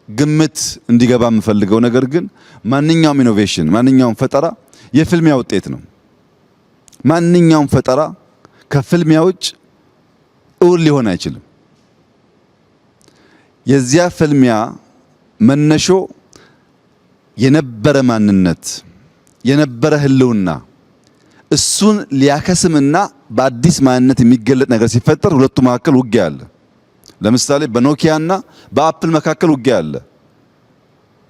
ግምት እንዲገባ የምፈልገው ነገር ግን ማንኛውም ኢኖቬሽን፣ ማንኛውም ፈጠራ የፍልሚያ ውጤት ነው። ማንኛውም ፈጠራ ከፍልሚያ ውጭ እውን ሊሆን አይችልም። የዚያ ፍልሚያ መነሾ የነበረ ማንነት፣ የነበረ ህልውና እሱን ሊያከስምና በአዲስ ማንነት የሚገለጥ ነገር ሲፈጠር ሁለቱ መካከል ውጊያ አለ። ለምሳሌ በኖኪያና በአፕል መካከል ውጊያ አለ።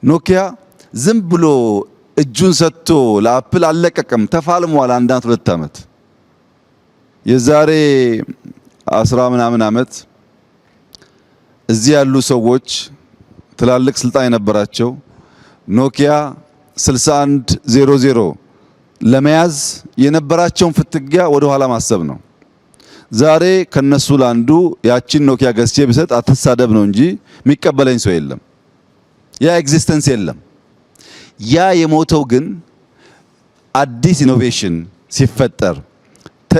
ኖኪያ ዝም ብሎ እጁን ሰጥቶ ለአፕል አልለቀቀም፣ ተፋልሟል። 1-2 ዓመት የዛሬ 10 ምናምን ዓመት እዚህ ያሉ ሰዎች ትላልቅ ስልጣን የነበራቸው ኖኪያ 6100 ለመያዝ የነበራቸውን ፍትጊያ ወደ ኋላ ማሰብ ነው። ዛሬ ከነሱ ላንዱ ያቺን ኖኪያ ገዝቼ ብሰጥ አትሳደብ ነው እንጂ የሚቀበለኝ ሰው የለም። ያ ኤግዚስተንስ የለም። ያ የሞተው ግን አዲስ ኢኖቬሽን ሲፈጠር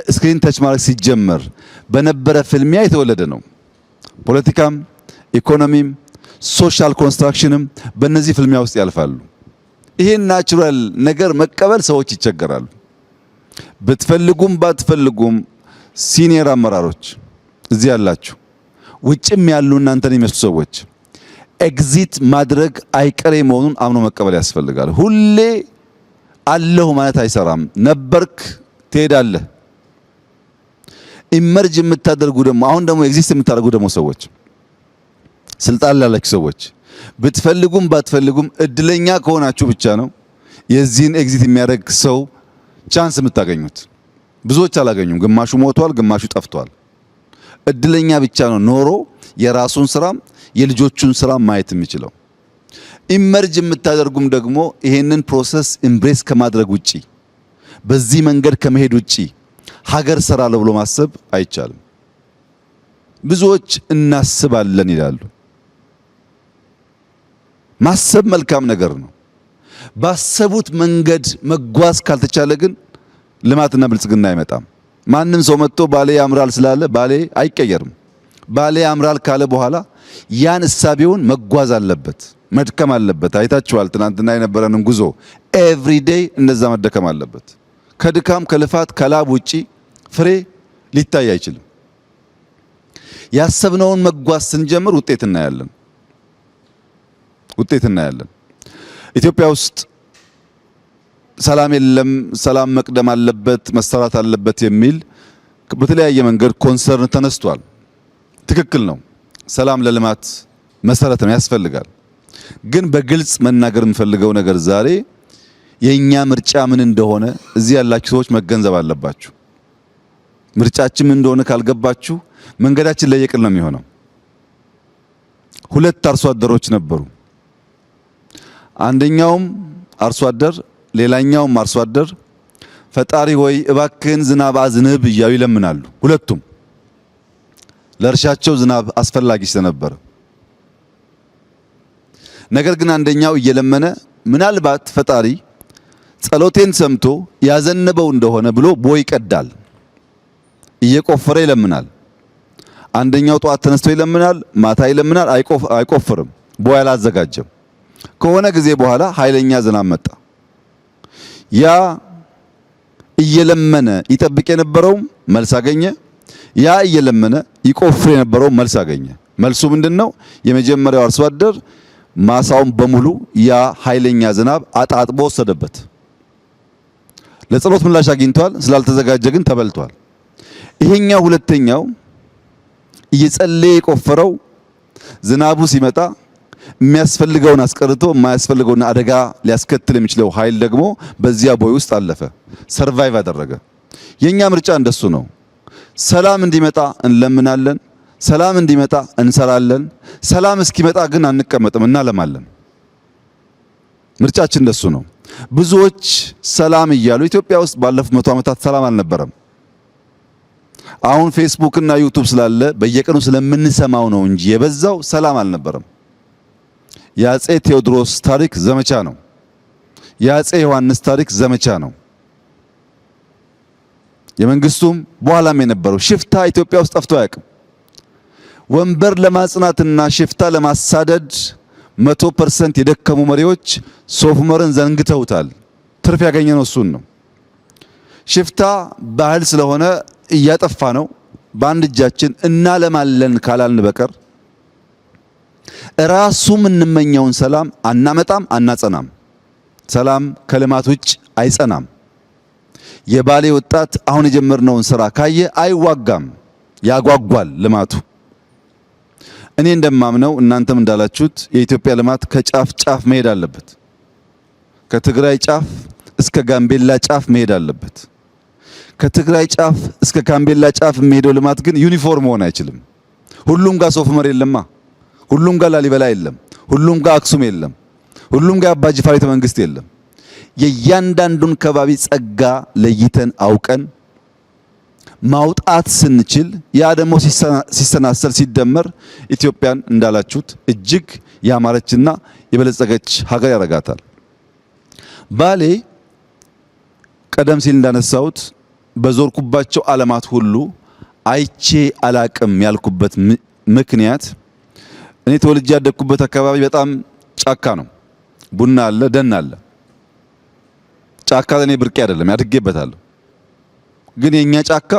ስክሪን ተች ማድረግ ሲጀመር በነበረ ፍልሚያ የተወለደ ነው። ፖለቲካም፣ ኢኮኖሚም፣ ሶሻል ኮንስትራክሽንም በእነዚህ ፍልሚያ ውስጥ ያልፋሉ። ይሄን ናቹራል ነገር መቀበል ሰዎች ይቸገራሉ። ብትፈልጉም ባትፈልጉም ሲኒየር አመራሮች እዚህ ያላችሁ፣ ውጭም ያሉ እናንተን የሚመስሉ ሰዎች ኤግዚት ማድረግ አይቀሬ መሆኑን አምኖ መቀበል ያስፈልጋል። ሁሌ አለሁ ማለት አይሰራም። ነበርክ ትሄዳለህ። ኢመርጅ የምታደርጉ ደግሞ አሁን ደግሞ ኤግዚስት የምታደርጉ ደግሞ ሰዎች፣ ስልጣን ላላችሁ ሰዎች ብትፈልጉም ባትፈልጉም እድለኛ ከሆናችሁ ብቻ ነው የዚህን ኤግዚት የሚያደርግ ሰው ቻንስ የምታገኙት። ብዙዎች አላገኙም። ግማሹ ሞቷል፣ ግማሹ ጠፍቷል። እድለኛ ብቻ ነው ኖሮ የራሱን ስራም የልጆቹን ስራ ማየት የሚችለው። ኢመርጅ የምታደርጉም ደግሞ ይሄንን ፕሮሰስ ኢምብሬስ ከማድረግ ውጪ፣ በዚህ መንገድ ከመሄድ ውጪ ሀገር ሰራለሁ ብሎ ማሰብ አይቻልም። ብዙዎች እናስባለን ይላሉ። ማሰብ መልካም ነገር ነው። ባሰቡት መንገድ መጓዝ ካልተቻለ ግን ልማትና ብልጽግና አይመጣም። ማንም ሰው መጥቶ ባሌ ያምራል ስላለ ባሌ አይቀየርም። ባሌ ያምራል ካለ በኋላ ያን እሳቤውን መጓዝ አለበት፣ መድከም አለበት። አይታችኋል ትናንትና የነበረንን ጉዞ። ኤቭሪዴይ እንደዛ መደከም አለበት። ከድካም ከልፋት ከላብ ውጪ ፍሬ ሊታይ አይችልም። ያሰብነውን መጓዝ ስንጀምር ውጤት እናያለን። ኢትዮጵያ ውስጥ ሰላም የለም፣ ሰላም መቅደም አለበት፣ መሰራት አለበት የሚል በተለያየ መንገድ ኮንሰርን ተነስቷል። ትክክል ነው። ሰላም ለልማት መሰረት ነው፣ ያስፈልጋል። ግን በግልጽ መናገር የምፈልገው ነገር ዛሬ የኛ ምርጫ ምን እንደሆነ እዚህ ያላችሁ ሰዎች መገንዘብ አለባችሁ። ምርጫችን ምን እንደሆነ ካልገባችሁ መንገዳችን ለየቅል ነው የሚሆነው። ሁለት አርሶ አደሮች ነበሩ። አንደኛውም አርሶ አደር ሌላኛውም አርሶ አደር ፈጣሪ ሆይ እባክህን ዝናብ አዝንብ እያሉ ይለምናሉ። ሁለቱም ለእርሻቸው ዝናብ አስፈላጊ ስለነበረ፣ ነገር ግን አንደኛው እየለመነ ምናልባት ፈጣሪ ጸሎቴን ሰምቶ ያዘነበው እንደሆነ ብሎ ቦይ ይቀዳል፣ እየቆፈረ ይለምናል። አንደኛው ጧት ተነስቶ ይለምናል፣ ማታ ይለምናል፣ አይቆፍርም፣ ቦይ አላዘጋጀም። ከሆነ ጊዜ በኋላ ኃይለኛ ዝናብ መጣ። ያ እየለመነ ይጠብቅ የነበረው መልስ አገኘ። ያ እየለመነ ይቆፍር የነበረው መልስ አገኘ። መልሱ ምንድነው? የመጀመሪያው አርሶ አደር ማሳውን በሙሉ ያ ኃይለኛ ዝናብ አጣጥቦ ወሰደበት። ለጸሎት ምላሽ አግኝቷል፣ ስላልተዘጋጀ ግን ተበልቷል። ይሄኛው ሁለተኛው እየጸለየ የቆፈረው ዝናቡ ሲመጣ የሚያስፈልገውን አስቀርቶ የማያስፈልገውን አደጋ ሊያስከትል የሚችለው ኃይል ደግሞ በዚያ ቦይ ውስጥ አለፈ፣ ሰርቫይቭ አደረገ። የኛ ምርጫ እንደሱ ነው። ሰላም እንዲመጣ እንለምናለን፣ ሰላም እንዲመጣ እንሰራለን። ሰላም እስኪመጣ ግን አንቀመጥም፣ እናለማለን። ምርጫችን እንደሱ ነው። ብዙዎች ሰላም እያሉ ኢትዮጵያ ውስጥ ባለፉት 100 ዓመታት ሰላም አልነበረም። አሁን ፌስቡክ እና ዩቲዩብ ስላለ በየቀኑ ስለምንሰማው ነው እንጂ የበዛው ሰላም አልነበረም። የአፄ ቴዎድሮስ ታሪክ ዘመቻ ነው። የአፄ ዮሐንስ ታሪክ ዘመቻ ነው። የመንግስቱም በኋላም የነበረው ሽፍታ ኢትዮጵያ ውስጥ ጠፍቶ አያውቅም። ወንበር ለማጽናትና ሽፍታ ለማሳደድ 100% የደከሙ መሪዎች ሶፍ ዑመርን ዘንግተውታል። ትርፍ ያገኘነው እሱን ነው። ሽፍታ ባህል ስለሆነ እያጠፋ ነው። በአንድ እጃችን እናለማለን ካላልን በቀር ራሱ የምንመኘውን ሰላም አናመጣም፣ አናጸናም። ሰላም ከልማት ውጭ አይጸናም። የባሌ ወጣት አሁን የጀመርነውን ስራ ካየ አይዋጋም፣ ያጓጓል ልማቱ። እኔ እንደማምነው እናንተም እንዳላችሁት የኢትዮጵያ ልማት ከጫፍ ጫፍ መሄድ አለበት። ከትግራይ ጫፍ እስከ ጋምቤላ ጫፍ መሄድ አለበት። ከትግራይ ጫፍ እስከ ጋምቤላ ጫፍ የሚሄደው ልማት ግን ዩኒፎርም መሆን አይችልም። ሁሉም ጋር ሶፍ ዑመር የለማ፣ ሁሉም ጋር ላሊበላ የለም፣ ሁሉም ጋር አክሱም የለም፣ ሁሉም ጋር አባጅፋር ቤተ መንግስት የለም። የእያንዳንዱን ከባቢ ጸጋ ለይተን አውቀን ማውጣት ስንችል ያ ደግሞ ሲሰናሰል ሲደመር ኢትዮጵያን እንዳላችሁት እጅግ ያማረችና የበለጸገች ሀገር ያረጋታል። ባሌ ቀደም ሲል እንዳነሳሁት በዞርኩባቸው ዓለማት ሁሉ አይቼ አላቅም ያልኩበት ምክንያት እኔ ተወልጄ ያደግኩበት አካባቢ በጣም ጫካ ነው። ቡና አለ፣ ደን አለ። ጫካ ለኔ ብርቄ አይደለም፣ ያድጌበታለሁ። ግን የኛ ጫካ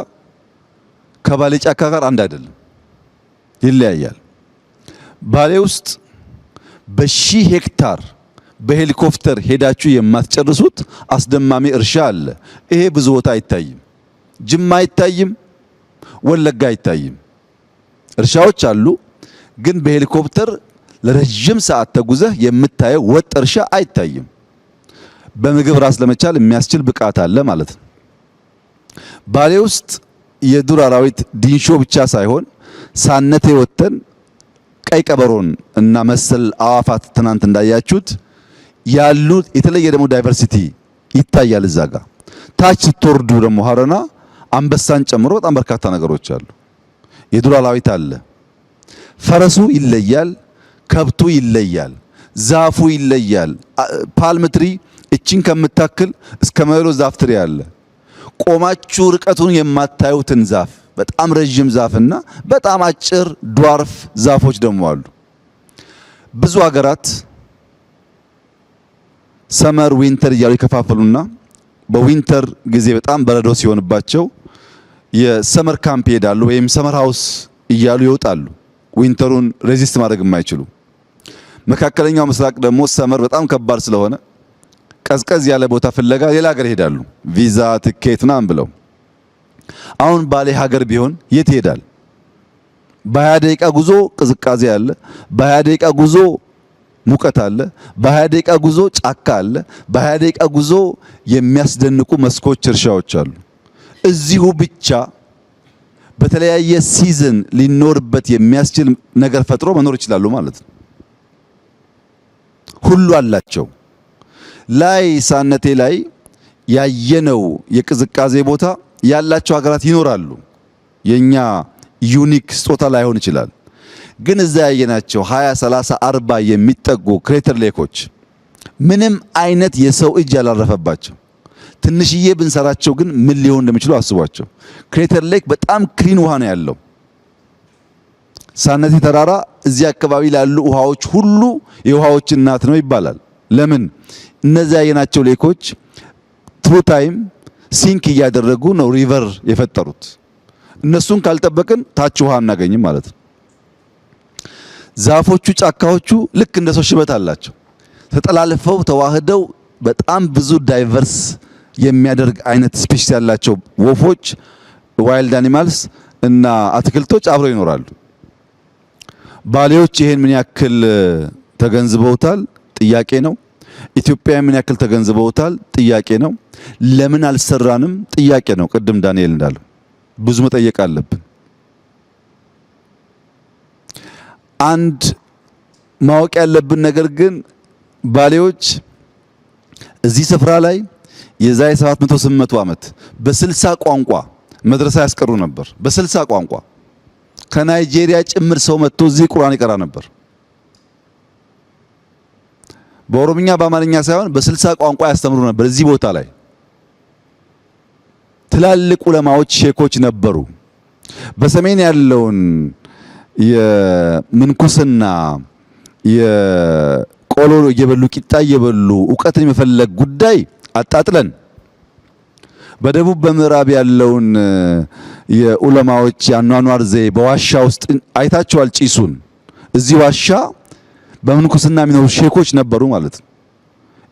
ከባሌ ጫካ ጋር አንድ አይደለም፣ ይለያያል። ባሌ ውስጥ በሺህ ሄክታር በሄሊኮፕተር ሄዳችሁ የማትጨርሱት አስደማሚ እርሻ አለ። ይሄ ብዙ ቦታ አይታይም። ጅማ አይታይም፣ ወለጋ አይታይም። እርሻዎች አሉ፣ ግን በሄሊኮፕተር ለረጅም ሰዓት ተጉዘህ የምታየው ወጥ እርሻ አይታይም። በምግብ ራስ ለመቻል የሚያስችል ብቃት አለ ማለት ነው። ባሌ ውስጥ የዱር አራዊት ዲንሾ ብቻ ሳይሆን ሳነቴ ወተን ቀይ ቀበሮን እና መሰል አዋፋት ትናንት እንዳያችሁት ያሉ የተለየ ደግሞ ዳይቨርሲቲ ይታያል። እዛ ጋር ታች ስትወርዱ ደግሞ ሀረና አንበሳን ጨምሮ በጣም በርካታ ነገሮች አሉ። የዱር አራዊት አለ። ፈረሱ ይለያል፣ ከብቱ ይለያል፣ ዛፉ ይለያል። ፓልም ትሪ እቺን ከምታክል እስከ መሎ ዛፍ ትሪ አለ። ቆማችሁ ርቀቱን የማታዩትን ዛፍ በጣም ረጅም ዛፍና በጣም አጭር ዷርፍ ዛፎች ደግሞ አሉ። ብዙ ሀገራት ሰመር ዊንተር እያሉ ይከፋፈሉና በዊንተር ጊዜ በጣም በረዶ ሲሆንባቸው የሰመር ካምፕ ይሄዳሉ ወይም ሰመር ሃውስ እያሉ ይወጣሉ። ዊንተሩን ሬዚስት ማድረግ የማይችሉ መካከለኛው ምስራቅ ደግሞ ሰመር በጣም ከባድ ስለሆነ ቀዝቀዝ ያለ ቦታ ፍለጋ ሌላ ሀገር ይሄዳሉ። ቪዛ ትኬት ምናምን ብለው አሁን ባሌ ሀገር ቢሆን የት ይሄዳል? በ20 ደቂቃ ጉዞ ቅዝቃዜ አለ። በ20 ደቂቃ ጉዞ ሙቀት አለ። በ20 ደቂቃ ጉዞ ጫካ አለ። በ20 ደቂቃ ጉዞ የሚያስደንቁ መስኮች፣ እርሻዎች አሉ። እዚሁ ብቻ በተለያየ ሲዝን ሊኖርበት የሚያስችል ነገር ፈጥሮ መኖር ይችላሉ ማለት ነው። ሁሉ አላቸው። ላይ ሳነቴ ላይ ያየነው የቅዝቃዜ ቦታ ያላቸው ሀገራት ይኖራሉ። የኛ ዩኒክ ስጦታ ላይሆን ይችላል። ግን እዛ ያየናቸው 20 30 40 የሚጠጉ ክሬተር ሌኮች ምንም አይነት የሰው እጅ ያላረፈባቸው ትንሽዬ ብንሰራቸው ግን ምን ሊሆን እንደሚችሉ አስቧቸው። ክሬተር ሌክ በጣም ክሊን ውሃ ነው ያለው። ሳነቴ ተራራ እዚህ አካባቢ ላሉ ውሃዎች ሁሉ የውሃዎች እናት ነው ይባላል። ለምን? እነዚያ ያየናቸው ሌኮች ትሩ ታይም ሲንክ እያደረጉ ነው ሪቨር የፈጠሩት። እነሱን ካልጠበቅን ታች ውሃ አናገኝም ማለት ነው። ዛፎቹ፣ ጫካዎቹ ልክ እንደ ሰው ሽበት አላቸው። ተጠላልፈው ተዋህደው በጣም ብዙ ዳይቨርስ የሚያደርግ አይነት ስፒሺስ ያላቸው ወፎች፣ ዋይልድ አኒማልስ እና አትክልቶች አብረው ይኖራሉ። ባሌዎች ይሄን ምን ያክል ተገንዝበውታል? ጥያቄ ነው። ኢትዮጵያ ምን ያክል ተገንዝበውታል? ጥያቄ ነው። ለምን አልሰራንም? ጥያቄ ነው። ቅድም ዳንኤል እንዳለው ብዙ መጠየቅ አለብን። አንድ ማወቅ ያለብን ነገር ግን ባሌዎች እዚህ ስፍራ ላይ የዛሬ 700 800 ዓመት በ60 ቋንቋ መድረሳ ያስቀሩ ነበር። በ60 ቋንቋ ከናይጄሪያ ጭምር ሰው መጥቶ እዚህ ቁርአን ይቀራ ነበር። በኦሮምኛ በአማርኛ ሳይሆን በ60 ቋንቋ ያስተምሩ ነበር። እዚህ ቦታ ላይ ትላልቅ ዑለማዎች፣ ሼኮች ነበሩ። በሰሜን ያለውን የምንኩስና የቆሎ እየበሉ ቂጣ እየበሉ እውቀትን የመፈለግ ጉዳይ አጣጥለን በደቡብ በምዕራብ ያለውን የዑለማዎች ያኗኗር ዘዬ በዋሻ ውስጥ አይታቸዋል። ጪሱን እዚህ ዋሻ በምንኩስና የሚኖሩ ሼኮች ነበሩ ማለት ነው።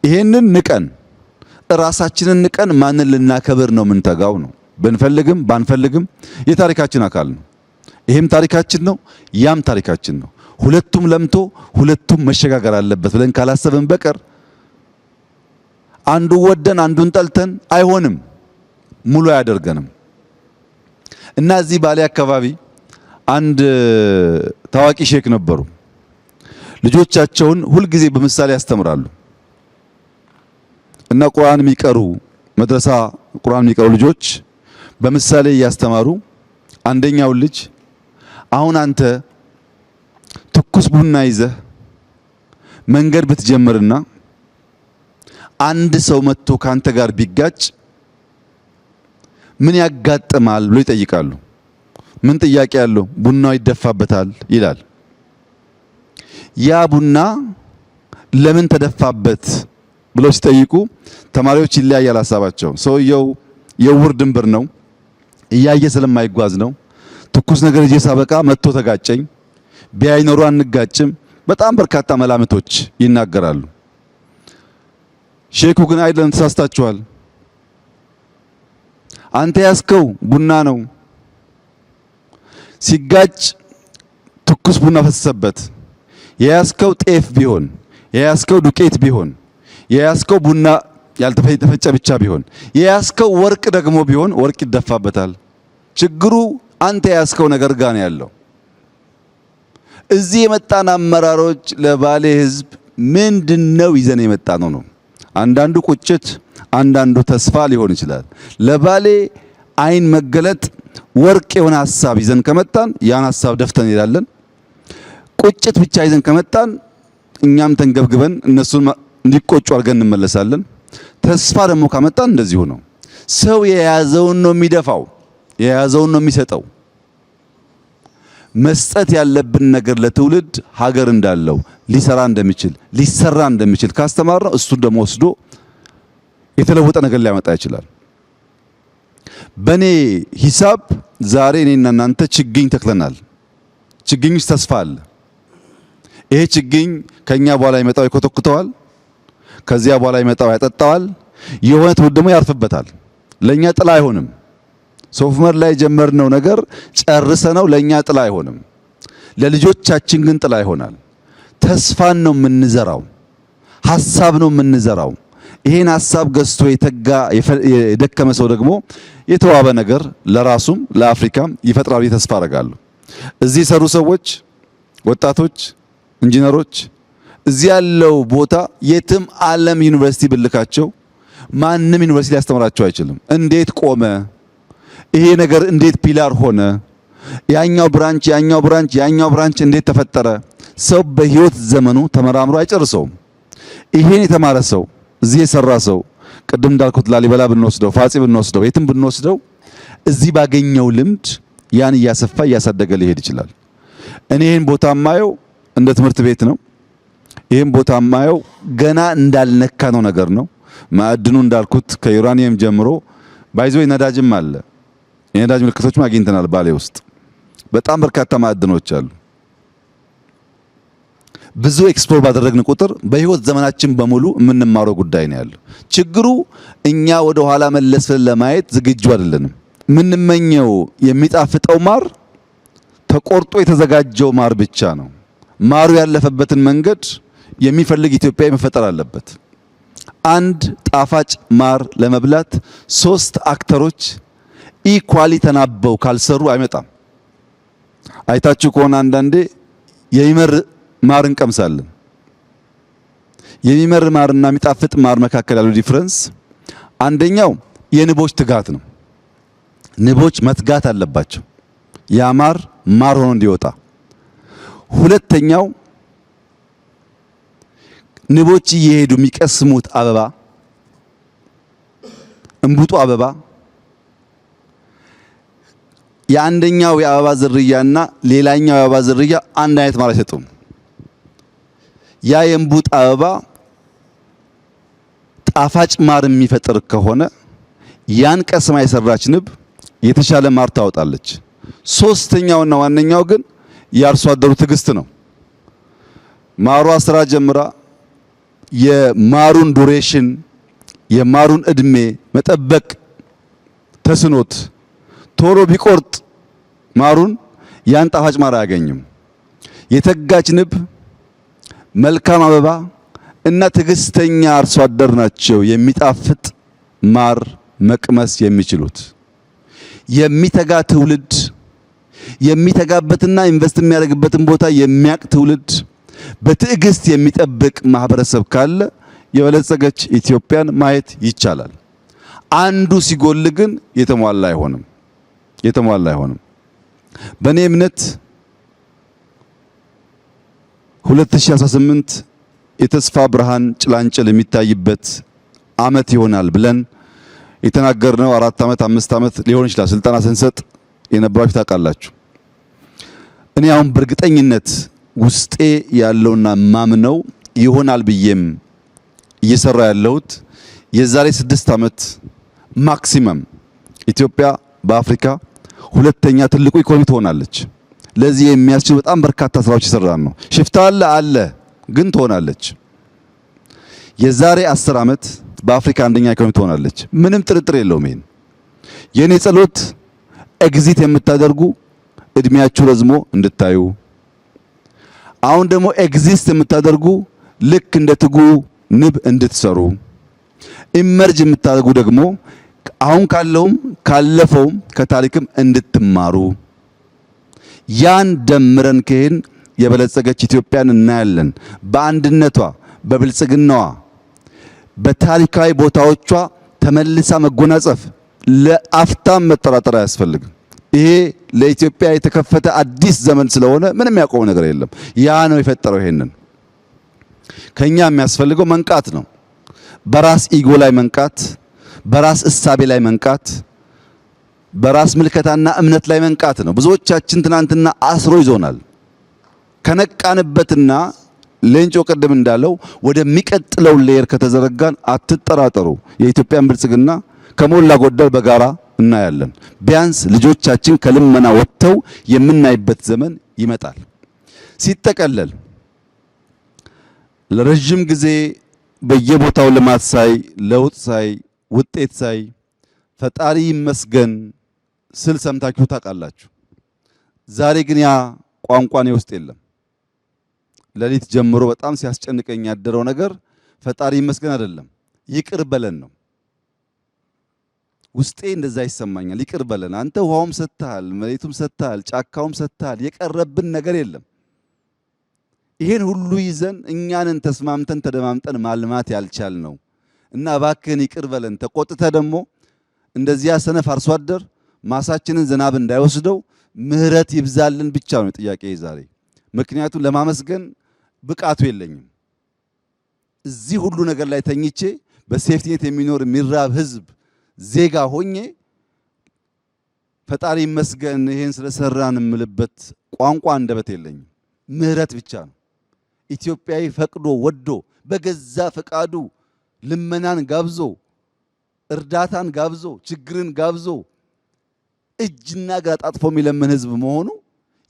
ይሄንን ንቀን ራሳችንን ንቀን ማንን ልናከብር ነው የምንተጋው? ነው ብንፈልግም ባንፈልግም የታሪካችን አካል ነው። ይሄም ታሪካችን ነው፣ ያም ታሪካችን ነው። ሁለቱም ለምቶ ሁለቱም መሸጋገር አለበት ብለን ካላሰብን በቀር አንዱ ወደን አንዱን ጠልተን አይሆንም፣ ሙሉ አያደርገንም። እና እዚህ ባሌ አካባቢ አንድ ታዋቂ ሼክ ነበሩ። ልጆቻቸውን ሁልጊዜ በምሳሌ ያስተምራሉ። እና ቁርአን የሚቀሩ መድረሳ ቁርአን የሚቀሩ ልጆች በምሳሌ እያስተማሩ አንደኛው ልጅ አሁን አንተ ትኩስ ቡና ይዘህ መንገድ ብትጀምርና አንድ ሰው መጥቶ ካንተ ጋር ቢጋጭ ምን ያጋጥማል ብሎ ይጠይቃሉ። ምን ጥያቄ ያለው? ቡናው ይደፋበታል ይላል። ያ ቡና ለምን ተደፋበት ብለው ሲጠይቁ ተማሪዎች ይለያያል ሀሳባቸው። ሰውየው የውር ድንብር ነው፣ እያየ ስለማይጓዝ ነው። ትኩስ ነገር እጄ ሳበቃ መጥቶ ተጋጨኝ፣ ቢያይ ኖሮ አንጋጭም። በጣም በርካታ መላምቶች ይናገራሉ። ሼኩ ግን አይደለም፣ ተሳስታችኋል። አንተ ያስከው ቡና ነው። ሲጋጭ ትኩስ ቡና ፈሰሰበት። የያዝከው ጤፍ ቢሆን፣ የያዝከው ዱቄት ቢሆን፣ የያዝከው ቡና ያልተፈጨ ብቻ ቢሆን፣ የያዝከው ወርቅ ደግሞ ቢሆን ወርቅ ይደፋበታል። ችግሩ አንተ የያዝከው ነገር ጋር ነው ያለው። እዚህ የመጣን አመራሮች ለባሌ ሕዝብ ምንድነው ይዘን የመጣ ነው? አንዳንዱ ቁጭት፣ አንዳንዱ ተስፋ ሊሆን ይችላል። ለባሌ አይን መገለጥ ወርቅ የሆነ ሐሳብ ይዘን ከመጣን ያን ሐሳብ ደፍተን እንሄዳለን። ቁጭት ብቻ ይዘን ከመጣን እኛም ተንገብግበን እነሱን እንዲቆጩ አድርገን እንመለሳለን። ተስፋ ደግሞ ካመጣን እንደዚሁ ነው። ሰው የያዘውን ነው የሚደፋው፣ የያዘውን ነው የሚሰጠው። መስጠት ያለብን ነገር ለትውልድ ሀገር እንዳለው ሊሰራ እንደሚችል ሊሰራ እንደሚችል ካስተማር ነው እሱን ደግሞ ወስዶ የተለወጠ ነገር ሊያመጣ ይችላል። በኔ ሂሳብ ዛሬ እኔና እናንተ ችግኝ ተክለናል። ችግኝ ውስጥ ተስፋ አለ። ይሄ ችግኝ ከኛ በኋላ ይመጣው ይኮተኩተዋል፣ ከዚያ በኋላ ይመጣው ያጠጣዋል። የሆነ ትውልድ ደግሞ ያርፍበታል። ለኛ ጥላ አይሆንም። ሶፍ ዑመር ላይ የጀመርነው ነገር ጨርሰነው ለኛ ጥላ አይሆንም፣ ለልጆቻችን ግን ጥላ ይሆናል። ተስፋን ነው የምንዘራው፣ ሐሳብ ነው የምንዘራው። ይሄን ሐሳብ ገዝቶ የተጋ የደከመ ሰው ደግሞ የተዋበ ነገር ለራሱም ለአፍሪካም ይፈጥራል ብዬ ተስፋ አደርጋለሁ። እዚህ የሰሩ ሰዎች፣ ወጣቶች፣ ኢንጂነሮች እዚህ ያለው ቦታ የትም ዓለም ዩኒቨርሲቲ ብልካቸው ማንም ዩኒቨርሲቲ ሊያስተምራቸው አይችልም። እንዴት ቆመ ይሄ ነገር፣ እንዴት ፒላር ሆነ፣ ያኛው ብራንች እንዴት ተፈጠረ? ሰው በህይወት ዘመኑ ተመራምሮ አይጨርሰውም። ይሄን የተማረ ሰው እዚህ የሰራ ሰው ቅድም እንዳልኩት ላሊበላ ብንወስደው፣ ፋጺ ብንወስደው፣ የትም ብንወስደው እዚህ ባገኘው ልምድ ያን እያሰፋ እያሳደገ ሊሄድ ይችላል። እኔ ይሄን ቦታ ማየው እንደ ትምህርት ቤት ነው። ይሄን ቦታ ማየው ገና እንዳልነካ ነው ነገር ነው። ማዕድኑ እንዳልኩት ከዩራኒየም ጀምሮ ባይዞ ነዳጅም አለ። የነዳጅ ምልክቶችም አግኝተናል። ባሌ ውስጥ በጣም በርካታ ማዕድኖች አሉ። ብዙ ኤክስፕሎር ባደረግን ቁጥር በህይወት ዘመናችን በሙሉ የምንማረው ጉዳይ ነው ያለው። ችግሩ እኛ ወደ ኋላ መለስ ለማየት ዝግጁ አይደለንም። የምንመኘው የሚጣፍጠው ማር ተቆርጦ የተዘጋጀው ማር ብቻ ነው። ማሩ ያለፈበትን መንገድ የሚፈልግ ኢትዮጵያዊ መፈጠር አለበት። አንድ ጣፋጭ ማር ለመብላት 3 አክተሮች ኢኳሊ ተናበው ካልሰሩ አይመጣም። አይታችሁ ከሆነ አንዳንዴ የሚመር ማር እንቀምሳለን። የሚመር ማርና የሚጣፍጥ ማር መካከል ያለው ዲፍረንስ አንደኛው የንቦች ትጋት ነው። ንቦች መትጋት አለባቸው ያ ማር ሆኖ እንዲወጣ። ሁለተኛው ንቦች እየሄዱ የሚቀስሙት አበባ፣ እንቡጡ አበባ የአንደኛው የአበባ ዝርያና ሌላኛው የአበባ ዝርያ አንድ አይነት ማር አይሰጡም። ያ የእንቡጥ አበባ ጣፋጭ ማር የሚፈጥር ከሆነ ያን ቀስማ የሰራች ንብ የተሻለ ማር ታወጣለች። ሶስተኛውና ዋነኛው ግን የአርሶ አደሩ ትዕግስት ነው። ማሯ ስራ ጀምራ የማሩን ዱሬሽን የማሩን እድሜ መጠበቅ ተስኖት ቶሎ ቢቆርጥ ማሩን ያን ጣፋጭ ማር አያገኝም። የተጋች ንብ፣ መልካም አበባ እና ትዕግስተኛ አርሶ አደር ናቸው የሚጣፍጥ ማር መቅመስ የሚችሉት። የሚተጋ ትውልድ፣ የሚተጋበትና ኢንቨስት የሚያደርግበትን ቦታ የሚያቅ ትውልድ፣ በትዕግስት የሚጠብቅ ማህበረሰብ ካለ የበለጸገች ኢትዮጵያን ማየት ይቻላል። አንዱ ሲጎል ግን የተሟላ አይሆንም። በእኔ እምነት 2018 የተስፋ ብርሃን ጭላንጭል የሚታይበት አመት ይሆናል ብለን የተናገርነው 4 ዓመት 5 ዓመት ሊሆን ይችላል። ስልጠና ስንሰጥ የነበራችሁ ታውቃላችሁ። እኔ አሁን በእርግጠኝነት ውስጤ ያለውና ማምነው ይሆናል ብዬም እየሰራ ያለሁት የዛሬ 6 ዓመት ማክሲመም ኢትዮጵያ በአፍሪካ ሁለተኛ ትልቁ ኢኮኖሚ ትሆናለች። ለዚህ የሚያስችል በጣም በርካታ ስራዎች ይሰራል ነው። ሽፍታ አለ ግን ትሆናለች። የዛሬ 10 ዓመት በአፍሪካ አንደኛ ኢኮኖሚ ትሆናለች። ምንም ጥርጥር የለውም። ይሄን የኔ ጸሎት ኤግዚት የምታደርጉ እድሜያችሁ ረዝሞ እንድታዩ፣ አሁን ደግሞ ኤግዚስት የምታደርጉ ልክ እንደ ትጉ ንብ እንድትሰሩ፣ ኢመርጅ የምታደርጉ ደግሞ አሁን ካለውም ካለፈውም ከታሪክም እንድትማሩ፣ ያን ደምረን ከሄን የበለጸገች ኢትዮጵያን እናያለን። በአንድነቷ፣ በብልጽግናዋ፣ በታሪካዊ ቦታዎቿ ተመልሳ መጎናጸፍ ለአፍታም መጠራጠር አያስፈልግም። ይሄ ለኢትዮጵያ የተከፈተ አዲስ ዘመን ስለሆነ ምንም ያቆመው ነገር የለም። ያ ነው የፈጠረው። ይሄንን ከኛ የሚያስፈልገው መንቃት ነው። በራስ ኢጎ ላይ መንቃት፣ በራስ እሳቤ ላይ መንቃት፣ በራስ ምልከታና እምነት ላይ መንቃት ነው። ብዙዎቻችን ትናንትና አስሮ ይዞናል። ከነቃንበትና ሌንጮ ቀደም እንዳለው ወደሚቀጥለው ሌየር ከተዘረጋን አትጠራጠሩ፣ የኢትዮጵያን ብልጽግና ከሞላ ጎደል በጋራ እናያለን። ቢያንስ ልጆቻችን ከልመና ወጥተው የምናይበት ዘመን ይመጣል። ሲጠቀለል ለረጅም ጊዜ በየቦታው ልማት ሳይ፣ ለውጥ ሳይ፣ ውጤት ሳይ ፈጣሪ ይመስገን ስል ሰምታችሁ ታውቃላችሁ። ዛሬ ግን ያ ቋንቋ እኔ ውስጥ የለም። ሌሊት ጀምሮ በጣም ሲያስጨንቀኝ ያደረው ነገር ፈጣሪ ይመስገን አይደለም፣ ይቅር በለን ነው። ውስጤ እንደዛ ይሰማኛል። ይቅር በለን አንተ ውሃውም ሰጥተሃል፣ መሬቱም ሰጥተሃል፣ ጫካውም ሰጥተሃል፣ የቀረብን ነገር የለም። ይሄን ሁሉ ይዘን እኛንን ተስማምተን ተደማምጠን ማልማት ያልቻል ነው እና እባክህን ይቅር በለን። ተቆጥተ ደግሞ እንደዚያ ሰነፍ አርሶ አደር ማሳችንን ዝናብ እንዳይወስደው ምህረት ይብዛልን ብቻ ነው ጥያቄ ዛሬ። ምክንያቱም ለማመስገን ብቃቱ የለኝም። እዚህ ሁሉ ነገር ላይ ተኝቼ በሴፍቲኔት የሚኖር የሚራብ ህዝብ ዜጋ ሆኜ ፈጣሪ ይመስገን ይሄን ስለሰራን የምልበት ቋንቋ አንደበት የለኝም። ምህረት ብቻ ነው። ኢትዮጵያዊ ፈቅዶ ወዶ በገዛ ፈቃዱ ልመናን ጋብዞ እርዳታን ጋብዞ ችግርን ጋብዞ እጅና እግር አጣጥፎ የሚለምን ህዝብ መሆኑ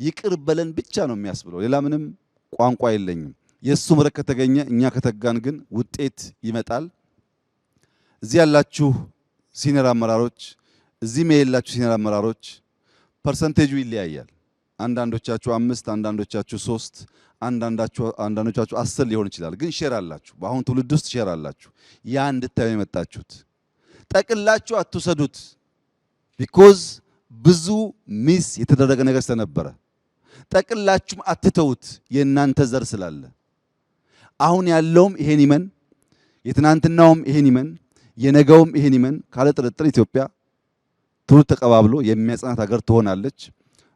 ይቅር በለን ብቻ ነው የሚያስብለው። ሌላ ምንም ቋንቋ የለኝም። የሱ ምሕረት ከተገኘ እኛ ከተጋን ግን ውጤት ይመጣል። እዚህ ያላችሁ ሲኒየር አመራሮች፣ እዚህም የሌላችሁ ሲኒየር አመራሮች ፐርሰንቴጁ ይለያያል። አንዳንዶቻችሁ 5፣ አንዳንዶቻችሁ 3፣ አንዳንዶቻችሁ 10 ሊሆን ይችላል። ግን ሼር አላችሁ። በአሁን ትውልድ ውስጥ ሼር አላችሁ። ያ እንድታዩ የመጣችሁት ጠቅላችሁ አትውሰዱት። ቢኮዝ ብዙ ሚስ የተደረገ ነገር ስለነበረ ጠቅላችሁም አትተውት። የእናንተ ዘር ስላለ አሁን ያለውም ይሄን ይመን፣ የትናንትናውም ይሄን ይመን፣ የነገውም ይሄን ይመን። ካለ ጥርጥር ኢትዮጵያ ትውልድ ተቀባብሎ የሚያጽናት ሀገር ትሆናለች።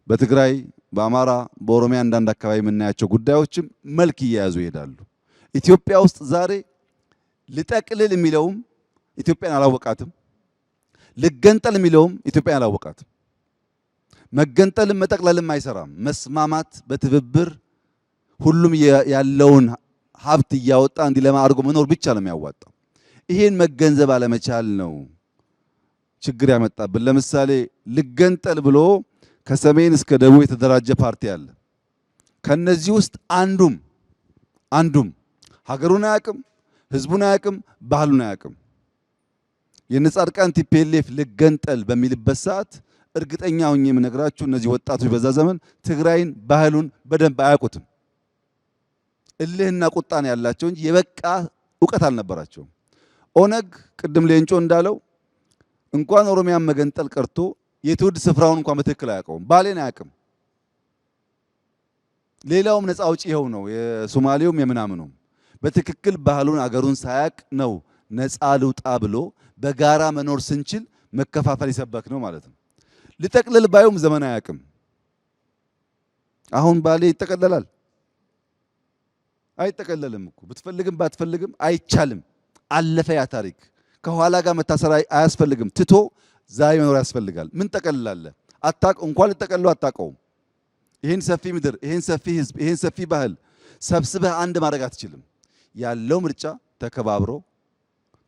በትግራይ፣ በአማራ፣ በኦሮሚያ አንዳንድ አካባቢ የምናያቸው ጉዳዮችም መልክ እየያዙ ይሄዳሉ። ኢትዮጵያ ውስጥ ዛሬ ልጠቅልል የሚለውም ኢትዮጵያን አላወቃትም። ልገንጠል የሚለውም ኢትዮጵያን አላወቃትም። መገንጠልም መጠቅለልም አይሰራም። መስማማት፣ በትብብር ሁሉም ያለውን ሀብት እያወጣ እንዲለማ አድርጎ መኖር ብቻ ነው የሚያዋጣው። ይሄን መገንዘብ አለመቻል ነው ችግር ያመጣብን። ለምሳሌ ልገንጠል ብሎ ከሰሜን እስከ ደቡብ የተደራጀ ፓርቲ አለ። ከነዚህ ውስጥ አንዱም ሀገሩን አያውቅም፣ ህዝቡን አያውቅም፣ ባህሉን አያውቅም። የነጻድቃን ቲፒኤልኤፍ ልገንጠል በሚልበት ሰዓት እርግጠኛ ሆኜ የምነግራችሁ እነዚህ ወጣቶች በዛ ዘመን ትግራይን ባህሉን በደንብ አያውቁትም። እልህና ቁጣን ያላቸው እንጂ የበቃ እውቀት አልነበራቸውም። ኦነግ ቅድም ሌንጮ እንዳለው እንኳን ኦሮሚያን መገንጠል ቀርቶ የትውልድ ስፍራውን እንኳን በትክክል አያውቀውም። ባሌን አያውቅም። ሌላውም ነፃ አውጪ ይኸው ነው፣ የሶማሌውም የምናምኑም በትክክል ባህሉን አገሩን ሳያቅ ነው ነፃ ልውጣ ብሎ በጋራ መኖር ስንችል መከፋፈል ይሰበክ ነው ማለት ነው። ልጠቅልል ባዩም ዘመን አያውቅም። አሁን ባሌ ይጠቀለላል? አይጠቀለልም እኮ ብትፈልግም ባትፈልግም አይቻልም። አለፈ ያ ታሪክ። ከኋላ ጋር መታሰር አያስፈልግም። ትቶ ዛሬ መኖር ያስፈልጋል። ምን ጠቀልላለህ? እንኳን ልጠቀልለው አታውቀውም። ይህን ሰፊ ምድር፣ ይህን ሰፊ ህዝብ፣ ይህን ሰፊ ባህል ሰብስበህ አንድ ማድረግ አትችልም። ያለው ምርጫ ተከባብሮ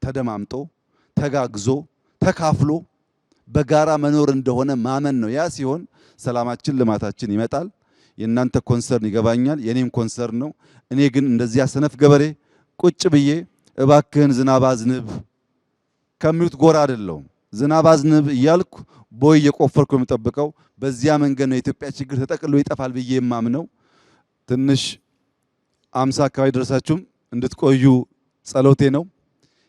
ተደማምጦ ተጋግዞ ተካፍሎ በጋራ መኖር እንደሆነ ማመን ነው። ያ ሲሆን ሰላማችን፣ ልማታችን ይመጣል። የእናንተ ኮንሰርን ይገባኛል፣ የኔም ኮንሰርን ነው። እኔ ግን እንደዚያ ሰነፍ ገበሬ ቁጭ ብዬ እባክህን ዝናብ አዝንብ ከሚሉት ጎራ አይደለሁም። ዝናብ አዝንብ እያልኩ ቦይ እየቆፈርኩ የምጠብቀው በዚያ መንገድ ነው የኢትዮጵያ ችግር ተጠቅሎ ይጠፋል ብዬ የማምነው። ትንሽ 50 አካባቢ ደረሳችሁም እንድትቆዩ ጸሎቴ ነው።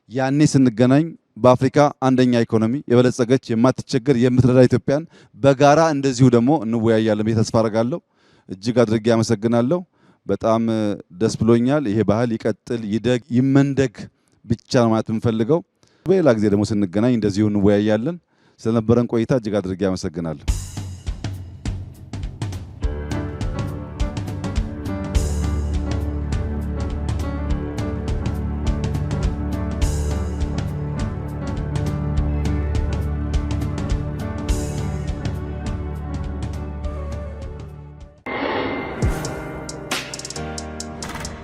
ያኔ ስንገናኝ በአፍሪካ አንደኛ ኢኮኖሚ የበለጸገች የማትቸገር የምትረዳ ኢትዮጵያን በጋራ እንደዚሁ ደግሞ እንወያያለን ብዬ ተስፋ አደርጋለሁ። እጅግ አድርጌ አመሰግናለሁ። በጣም ደስ ብሎኛል። ይሄ ባህል ይቀጥል፣ ይደግ፣ ይመንደግ ብቻ ነው ማለት የምፈልገው። በሌላ ጊዜ ደግሞ ስንገናኝ እንደዚሁ እንወያያለን። ስለነበረን ቆይታ እጅግ አድርጌ አመሰግናለሁ።